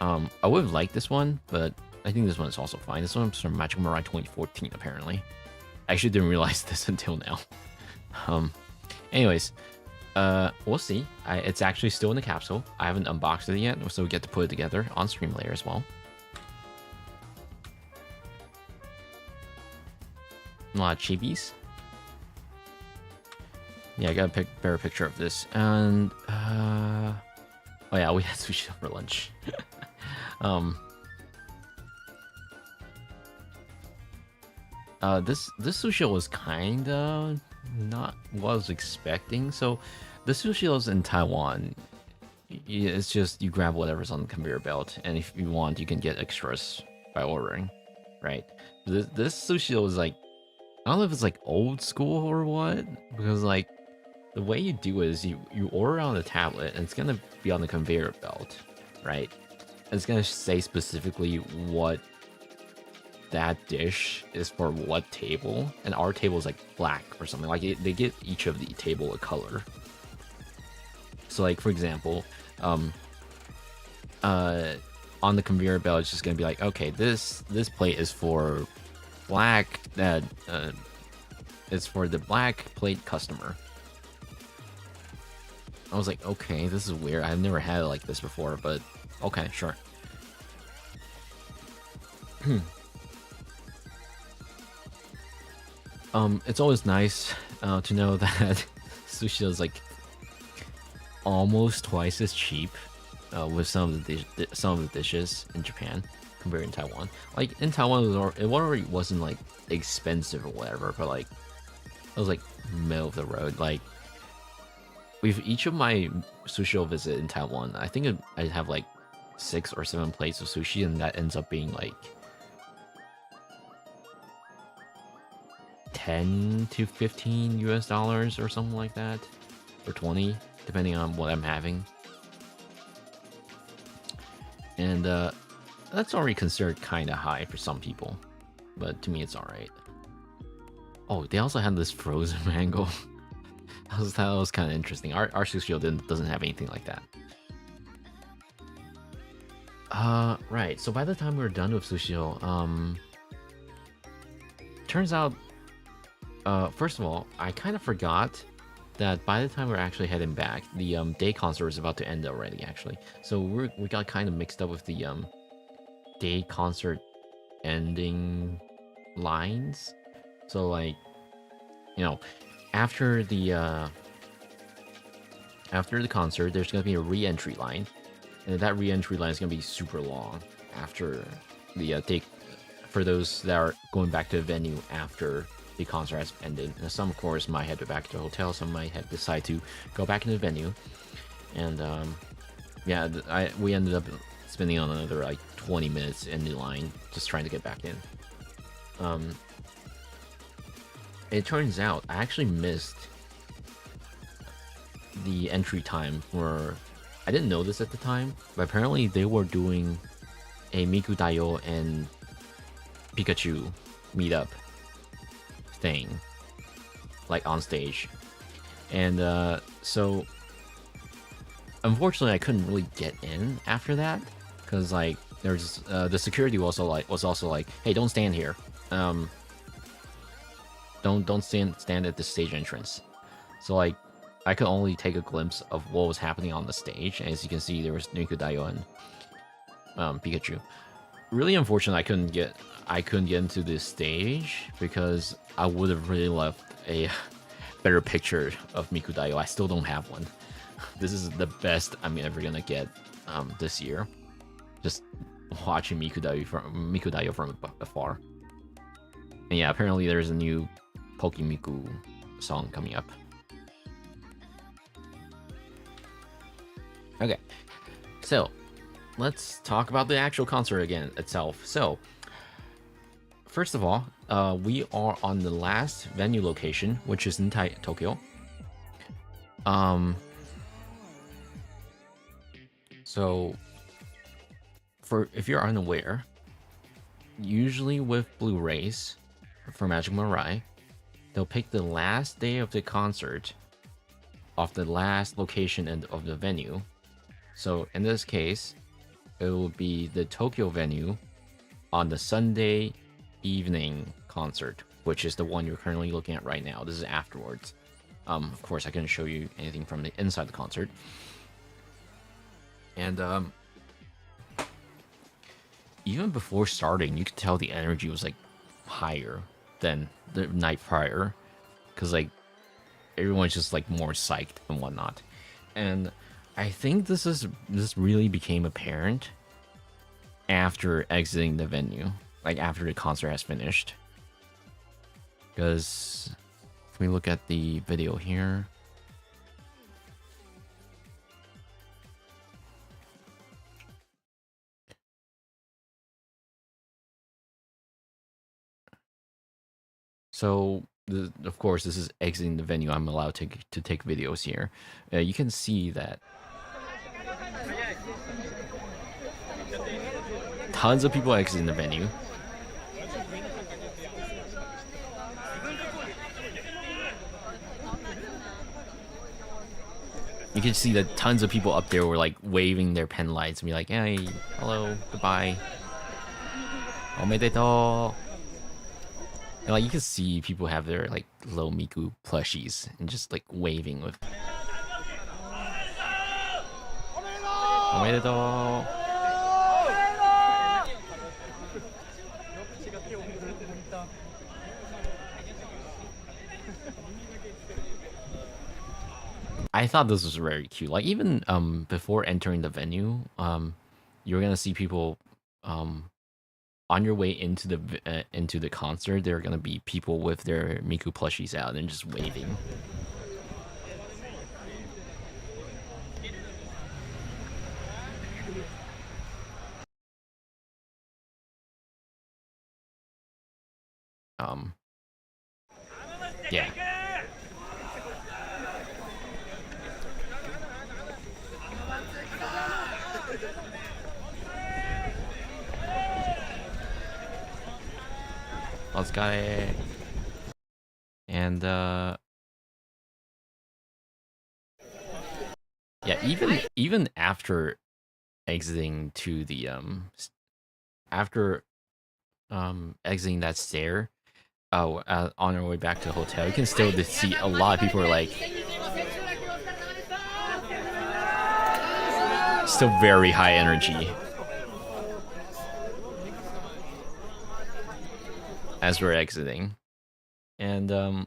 I would have liked this one, but I think this one is also fine. This one's from Magical Mirai 2014 apparently. I actually didn't realize this until now. Anyways, we'll see. It's actually still in the capsule. I haven't unboxed it yet, so we get to put it together on stream later as well. A lot of chibis. Yeah, I got a better picture of this. And oh yeah, we had sushi for lunch. This sushi was kinda not what I was expecting. So the sushi is in Taiwan. It's just you grab whatever's on the conveyor belt, and if you want, you can get extras by ordering, right? This sushi was like, I don't know if it's like old school or what, because like the way you do it is you order on the tablet, and it's gonna be on the conveyor belt, right? And it's gonna say specifically what that dish is for what table, and our table is like black or something. Like they give each of the table a color. So like for example, on the conveyor belt, it's just gonna be like, okay, this plate is for black. That is for the black plate customer. I was like, okay, this is weird. I've never had it like this before, but okay, sure. It's always nice to know that sushi is like almost twice as cheap with some of the dishes in Japan compared to Taiwan. Like in Taiwan, it already wasn't like expensive or whatever, but like it was like middle of the road. Like with each of my sushi visit in Taiwan, I think I have like 6 or 7 plates of sushi, and that ends up being like 10 to 15 US dollars or something like that, or 20, depending on what I'm having. And that's already considered kind of high for some people, but to me it's alright. Oh, they also had this frozen mango. That was kind of interesting. Our sushi doesn't have anything like that. Right. So by the time we were done with Sushio, turns out, first of all, I kind of forgot that by the time we're actually heading back, the day concert was about to end already, actually. So we got kind of mixed up with the day concert ending lines. So like, you know, after the concert, there's gonna be a re-entry line, and that re-entry line is gonna be super long after the day, for those that are going back to the venue after the concert has ended. Now, some of course might head back to the hotel, some might have decide to go back into the venue, and yeah, we ended up spending on another like 20 minutes in the line just trying to get back in. It turns out I actually missed the entry time for... I didn't know this at the time, but apparently they were doing a Miku Dayo and Pikachu meetup thing, like on stage. And so unfortunately I couldn't really get in after that, because like there's the security was also like, hey, don't stand here. Don't stand at the stage entrance. So like I could only take a glimpse of what was happening on the stage. As you can see, there was Miku Dayo and Pikachu. Really unfortunate I couldn't get into this stage, because I would have really loved a better picture of Miku Dayo. I still don't have one. This is the best I'm ever gonna get this year. Just watching Miku Dayo from afar. And yeah, apparently there's a new Pokimiku song coming up. Okay, so let's talk about the actual concert again itself. So first of all, we are on the last venue location, which is in Tokyo. So if you're unaware, usually with Blu-rays for Magic Mirai, they'll pick the last day of the concert of the last location of the venue. So in this case, it will be the Tokyo venue on the Sunday evening concert, which is the one you're currently looking at right now. This is afterwards. Of course, I couldn't show you anything from the inside the concert. And even before starting, you could tell the energy was like higher than the night prior, because like everyone's just like more psyched and whatnot. And I think this really became apparent after exiting the venue, like after the concert has finished. Because if we look at the video here, so of course this is exiting the venue. I'm allowed to take videos here. You can see that tons of people exiting the venue. you can see that tons of people up there were like waving their pen lights and be like, hey, hello, goodbye. Omedeto. And like you can see people have their like little Miku plushies and just like waving with Omedeto. I thought this was very cute. Like even before entering the venue, you're gonna see people on your way into the concert. There are gonna be people with their Miku plushies out and just waving. Yeah. Let's go. And yeah, even after exiting to the after exiting that stair, on our way back to the hotel, you can still see a lot of people are like still very high energy as we're exiting. And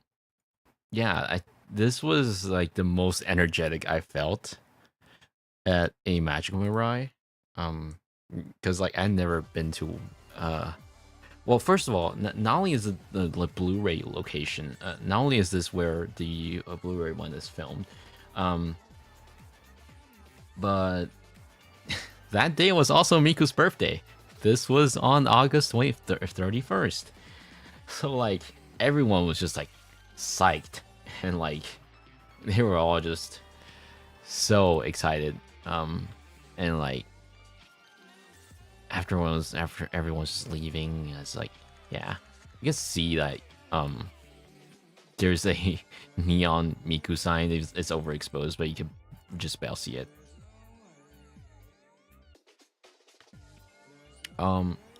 yeah, this was like the most energetic I felt at a Magical Mirai. Because like I've never been to well, first of all, not only is it the Blu-ray location, not only is this where the Blu-ray one is filmed, but that day was also Miku's birthday. This was on August 31st. So like everyone was just like psyched and like they were all just so excited. And like after everyone's just leaving, it's like, yeah, you can see that there's a neon Miku sign. It's overexposed, but you can just about see it.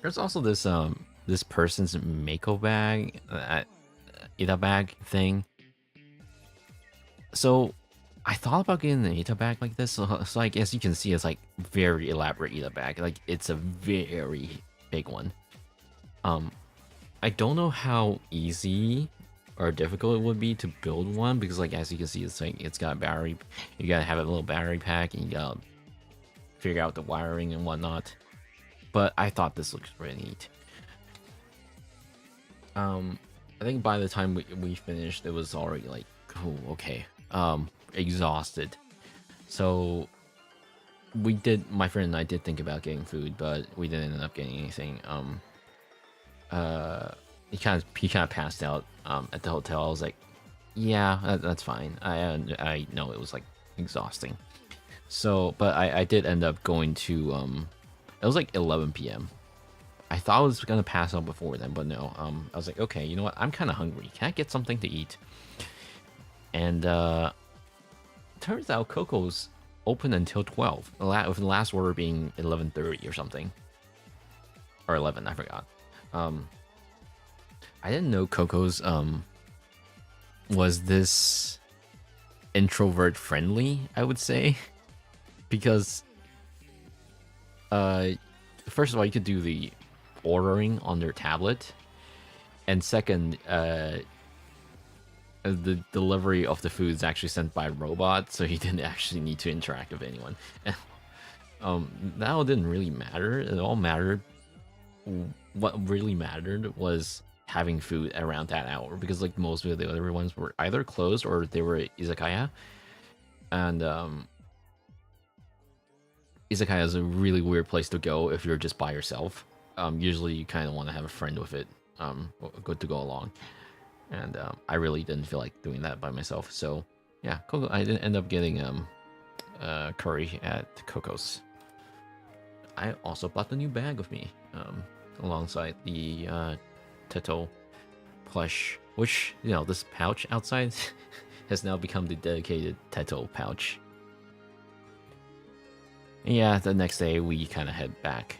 There's also this this person's Mako bag, Ita bag thing. So I thought about getting an Ita bag like this. So like as you can see, it's like very elaborate Ita bag. Like it's a very big one. I don't know how easy or difficult it would be to build one because like as you can see, it's like it's got a battery. You gotta have a little battery pack and you gotta figure out the wiring and whatnot. But I thought this looks really neat. I think by the time we finished, it was already like, oh, okay, exhausted. So my friend and I did think about getting food, but we didn't end up getting anything. He kind of passed out at the hotel. I was like, yeah, that's fine. I know it was like exhausting. So, but I did end up going to it was like 11 p.m. I thought I was gonna pass out before then, but no. I was like, okay, you know what? I'm kind of hungry. Can I get something to eat? And turns out Coco's open until 12. With the last order being 11:30 or something, or 11. I forgot. I didn't know Coco's was this introvert friendly. I would say because first of all, you could do the ordering on their tablet, and second, the delivery of the food is actually sent by a robot, so you didn't actually need to interact with anyone. That all didn't really matter. It all mattered. What really mattered was having food around that hour, because like most of the other ones were either closed or they were izakaya, and izakaya is a really weird place to go if you're just by yourself. Usually you kind of want to have a friend with it, good to go along. And I really didn't feel like doing that by myself. So yeah, Coco, I didn't end up getting curry at Coco's. I also bought the new bag with me, alongside the Teto plush, which, you know, this pouch outside has now become the dedicated Teto pouch. Yeah, the next day we kind of head back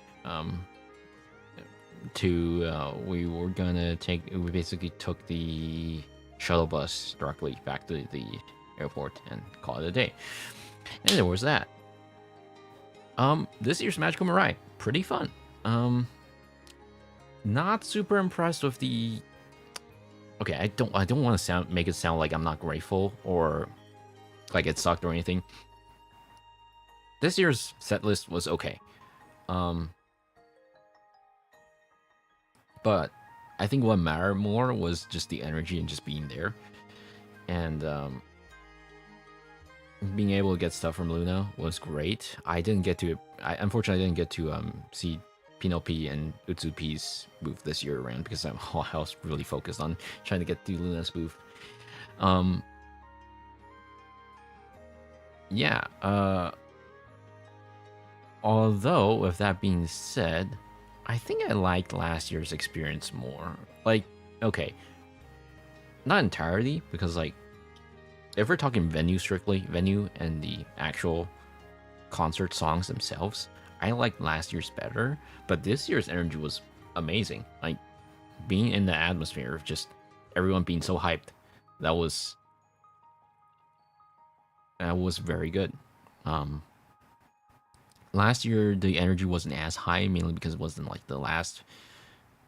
to we were gonna take we basically took the shuttle bus directly back to the airport and call it a day. And there was that. This year's Magical Mirai, pretty fun. Not super impressed with the. Okay, I don't want to make it sound like I'm not grateful or like it sucked or anything. This year's set list was okay. But I think what mattered more was just the energy and just being there. And being able to get stuff from Luna was great. Unfortunately I didn't get to see Pinot P and Utsu P's booth this year around because I was really focused on trying to get to Luna's booth. Yeah, although with that being said, I think I liked last year's experience more. Like, okay, not entirely, because like if we're talking venue and the actual concert songs themselves, I like last year's better, but this year's energy was amazing. Like being in the atmosphere of just everyone being so hyped, that was very good. Last year the energy wasn't as high, mainly because it wasn't like the last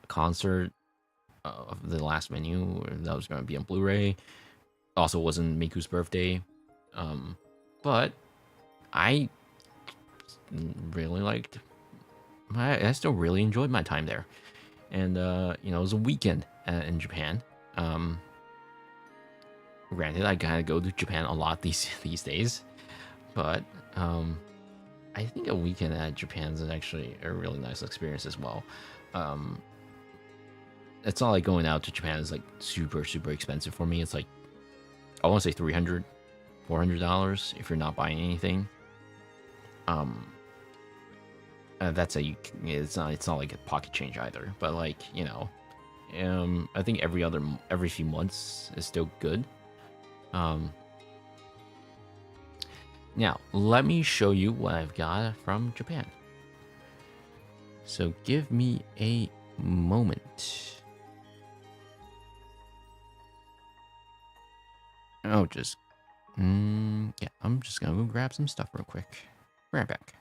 concert of the last venue that was going to be on Blu-ray. Also wasn't Miku's birthday, but I really liked. I still really enjoyed my time there, and you know, it was a weekend in Japan. Granted, I kind of go to Japan a lot these days, but I think a weekend at Japan is actually a really nice experience as well. It's not like going out to Japan is like super expensive for me. It's like I want to say $300-$400 if you're not buying anything. That's it's not like a pocket change either, but like, you know, I think every few months is still good. Now let me show you what I've got from Japan. So give me a moment. Oh, yeah, I'm just gonna go grab some stuff real quick. Right back.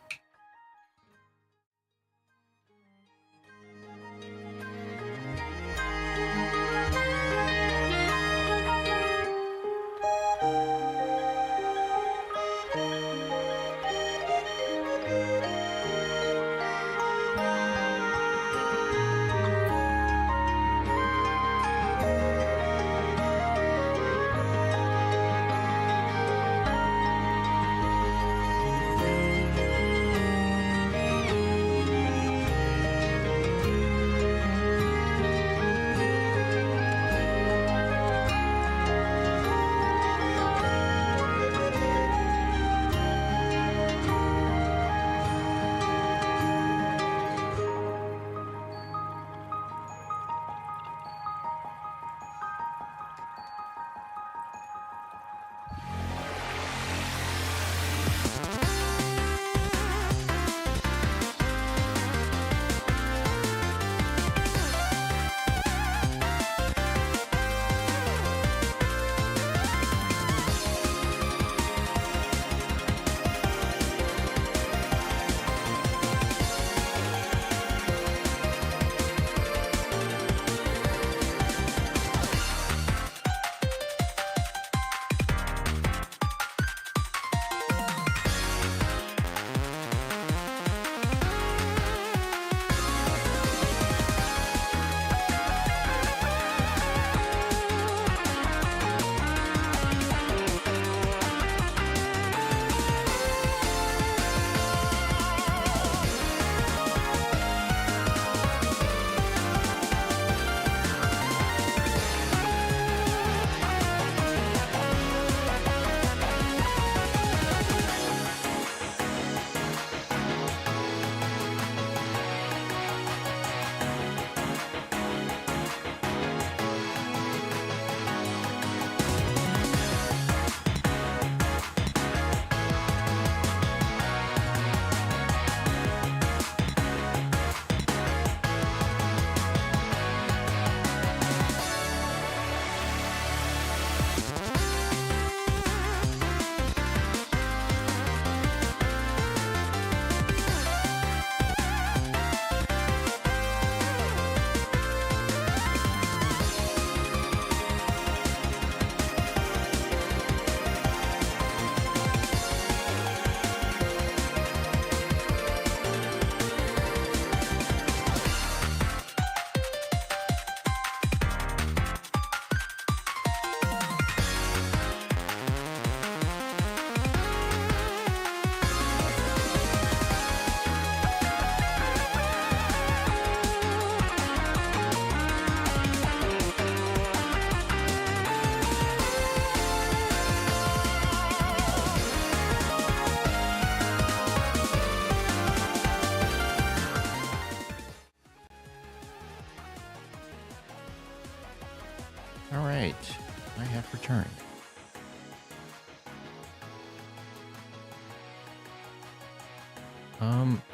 Alright, I have returned.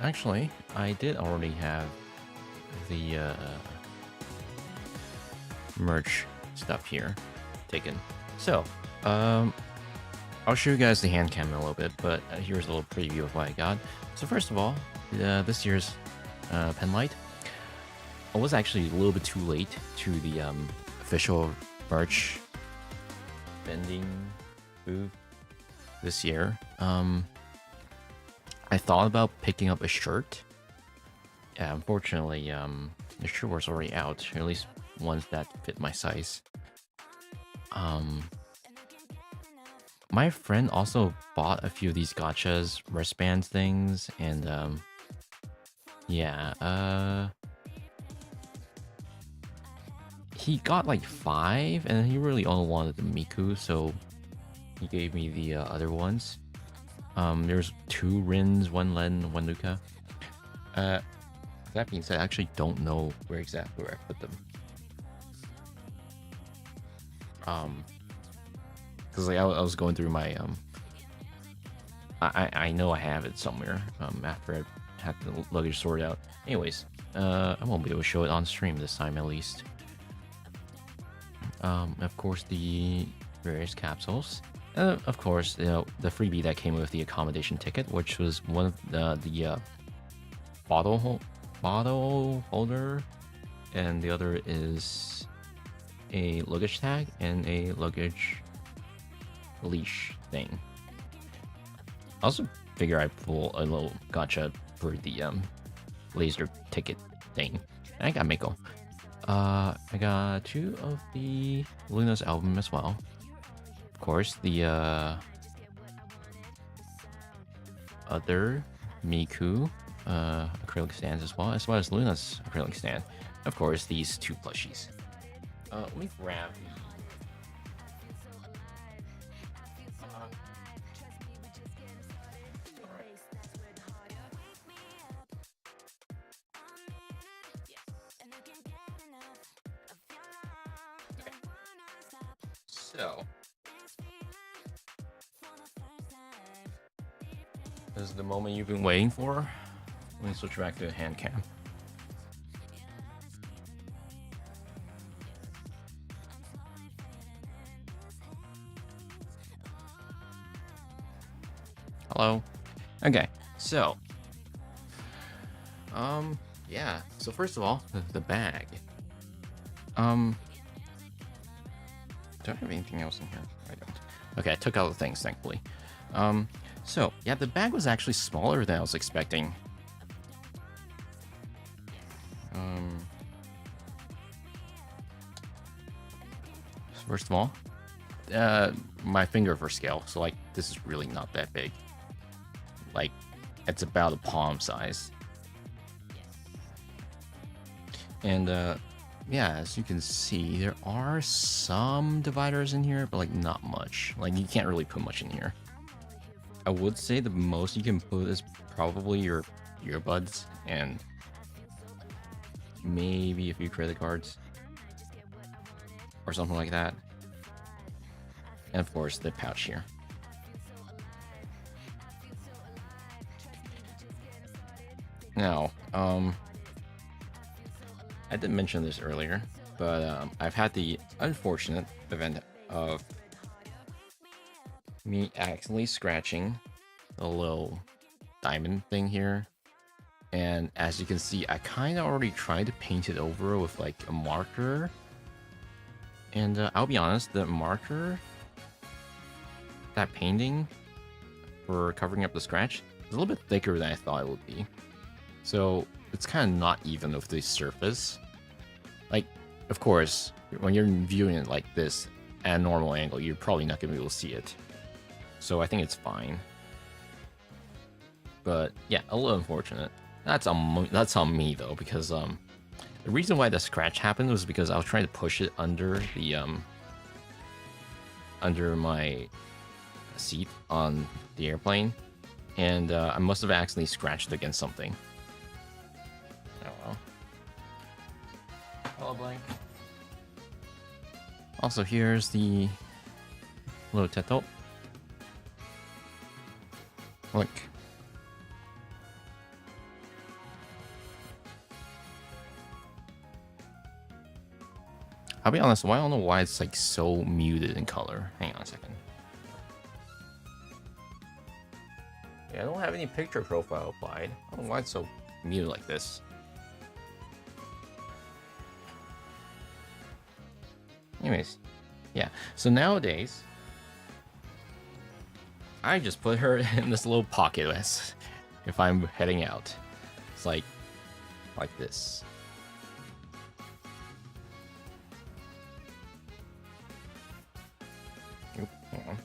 Actually, I did already have the merch stuff here taken. So, I'll show you guys the hand cam in a little bit, but here's a little preview of what I got. So first of all, this year's pen light. I was actually a little bit too late to the official merch vending booth this year. I thought about picking up a shirt. Yeah, unfortunately, the shirt was already out, or at least ones that fit my size. My friend also bought a few of these gachas, wristbands things, and yeah, he got like 5, and he really only wanted the Miku, so he gave me the other ones. There's 2 Rins, 1 Len, 1 Luca. That being said, I actually don't know where exactly I put them. Because like I was going through my I know I have it somewhere. After I had the luggage sorted out. Anyways, I won't be able to show it on stream this time at least. Of course, the various capsules. Of course, you know, the freebie that came with the accommodation ticket, which was one of the bottle holder, and the other is a luggage tag and a luggage leash thing. I also figure I'd pull a little gacha for the laser ticket thing. I got Mako. I got 2 of the Luna's album as well. Of course, the other Miku acrylic stands as well as Luna's acrylic stand. Of course, these 2 plushies. Let me grab the... So, this is the moment you've been waiting for. Let me switch back to the hand cam. Hello. Okay, so, yeah. So first of all, the bag. Do I have anything else in here? I don't. Okay, I took out the things, thankfully. So, yeah, the bag was actually smaller than I was expecting. First of all, my finger for scale. So, like, this is really not that big. Like, it's about a palm size. And, yeah, as you can see, there are some dividers in here, but like not much. Like you can't really put much in here. I would say the most you can put is probably your earbuds and maybe a few credit cards or something like that. And of course, the pouch here. Now, I didn't mention this earlier, but I've had the unfortunate event of me accidentally scratching the little diamond thing here. And as you can see, I kind of already tried to paint it over with like a marker. And I'll be honest, the marker, that painting for covering up the scratch, is a little bit thicker than I thought it would be. So it's kind of not even with the surface. Like, of course, when you're viewing it like this at a normal angle, you're probably not going to be able to see it. So I think it's fine. But yeah, a little unfortunate. That's on me though, because the reason why the scratch happened was because I was trying to push it under the under my seat on the airplane, and I must have accidentally scratched against something. Oh well. Hello, Blank. Also, here's the little teto. Look. I'll be honest, I don't know why it's like so muted in color. Hang on a second. Yeah, I don't have any picture profile applied. I don't know why it's so muted like this. Anyways, yeah. So nowadays, I just put her in this little pocket as if I'm heading out. It's like this. Oop, hang on.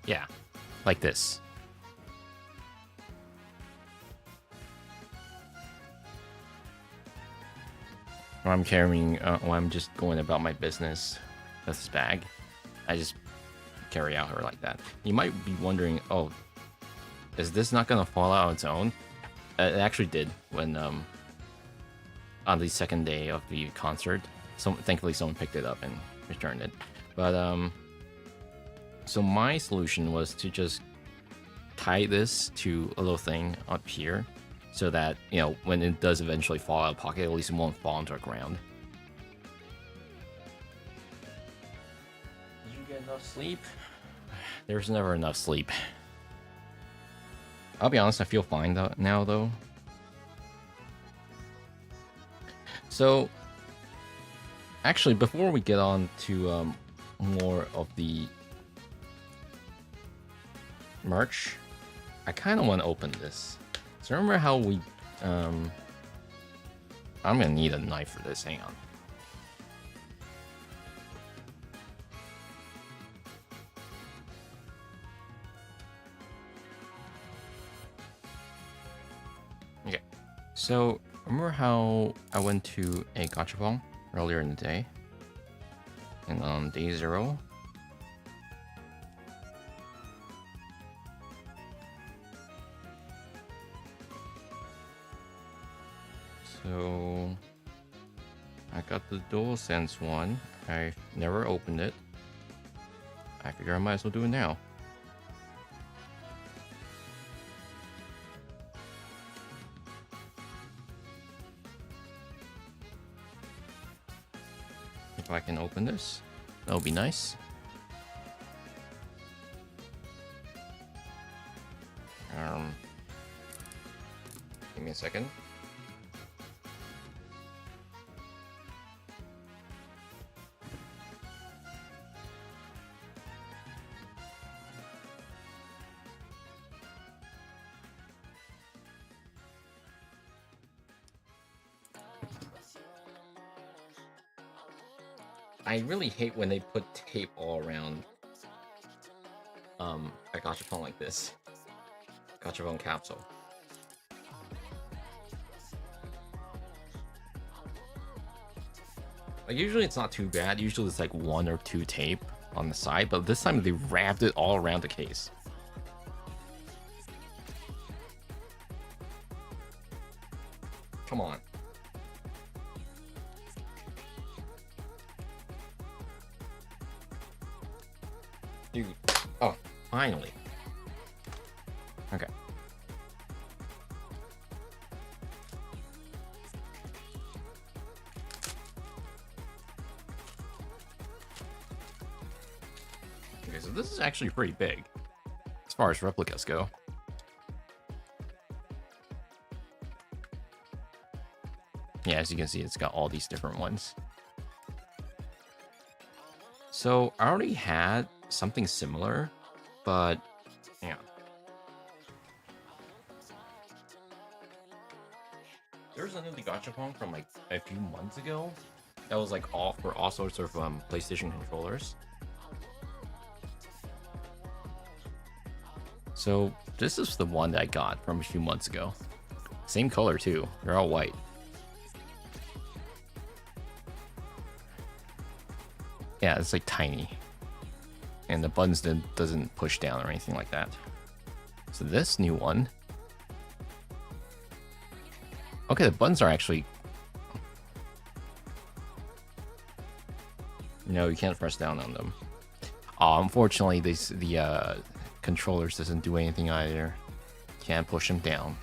Yeah, like this. Or I'm carrying, or I'm just going about my business with this bag. I just carry out her like that. You might be wondering, oh, is this not gonna fall out on its own? It actually did when on the second day of the concert. So thankfully someone picked it up and returned it. But so my solution was to just tie this to a little thing up here, so that, you know, when it does eventually fall out of pocket, at least it won't fall into the ground. Did you get enough sleep? There's never enough sleep. I'll be honest, I feel fine now though. So, actually, before we get on to more of the merch, I kind of want to open this. So remember how we, I'm gonna need a knife for this, hang on. Okay, so remember how I went to a gachapon earlier in the day? And on day 0, so I got the DualSense one. I never opened it. I figure I might as well do it now. If I can open this, that would be nice. Give me a second. I really hate when they put tape all around a gachapon like this. Gachapon capsule. Like, usually it's not too bad. Usually it's like 1 or 2 tape on the side, but this time they wrapped it all around the case. Come on. Dude. Oh, finally. Okay. Okay, so this is actually pretty big as far as replicas go. Yeah, as you can see, it's got all these different ones. So I already had something similar, but yeah. There's another gachapon from like a few months ago that was like all for all sorts of PlayStation controllers. So this is the one that I got from a few months ago. Same color too. They're all white. Yeah, it's like tiny. And the buttons doesn't push down or anything like that. So this new one. Okay, the buttons are actually... No, you can't press down on them. Unfortunately, the controllers doesn't do anything either. Can't push them down.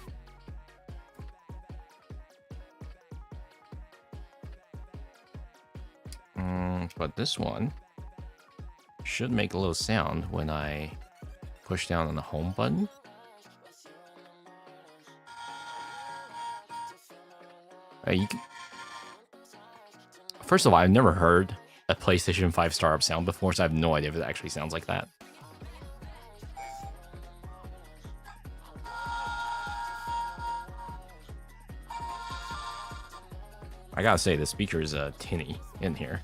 But this one should make a little sound when I push down on the home button. First of all, I've never heard a PlayStation 5 startup sound before, so I have no idea if it actually sounds like that. I gotta say, the speaker is tinny in here.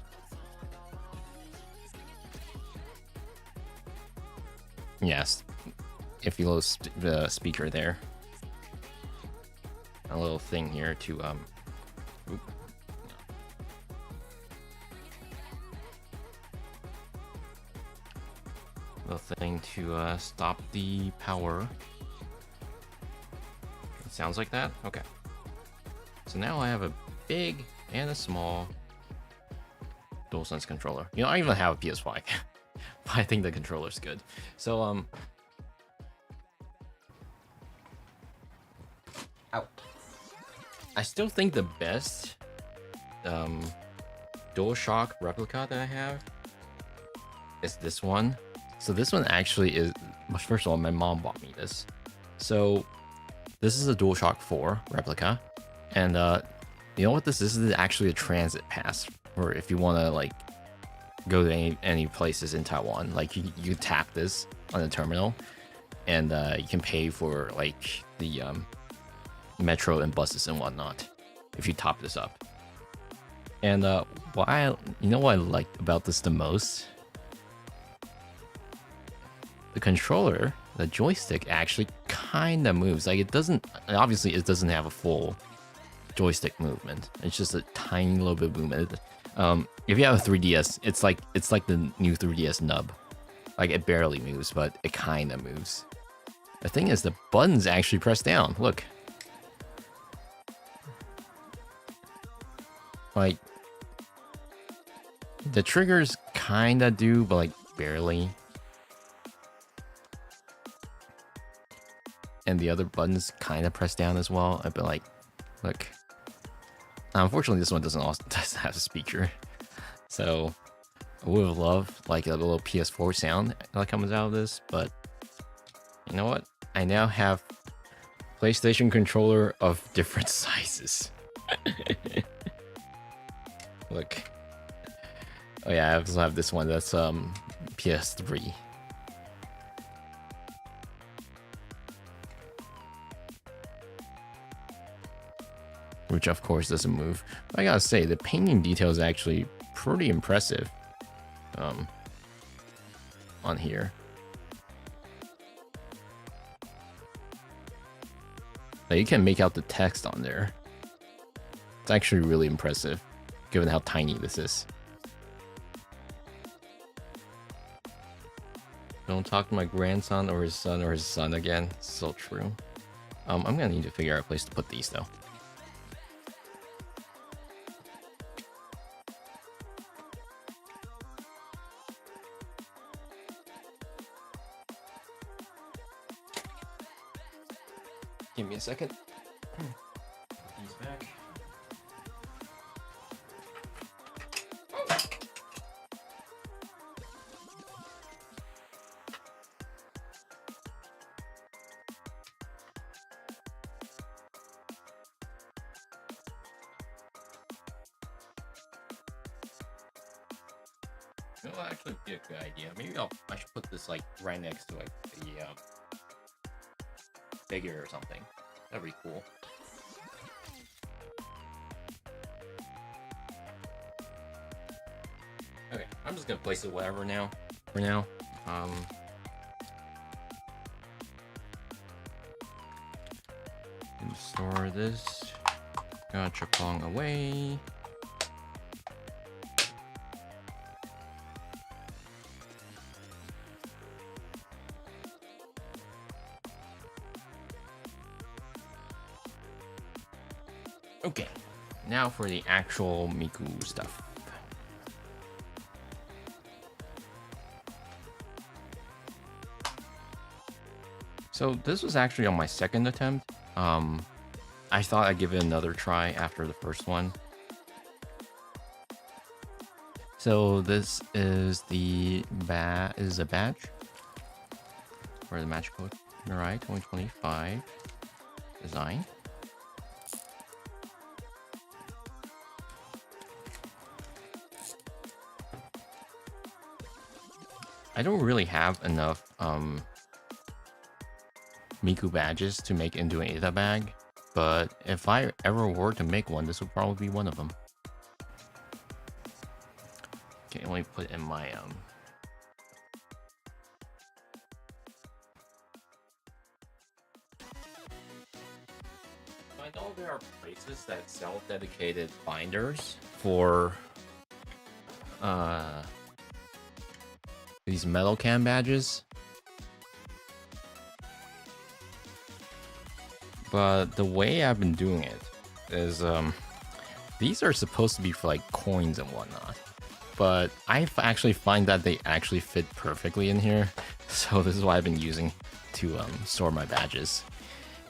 Yes, if you lose the speaker there. A little thing here to oop. Little thing to stop the power. It sounds like that? Okay. So now I have a big and a small DualSense controller. You know, I even have a PS5. But I think the controller's good. So Ow. I still think the best DualShock replica that I have is this one. So this one actually is, first of all, my mom bought me this. So this is a DualShock 4 replica. And you know what this is? This is actually a transit pass for if you want to like go to any places in Taiwan. Like you tap this on the terminal and you can pay for like the metro and buses and whatnot if you top this up. And you know what I like about this the most? The controller, the joystick actually kind of moves. Like it doesn't, obviously it doesn't have a full joystick movement. It's just a tiny little bit of movement. If you have a 3DS, it's like the new 3DS nub. Like it barely moves, but it kind of moves. The thing is, the buttons actually press down. Look. Like the triggers kind of do, but like barely. And the other buttons kind of press down as well. I've been like, look. Unfortunately, this one doesn't have a speaker. So I would have loved like a little PS4 sound that comes out of this, but you know what? I now have PlayStation controller of different sizes. Look. Oh yeah, I also have this one that's PS3. Which of course doesn't move. But I gotta say, the painting detail is actually pretty impressive on here. Like, you can make out the text on there. It's actually really impressive, given how tiny this is. Don't talk to my grandson or his son again. So true. I'm gonna need to figure out a place to put these though. Give me a second. Put these back. It'll actually be a good idea. Maybe I should put this like right next to like the figure or something. That'd be cool. Okay, I'm just gonna place it whatever now. For now, and store this. Gotcha, Pong away. Okay, now for the actual Miku stuff. So this was actually on my second attempt. I thought I'd give it another try after the first one. So this is a badge for the magical Mirai 2025 design. I don't really have enough Miku badges to make into an Ada bag, but if I ever were to make one, this would probably be one of them. Okay, let me put in my I know there are places that sell dedicated binders for these metal can badges. But the way I've been doing it is these are supposed to be for like coins and whatnot. But I actually find that they actually fit perfectly in here. So this is what I've been using to store my badges.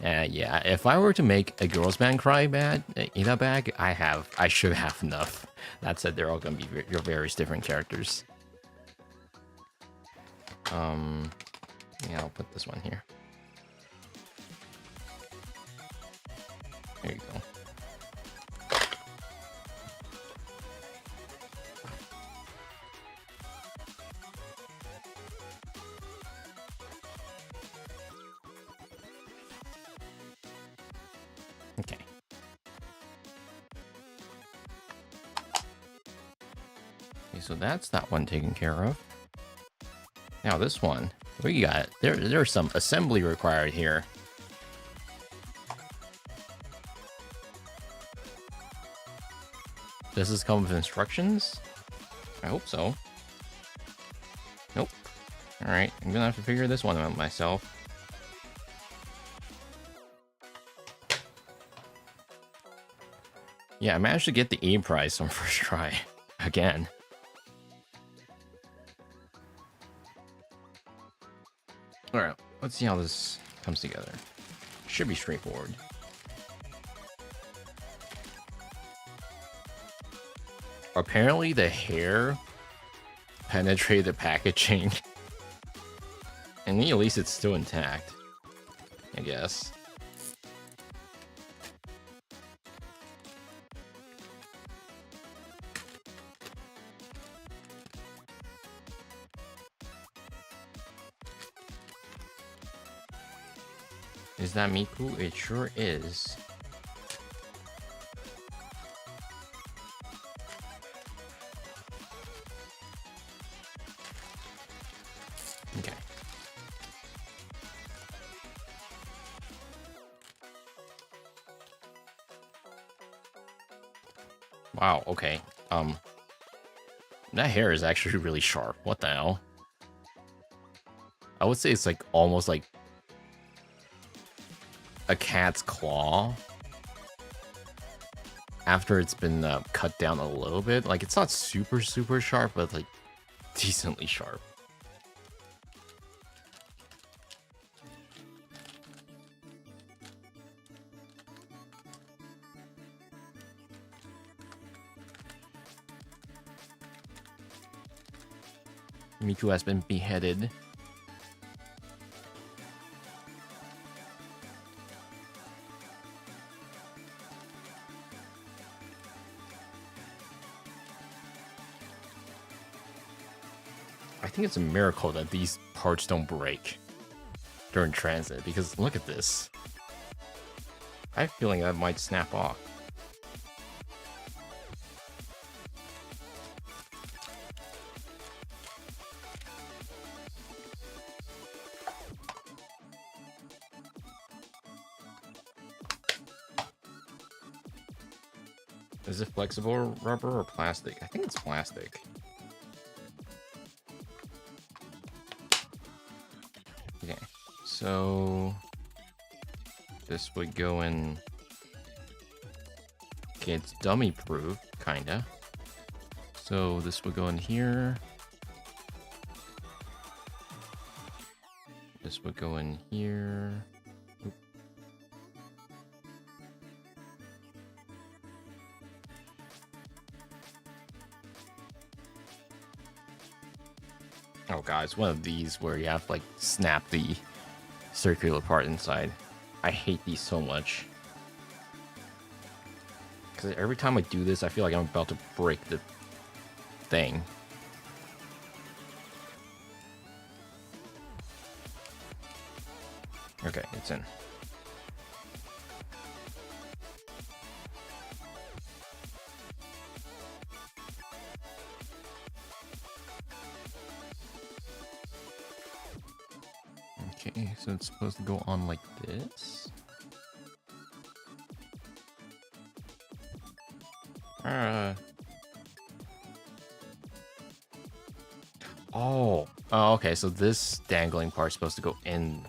Yeah, if I were to make a girls band cry bag, Ida bag, I should have enough. That said, they're all gonna be your various different characters. Yeah, I'll put this one here. There you go. Okay. Okay, so that's that one taken care of. Now this one, we got there's some assembly required here. Does this come with instructions? I hope so. Nope. Alright, I'm gonna have to figure this one out myself. Yeah, I managed to get the A prize on first try. Again. Alright, let's see how this comes together. Should be straightforward. Apparently the hair penetrated the packaging. And at least it's still intact, I guess. Is that Miku? It sure is. Okay. Wow, okay. That hair is actually really sharp. What the hell? I would say it's like almost like a cat's claw after it's been cut down a little bit. Like, it's not super sharp, but like decently sharp. Miku has been beheaded. I think it's a miracle that these parts don't break during transit, because look at this. I have a feeling that might snap off. Is it flexible rubber or plastic? I think it's plastic. Okay, so this would go in Okay, it's dummy proof, kinda. So this will go in here. This would go in here. Oop. Oh god, it's one of these where you have to like snap the circular part inside. I hate these so much. Because every time I do this, I feel like I'm about to break the thing. Okay, it's in. Okay, so it's supposed to go on like this. Oh, okay. So this dangling part's supposed to go in.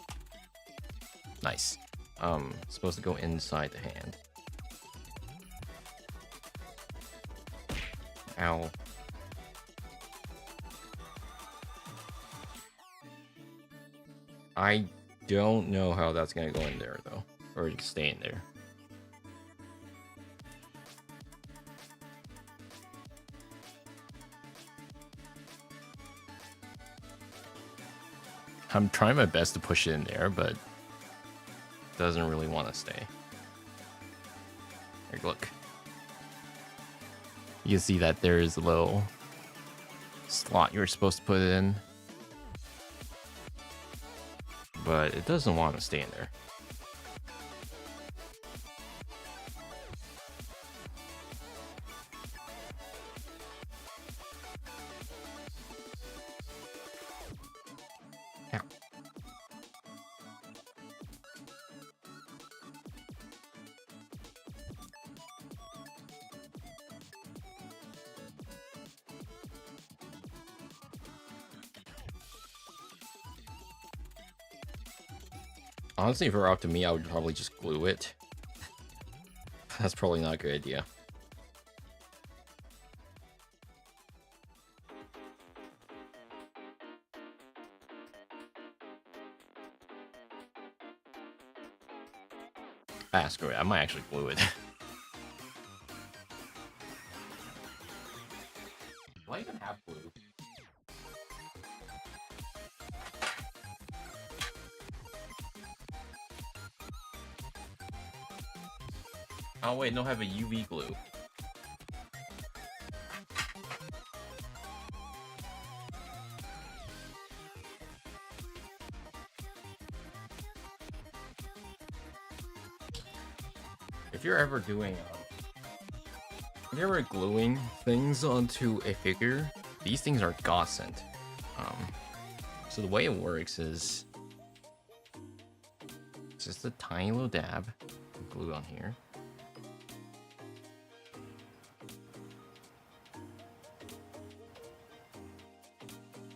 Nice. Supposed to go inside the hand. Ow. I don't know how that's gonna go in there though, or stay in there. I'm trying my best to push it in there, but it doesn't really want to stay. Here, look. You can see that there is a little slot you're supposed to put it in, but it doesn't want to stay in there. Honestly, if it were up to me, I would probably just glue it. That's probably not a good idea. Ah, screw it. I might actually glue it. Do I even have glue? Oh wait, no, I have a UV glue. If you're ever doing, if you're ever gluing things onto a figure, these things are godsend. So the way it works is just a tiny little dab of glue on here.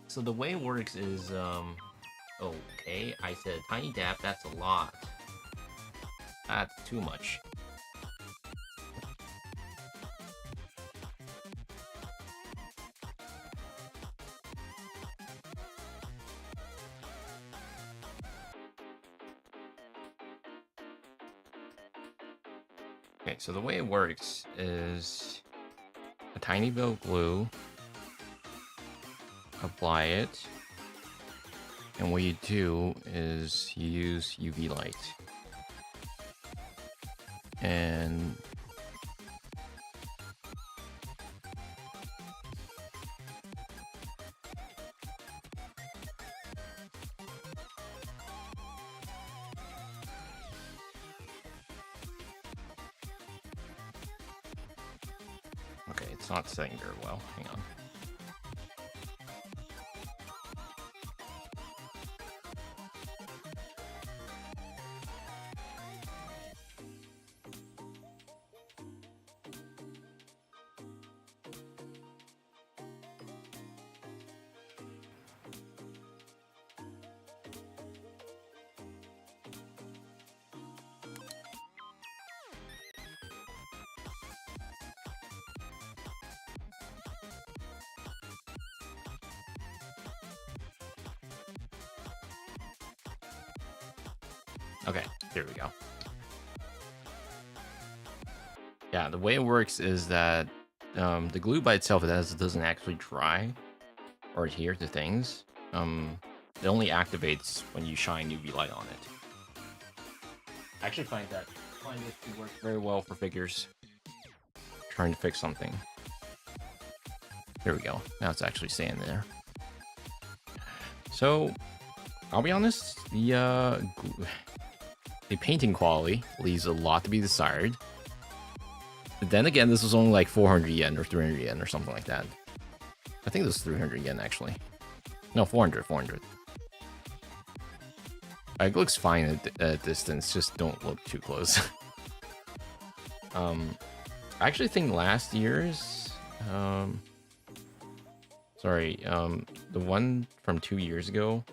So the way it works is, okay, I said tiny dab, that's a lot. That's too much. Okay, so the way it works is a tiny bit of glue, apply it, and what you do is you use UV light. And okay, it's not setting very well. Hang on. Okay, there we go. Yeah, the way it works is that the glue by itself doesn't actually dry or adhere to things. It only activates when you shine UV light on it. I actually find it to work very well for figures. Trying to fix something. There we go. Now it's actually staying there. So, I'll be honest, the painting quality leaves a lot to be desired. But then again, this was only like 400 yen or 300 yen or something like that. I think this was 300 yen actually. No, 400. It looks fine at a distance, just don't look too close. I actually think last year's, the one from 2 years ago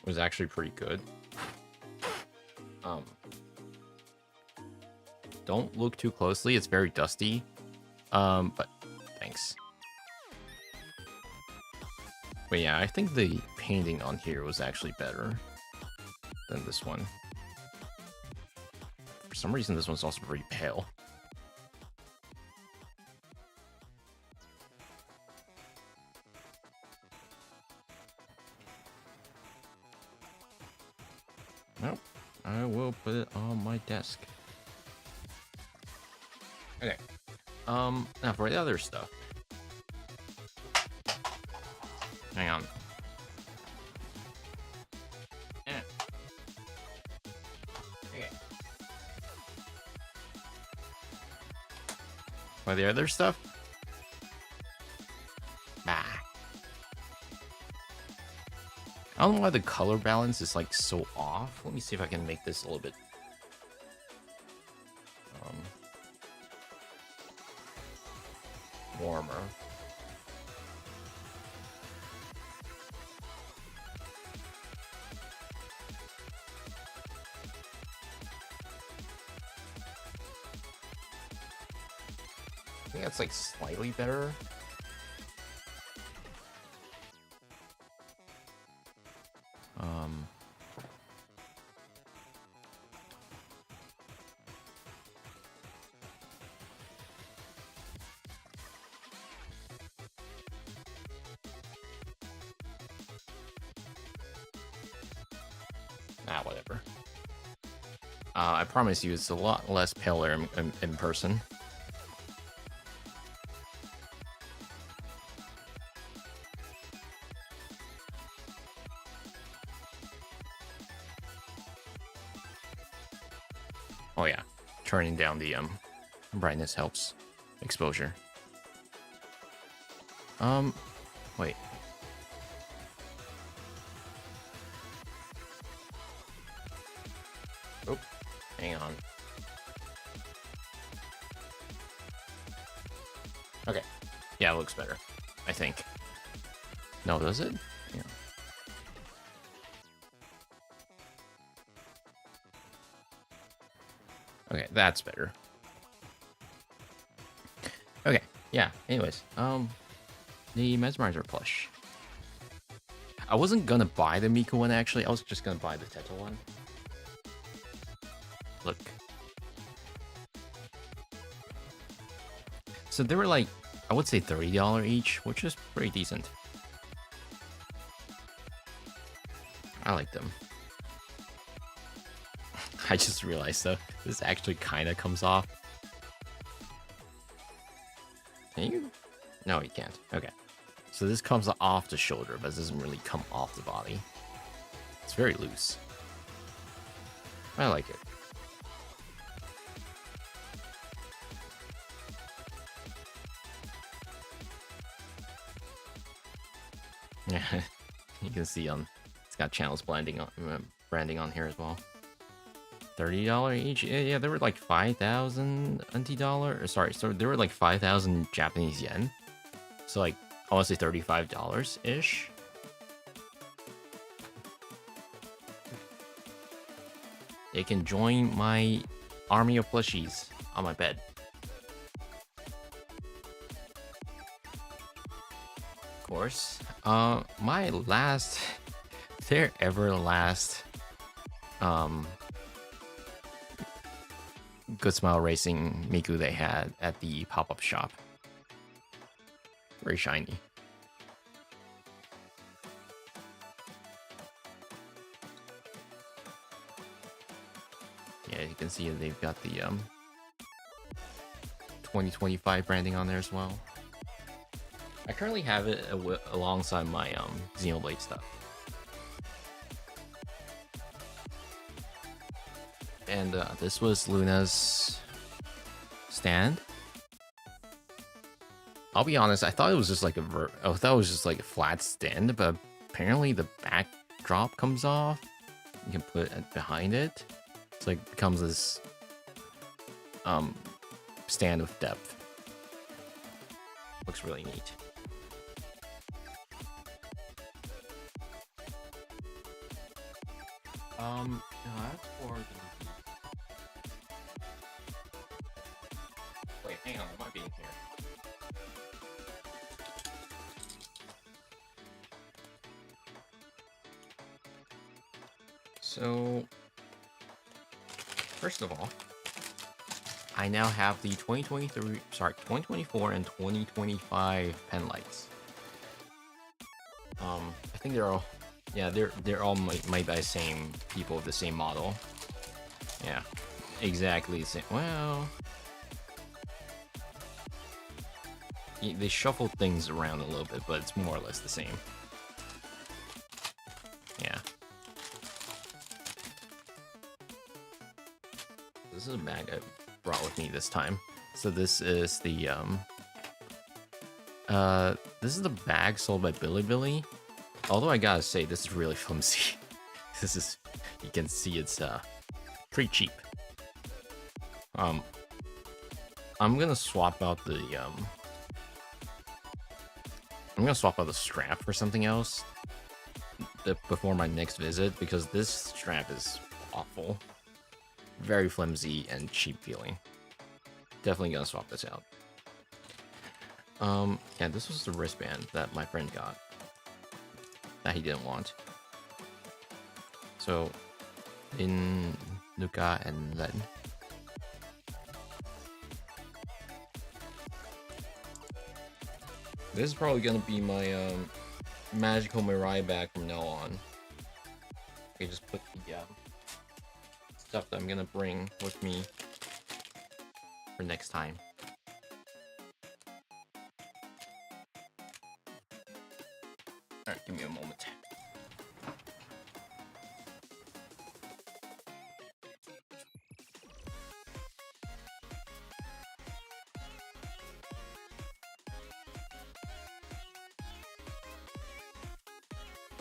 was actually pretty good. Don't look too closely, it's very dusty. But thanks. But yeah, I think the painting on here was actually better than this one. For some reason, this one's also very pale. Nope. I will put it on my desk. Okay. Now for the other stuff. Hang on. Yeah. Okay. For the other stuff? I don't know why the color balance is like so off. Let me see if I can make this a little bit warmer. I think that's like slightly better. Whatever. I promise you, it's a lot less paler in person. Oh yeah, turning down the brightness helps exposure. Wait. Oh, hang on. Okay. Yeah, it looks better, I think. No, does it? Yeah. Okay, that's better. Okay, yeah, anyways, the Mesmerizer plush. I wasn't gonna buy the Miku one, actually. I was just gonna buy the Teto one. Look. So they were like, I would say $30 each, which is pretty decent. I like them. I just realized though, this actually kind of comes off. Can you? No, you can't. Okay. So this comes off the shoulder, but it doesn't really come off the body. It's very loose. I like it. Yeah, you can see it's got channels branding on here as well. $30 each. Yeah, they were like 5,000 NT dollar. Or sorry, so they were like 5,000 Japanese yen. So like, I want to say $35 ish. They can join my army of plushies on my bed. Of course. My last, their ever last Good Smile Racing Miku they had at the pop-up shop. Very shiny. Yeah, you can see they've got the 2025 branding on there as well. I currently have it alongside my Xenoblade stuff. And this was Luna's stand. I'll be honest, I thought it was just like a flat stand, but apparently the backdrop comes off. You can put it behind it. It's like becomes this stand with depth. Looks really neat. No, that's for the... Wait, hang on, it might be in here. So, first of all, I now have the 2024 and 2025 pen lights. I think they're all, yeah, they're all made by the same people, the same model. Yeah, exactly the same. Well, they shuffled things around a little bit, but it's more or less the same. Yeah. This is a bag I brought with me this time. So this is the this is the bag sold by Billy. Although I gotta say, this is really flimsy. This is, you can see it's pretty cheap. I'm gonna swap out the strap for something else before my next visit, because this strap is awful. Very flimsy and cheap feeling. Definitely gonna swap this out. Yeah, this was the wristband that my friend got that he didn't want. So, in Nuka and then this is probably gonna be my magical Mirai bag from now on. I just put the stuff that I'm gonna bring with me for next time. Alright, give me a moment.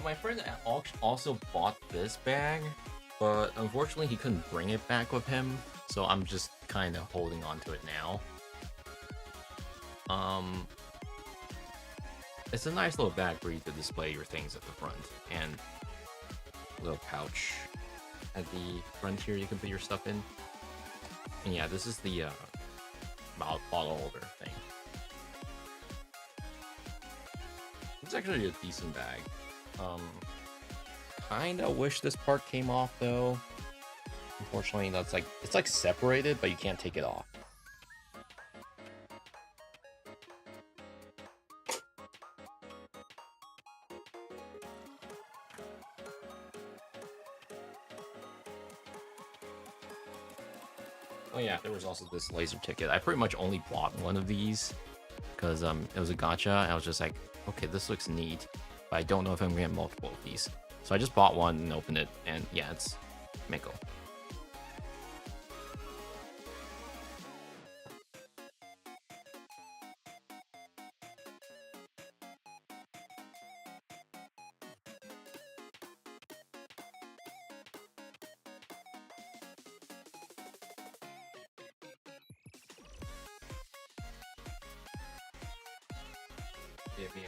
My friend also bought this bag, but unfortunately he couldn't bring it back with him, so I'm just kind of holding on to it now. It's a nice little bag for you to display your things at the front, and a little pouch at the front here you can put your stuff in. And yeah, this is the bottle holder thing. It's actually a decent bag. Kinda wish this part came off though. Unfortunately, it's like separated, but you can't take it off. Oh yeah, there was also this laser ticket. I pretty much only bought one of these because it was a gacha. I was just like, okay, this looks neat, but I don't know if I'm gonna get multiple of these. So I just bought one and opened it, and yeah, it's Miko. Yeah, me.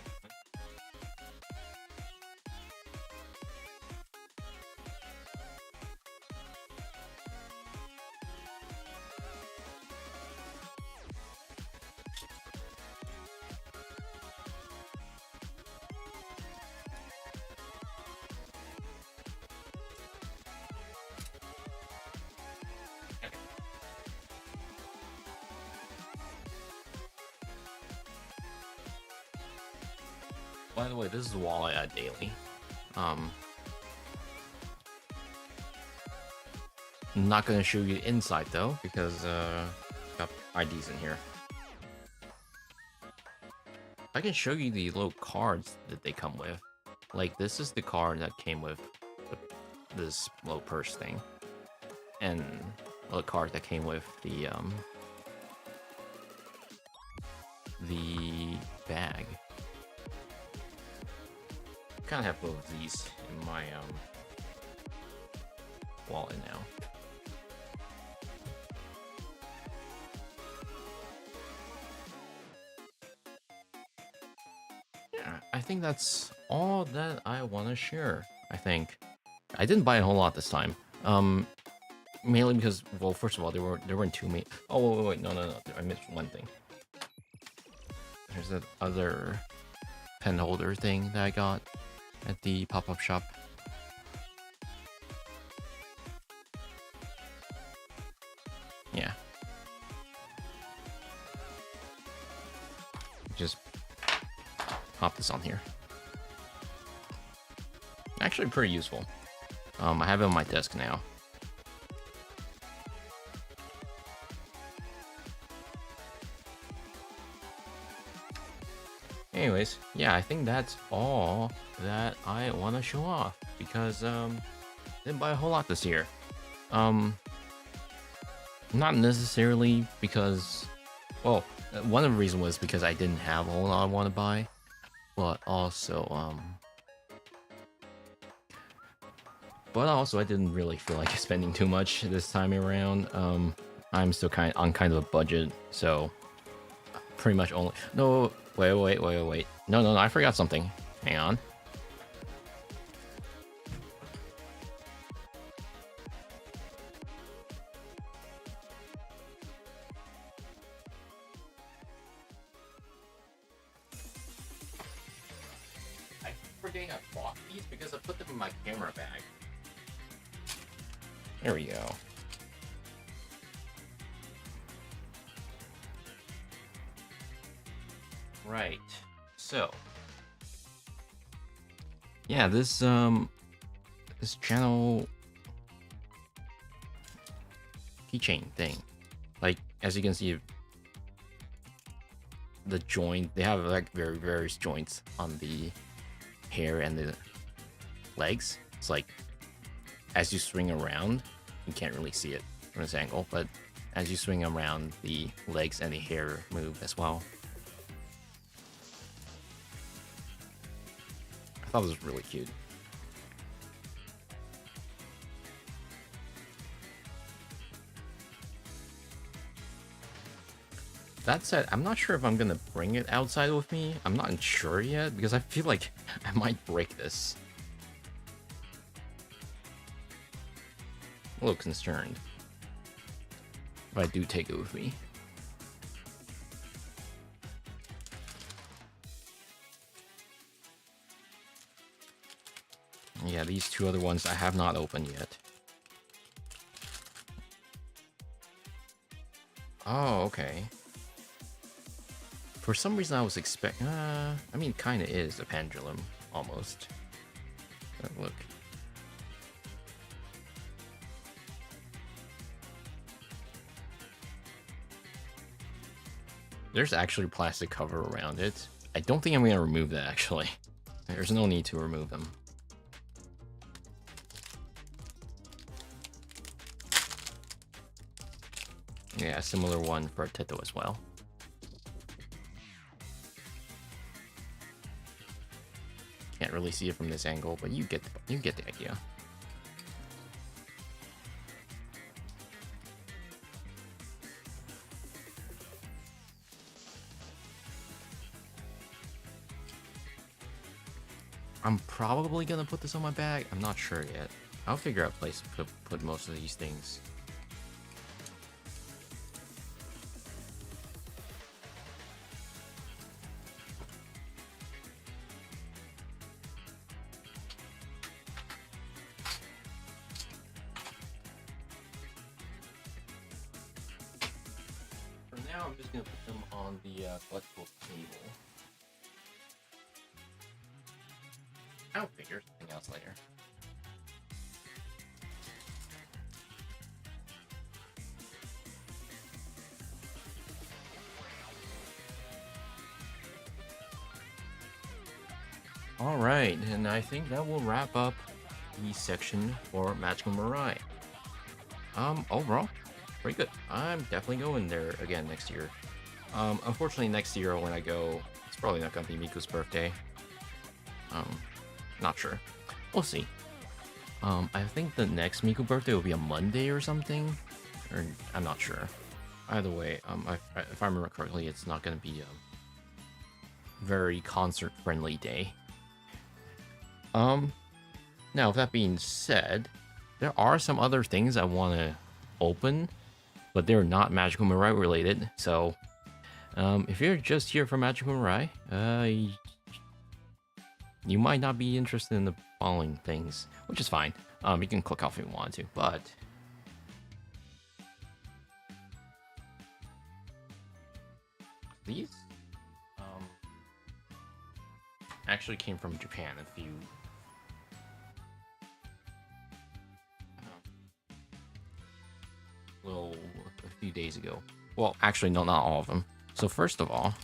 By the way, this is the wallet at daily. I'm not gonna show you the inside though, because got IDs in here. I can show you the little cards that they come with. Like, this is the card that came with this little purse thing, and a card that came with the bag. Kind of have both of these in my wallet now. Yeah, I think that's all that I want to share. I think I didn't buy a whole lot this time. Mainly because, well, first of all, there weren't too many. Oh wait, no, I missed one thing. There's that other pen holder thing that I got at the pop-up shop. Yeah. Just pop this on here. Actually pretty useful. I have it on my desk now. Anyways, yeah, I think that's all that I want to show off, because didn't buy a whole lot this year. Not necessarily because, well, one of the reasons was because I didn't have a whole lot I want to buy, but also I didn't really feel like spending too much this time around. I'm still on kind of a budget, so pretty much only. No, wait. No, I forgot something. Hang on. I keep forgetting I bought these because I put them in my camera bag. There we go. Right. So, yeah, this channel keychain thing, like, as you can see, the joint, they have like various joints on the hair and the legs. It's like, as you swing around, you can't really see it from this angle, but as you swing around, the legs and the hair move as well. I thought it was really cute. That said, I'm not sure if I'm gonna bring it outside with me. I'm not sure yet, because I feel like I might break this. A little concerned if I do take it with me. Yeah, these two other ones I have not opened yet. Oh, okay. For some reason I was expecting, I mean, it kind of is a pendulum, almost. Look. There's actually plastic cover around it. I don't think I'm going to remove that, actually. There's no need to remove them. Yeah, similar one for Tito as well. Can't really see it from this angle, but you get the idea. I'm probably gonna put this on my bag. I'm not sure yet. I'll figure out a place to put most of these things. For now, I'm just gonna put them on the collectible table. I'll figure something else later. All right, and I think that will wrap up the section for Magical Mirai. Overall, pretty good. I'm definitely going there again next year. Unfortunately, next year when I go, it's probably not gonna be Miku's birthday. Not sure. We'll see. I think the next Miku birthday will be a Monday or something, or I'm not sure. Either way, if I remember correctly, it's not gonna be a very concert-friendly day. Now, with that being said, there are some other things I want to open, but they're not Magical Mirai related. So, if you're just here for Magical Mirai, you might not be interested in the following things, which is fine. You can click off if you want to, but these actually came from Japan a few days ago. Well, actually, no, not all of them. So first of all,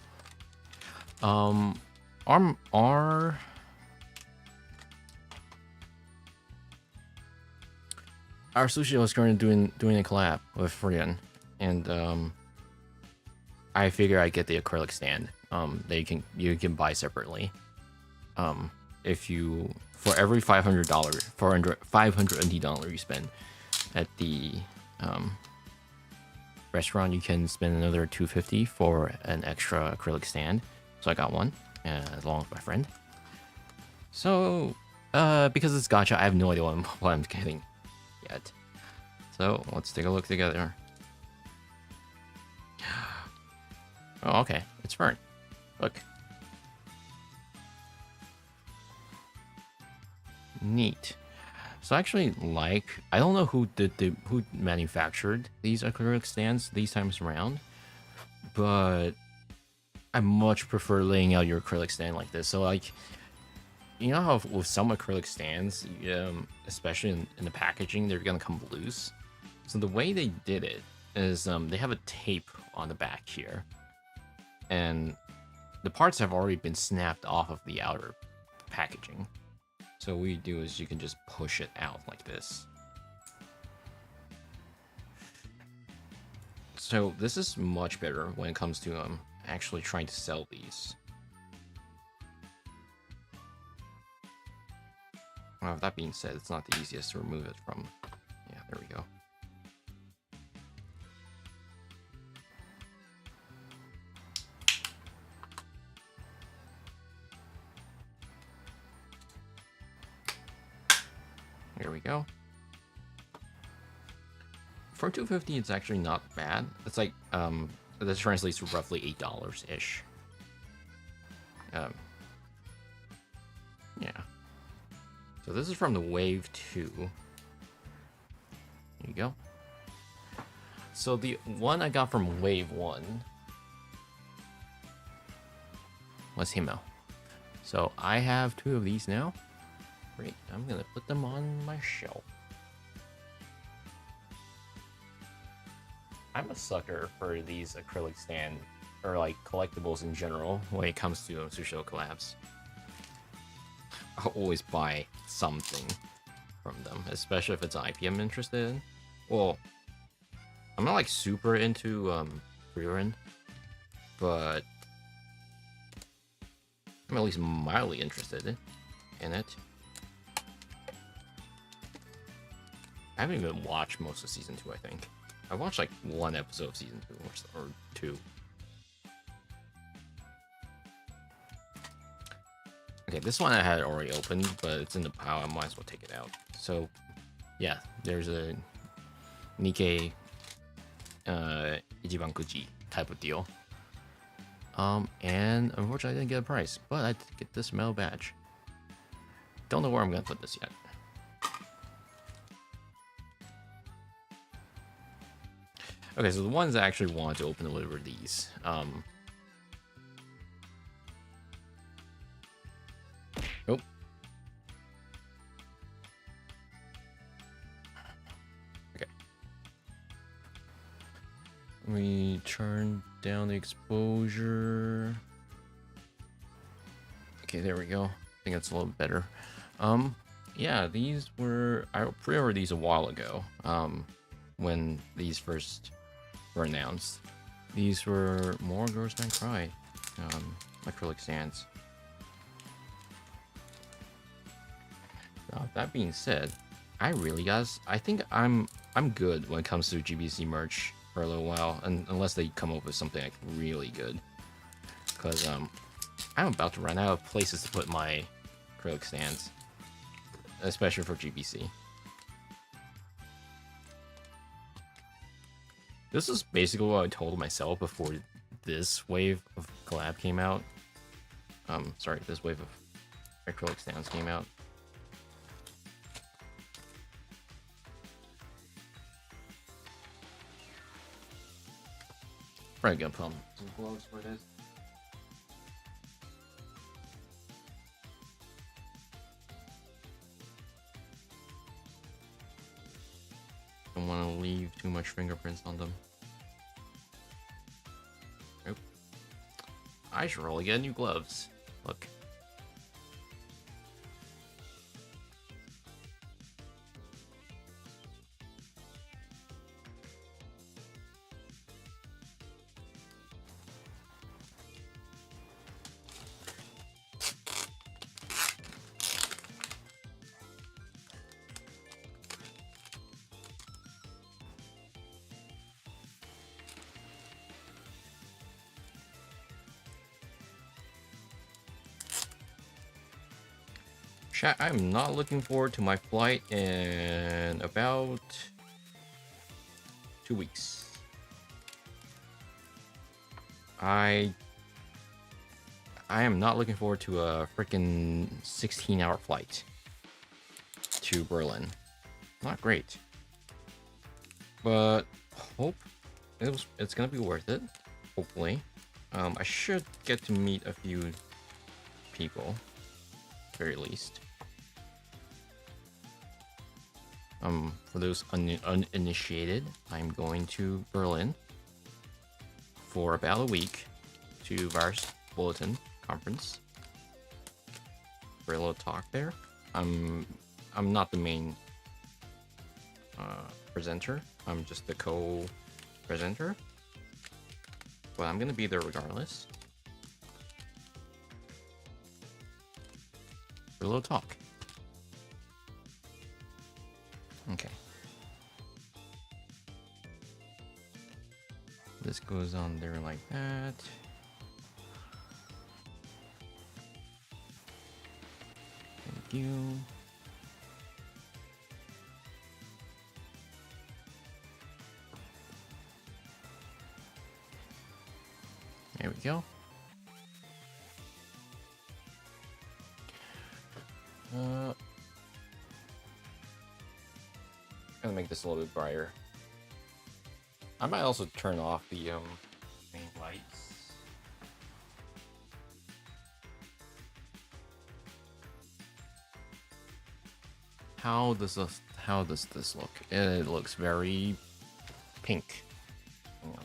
our sushi was currently doing a collab with Frian, and I figure I get the acrylic stand that you can buy separately. If you for every $500 NT you spend at the restaurant, you can spend another $250 for an extra acrylic stand. So I got one along with my friend. So because it's gacha, I have no idea what I'm getting yet. So let's take a look together. Oh, okay, it's Fern. Look. Neat. So I actually I don't know who manufactured these acrylic stands these times around, but I much prefer laying out your acrylic stand like this. So like, you know how with some acrylic stands, especially in the packaging, they're gonna come loose. So the way they did it is they have a tape on the back here, and the parts have already been snapped off of the outer packaging. So what you do is you can just push it out like this. So this is much better when it comes to actually trying to sell these. Well, that being said, it's not the easiest to remove it from. Yeah, there we go. Here we go. For $250, it's actually not bad. It's like this translates to roughly $8 ish. Yeah. So this is from the Wave 2. Here you go. So the one I got from Wave 1 was Himmel. So I have 2 of these now. Great, I'm gonna put them on my shelf. I'm a sucker for these acrylic stand or like collectibles in general when it comes to Sushiro collabs. I'll always buy something from them, especially if it's an IP I'm interested in. Well, I'm not like super into Frieren, but I'm at least mildly interested in it. I haven't even watched most of season 2, I think. I watched like 1 episode of season 2 or 2. Okay, this one I had already opened, but it's in the pile. I might as well take it out. So, yeah, there's a Nikkei Ichiban Kuji type of deal. And unfortunately I didn't get a price, but I did get this metal badge. Don't know where I'm gonna put this yet. Okay, so the ones I actually wanted to open were these. Oh. We turn down the exposure. Okay, there we go. I think it's a little better. Yeah, these were, I pre-ordered these a while ago. When these first were announced. These were More Girls Than Cry. Acrylic stands. That being said, I think I'm good when it comes to GBC merch for a little while, and unless they come up with something like really good, because I'm about to run out of places to put my acrylic stands, especially for GBC. This is basically what I told myself before this wave of collab came out. Sorry, this wave of acrylic stands came out. Probably gonna put on some gloves for this. Don't want to leave too much fingerprints on them. Nope. I should really get new gloves. Look. Chat, I'm not looking forward to my flight in about 2 weeks. I am not looking forward to a freaking 16-hour flight to Berlin. Not great. But hope it's gonna be worth it. Hopefully. I should get to meet a few people, very least. For those uninitiated, I'm going to Berlin for about a week to Vars Bulletin Conference for a little talk there. I'm not the main presenter. I'm just the co-presenter, but I'm gonna be there regardless for a little talk. Okay. This goes on there like that. Thank you. There we go. Gonna make this a little bit brighter. I might also turn off the main lights. How does this look? It looks very pink. Hang on.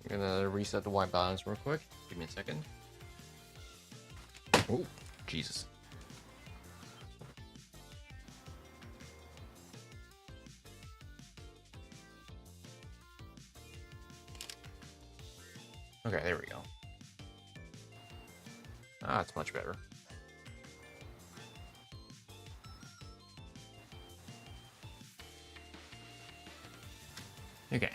I'm gonna reset the white balance real quick. Give me a second. Oh, Jesus. Okay, there we go. Ah, it's much better. Okay.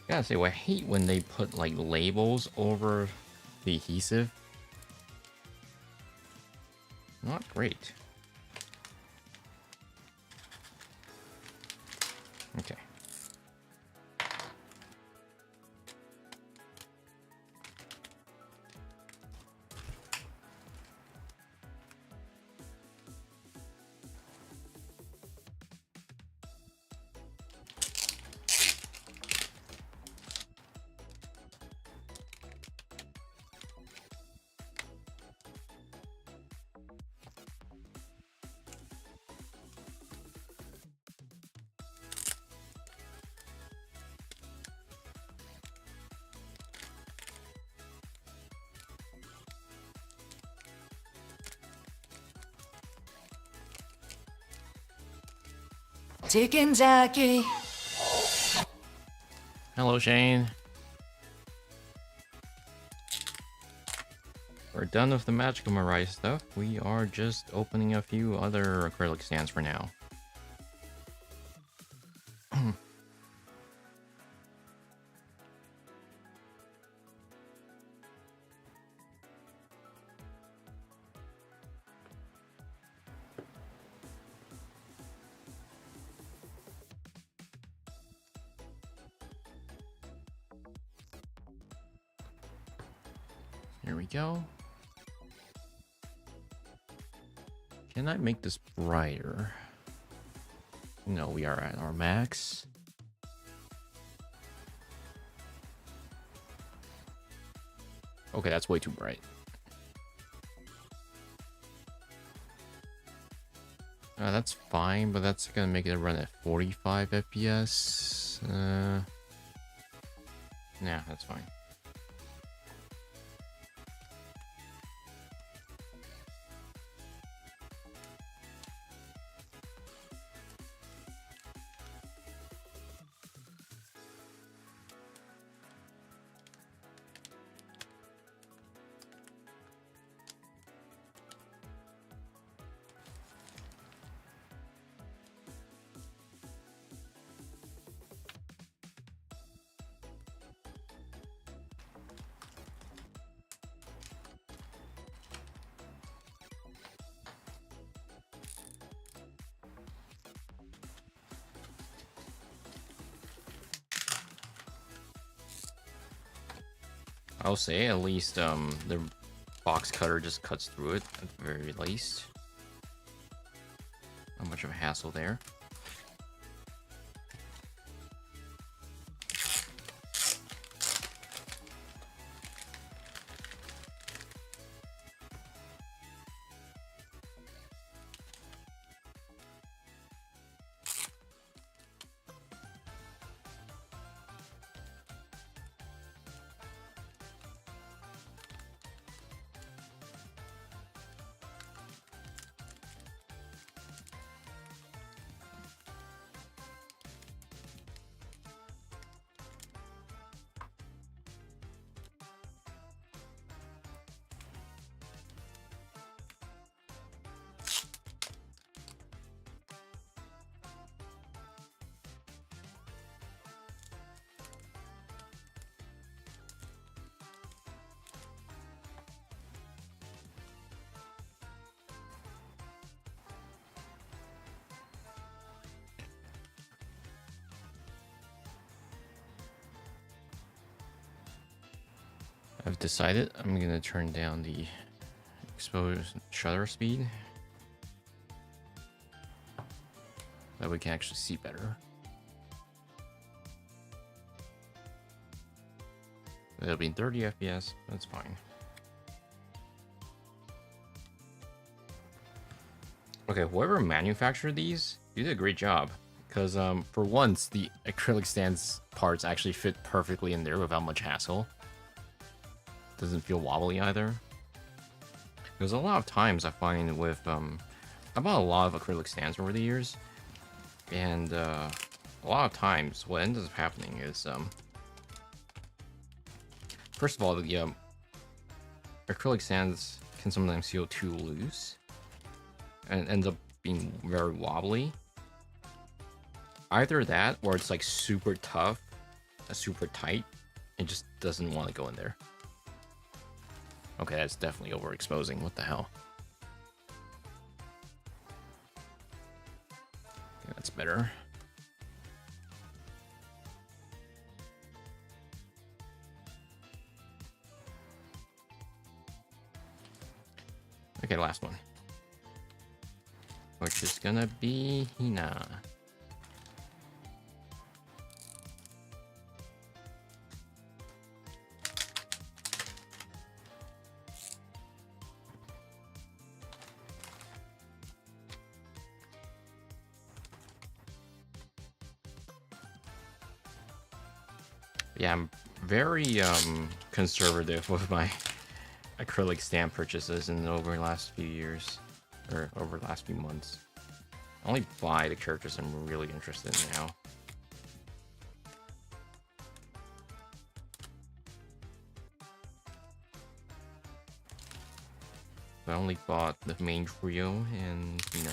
Gotta say, I hate when they put like labels over the adhesive. Not great. Okay. Chicken Jackie. Hello, Shane. We're done with the magical Mirai stuff. We are just opening a few other acrylic stands for now. Here we go. Can I make this brighter? No, we are at our max. Okay, that's way too bright. That's fine, but that's gonna make it run at 45 FPS. Nah, that's fine. I'll say at least the box cutter just cuts through it at the very least. Not much of a hassle there. I've decided I'm gonna turn down the exposed shutter speed. That we can actually see better. It'll be in 30 FPS, that's fine. Okay, whoever manufactured these, you did a great job. Because for once, the acrylic stands parts actually fit perfectly in there without much hassle. Doesn't feel wobbly either. Because a lot of times I find with I bought a lot of acrylic stands over the years, and a lot of times what ends up happening is first of all, the acrylic stands can sometimes feel too loose and ends up being very wobbly. Either that or it's like super tough, super tight, and just doesn't want to go in there. Okay, that's definitely overexposing. What the hell? Okay, that's better. Okay, last one. Which is gonna be Hina. Yeah, I'm very conservative with my acrylic stamp purchases over the last few years, or over the last few months. only buy the characters I'm really interested in now. I only bought the main trio and Hina.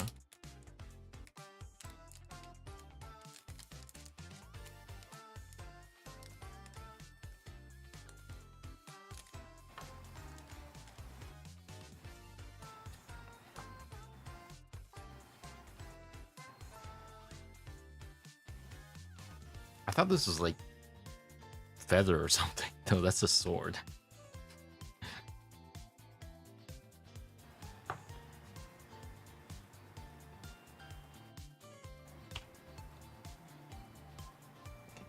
I thought this was like feather or something. No, that's a sword.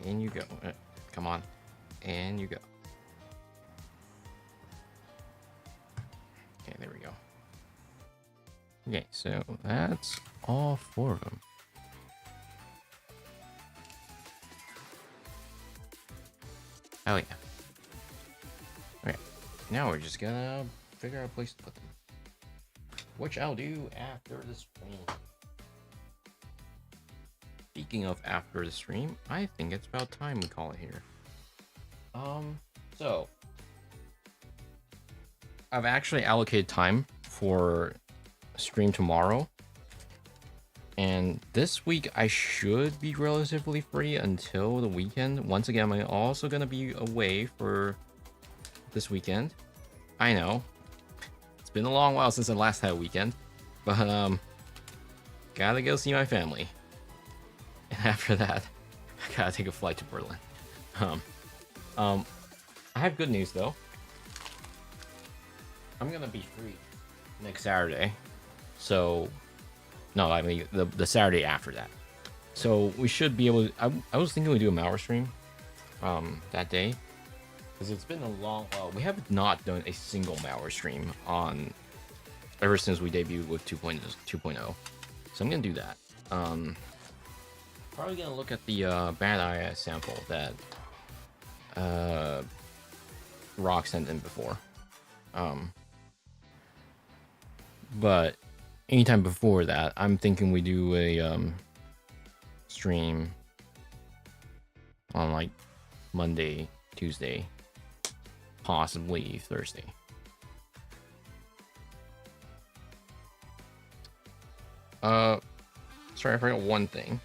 And you go. Come on. And you go. Okay, there we go. Okay, so that's all 4 of them. Hell yeah. Okay, now we're just gonna figure out a place to put them. Which I'll do after the stream. Speaking of after the stream, I think it's about time we call it here. So I've actually allocated time for stream tomorrow. And this week I should be relatively free until the weekend. Once again, I'm also gonna be away for this weekend. I know. It's been a long while since I last had a weekend. But gotta go see my family. And after that, I gotta take a flight to Berlin. I have good news though. I'm gonna be free next Saturday. So, no, I mean the Saturday after that. So we should be able to. I was thinking we do a Malware stream, that day, because it's been a long while. We have not done a single Malware stream on ever since we debuted with 2.0. So I'm gonna do that. Probably gonna look at the Bad Eye sample that Rock sent in before. But anytime before that, I'm thinking we do a stream on like Monday, Tuesday, possibly Thursday. Sorry, I forgot one thing.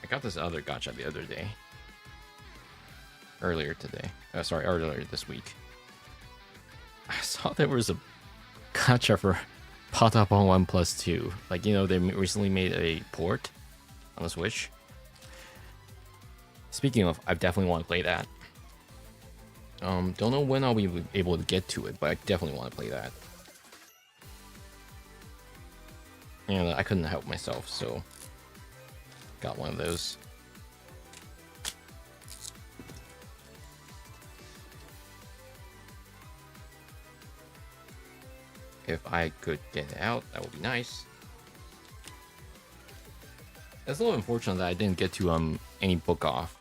I got this other gacha the other day. Earlier today. Earlier this week. I saw there was a gacha for Patapon 1 Plus 2. Like, you know, they recently made a port on the Switch. Speaking of, I definitely want to play that. Don't know when I'll be able to get to it, but I definitely want to play that. And I couldn't help myself, so got one of those. If I could get it out, that would be nice. It's a little unfortunate that I didn't get to any book off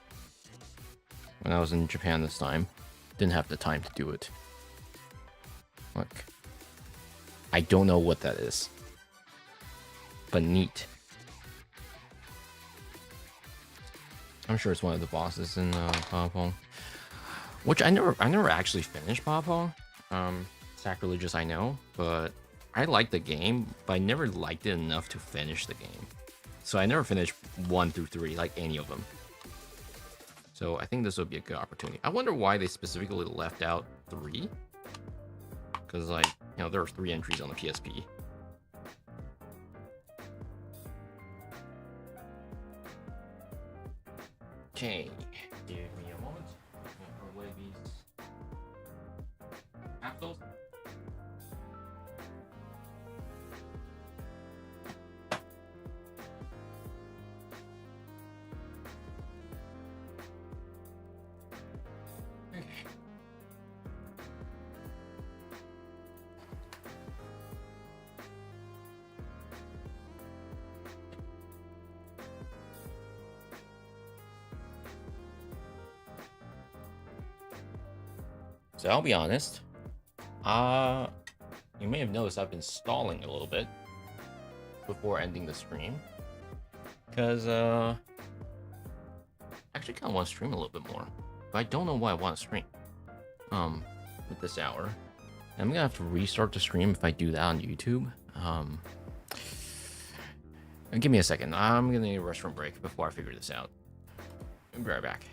when I was in Japan this time. Didn't have the time to do it. Look. I don't know what that is. But neat. I'm sure it's one of the bosses in Patapon. Which I never actually finished Patapon. Sacrilegious, I know, but I liked the game, but I never liked it enough to finish the game. So I never finished 1 through 3, like any of them. So I think this would be a good opportunity. I wonder why they specifically left out 3. Because, like, you know, there are 3 entries on the PSP. Okay, give me a moment. I'm gonna these apples. So I'll be honest, You may have noticed I've been stalling a little bit before ending the stream. Because, actually kind of want to stream a little bit more. But I don't know why I want to stream. With this hour. I'm gonna have to restart the stream if I do that on YouTube. Give me a second. I'm gonna need a restroom break before I figure this out. I'll be right back.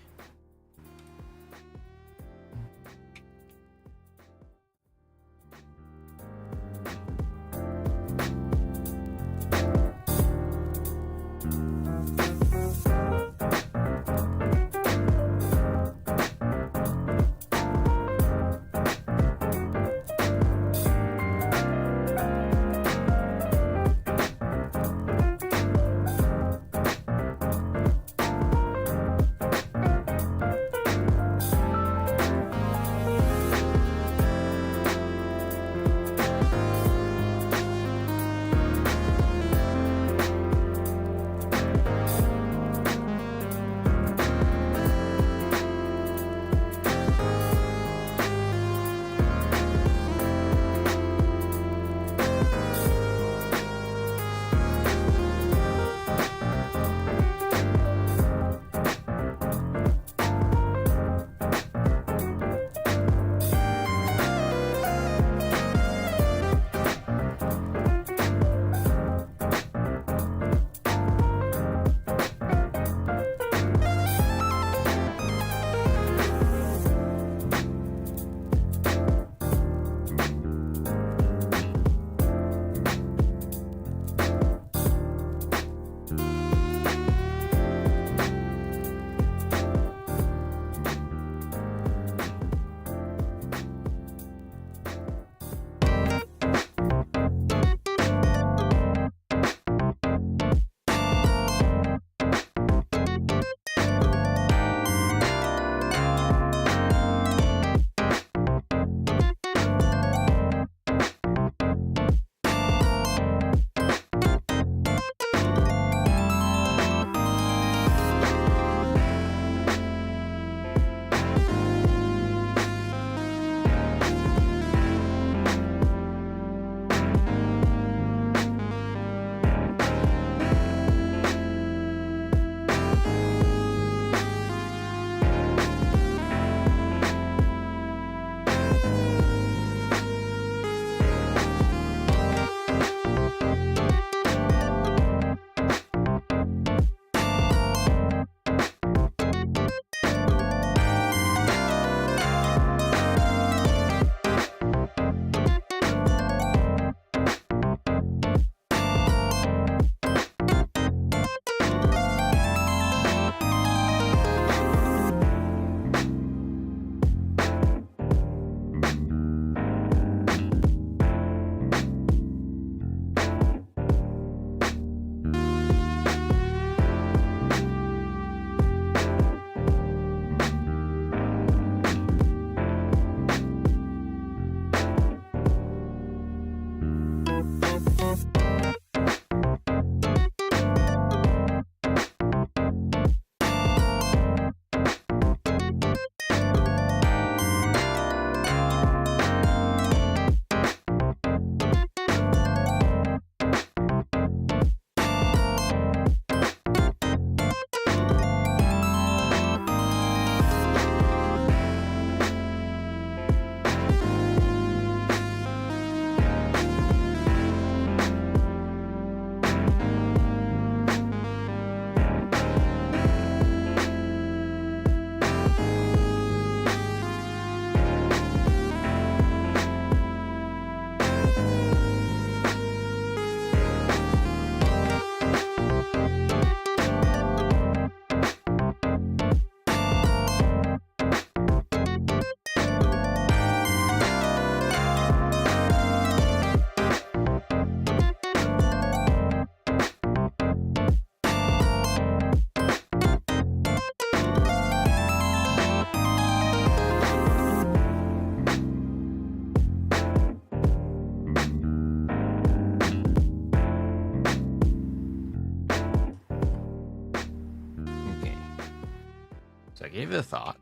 gave it a thought.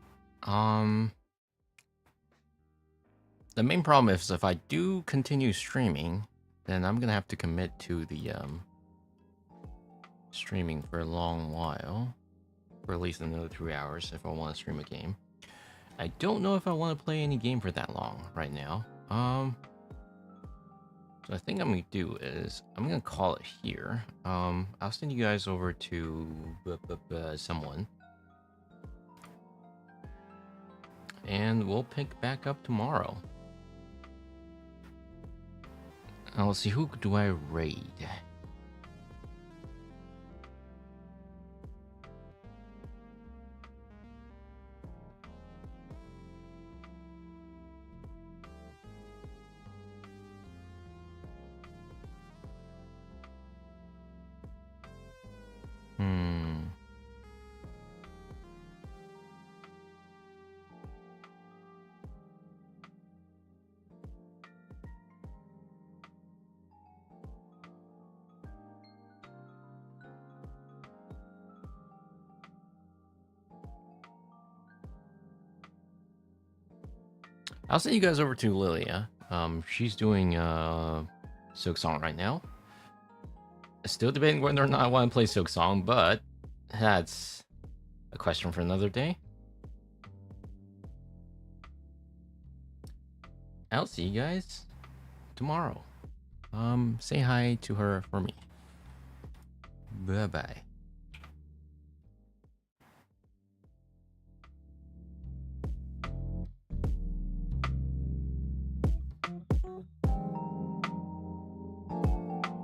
the main problem is if I do continue streaming, then I'm gonna have to commit to the streaming for a long while, for at least another 3 hours if I want to stream a game. I don't know if I want to play any game for that long right now. So I think I'm gonna do is I'm gonna call it here. I'll send you guys over to someone, and we'll pick back up tomorrow. Let's see, who do I raid? I'll send you guys over to Lilia. She's doing Silk Song right now. Still debating whether or not I want to play Silk Song, but that's a question for another day. I'll see you guys tomorrow. Say hi to her for me. Bye bye.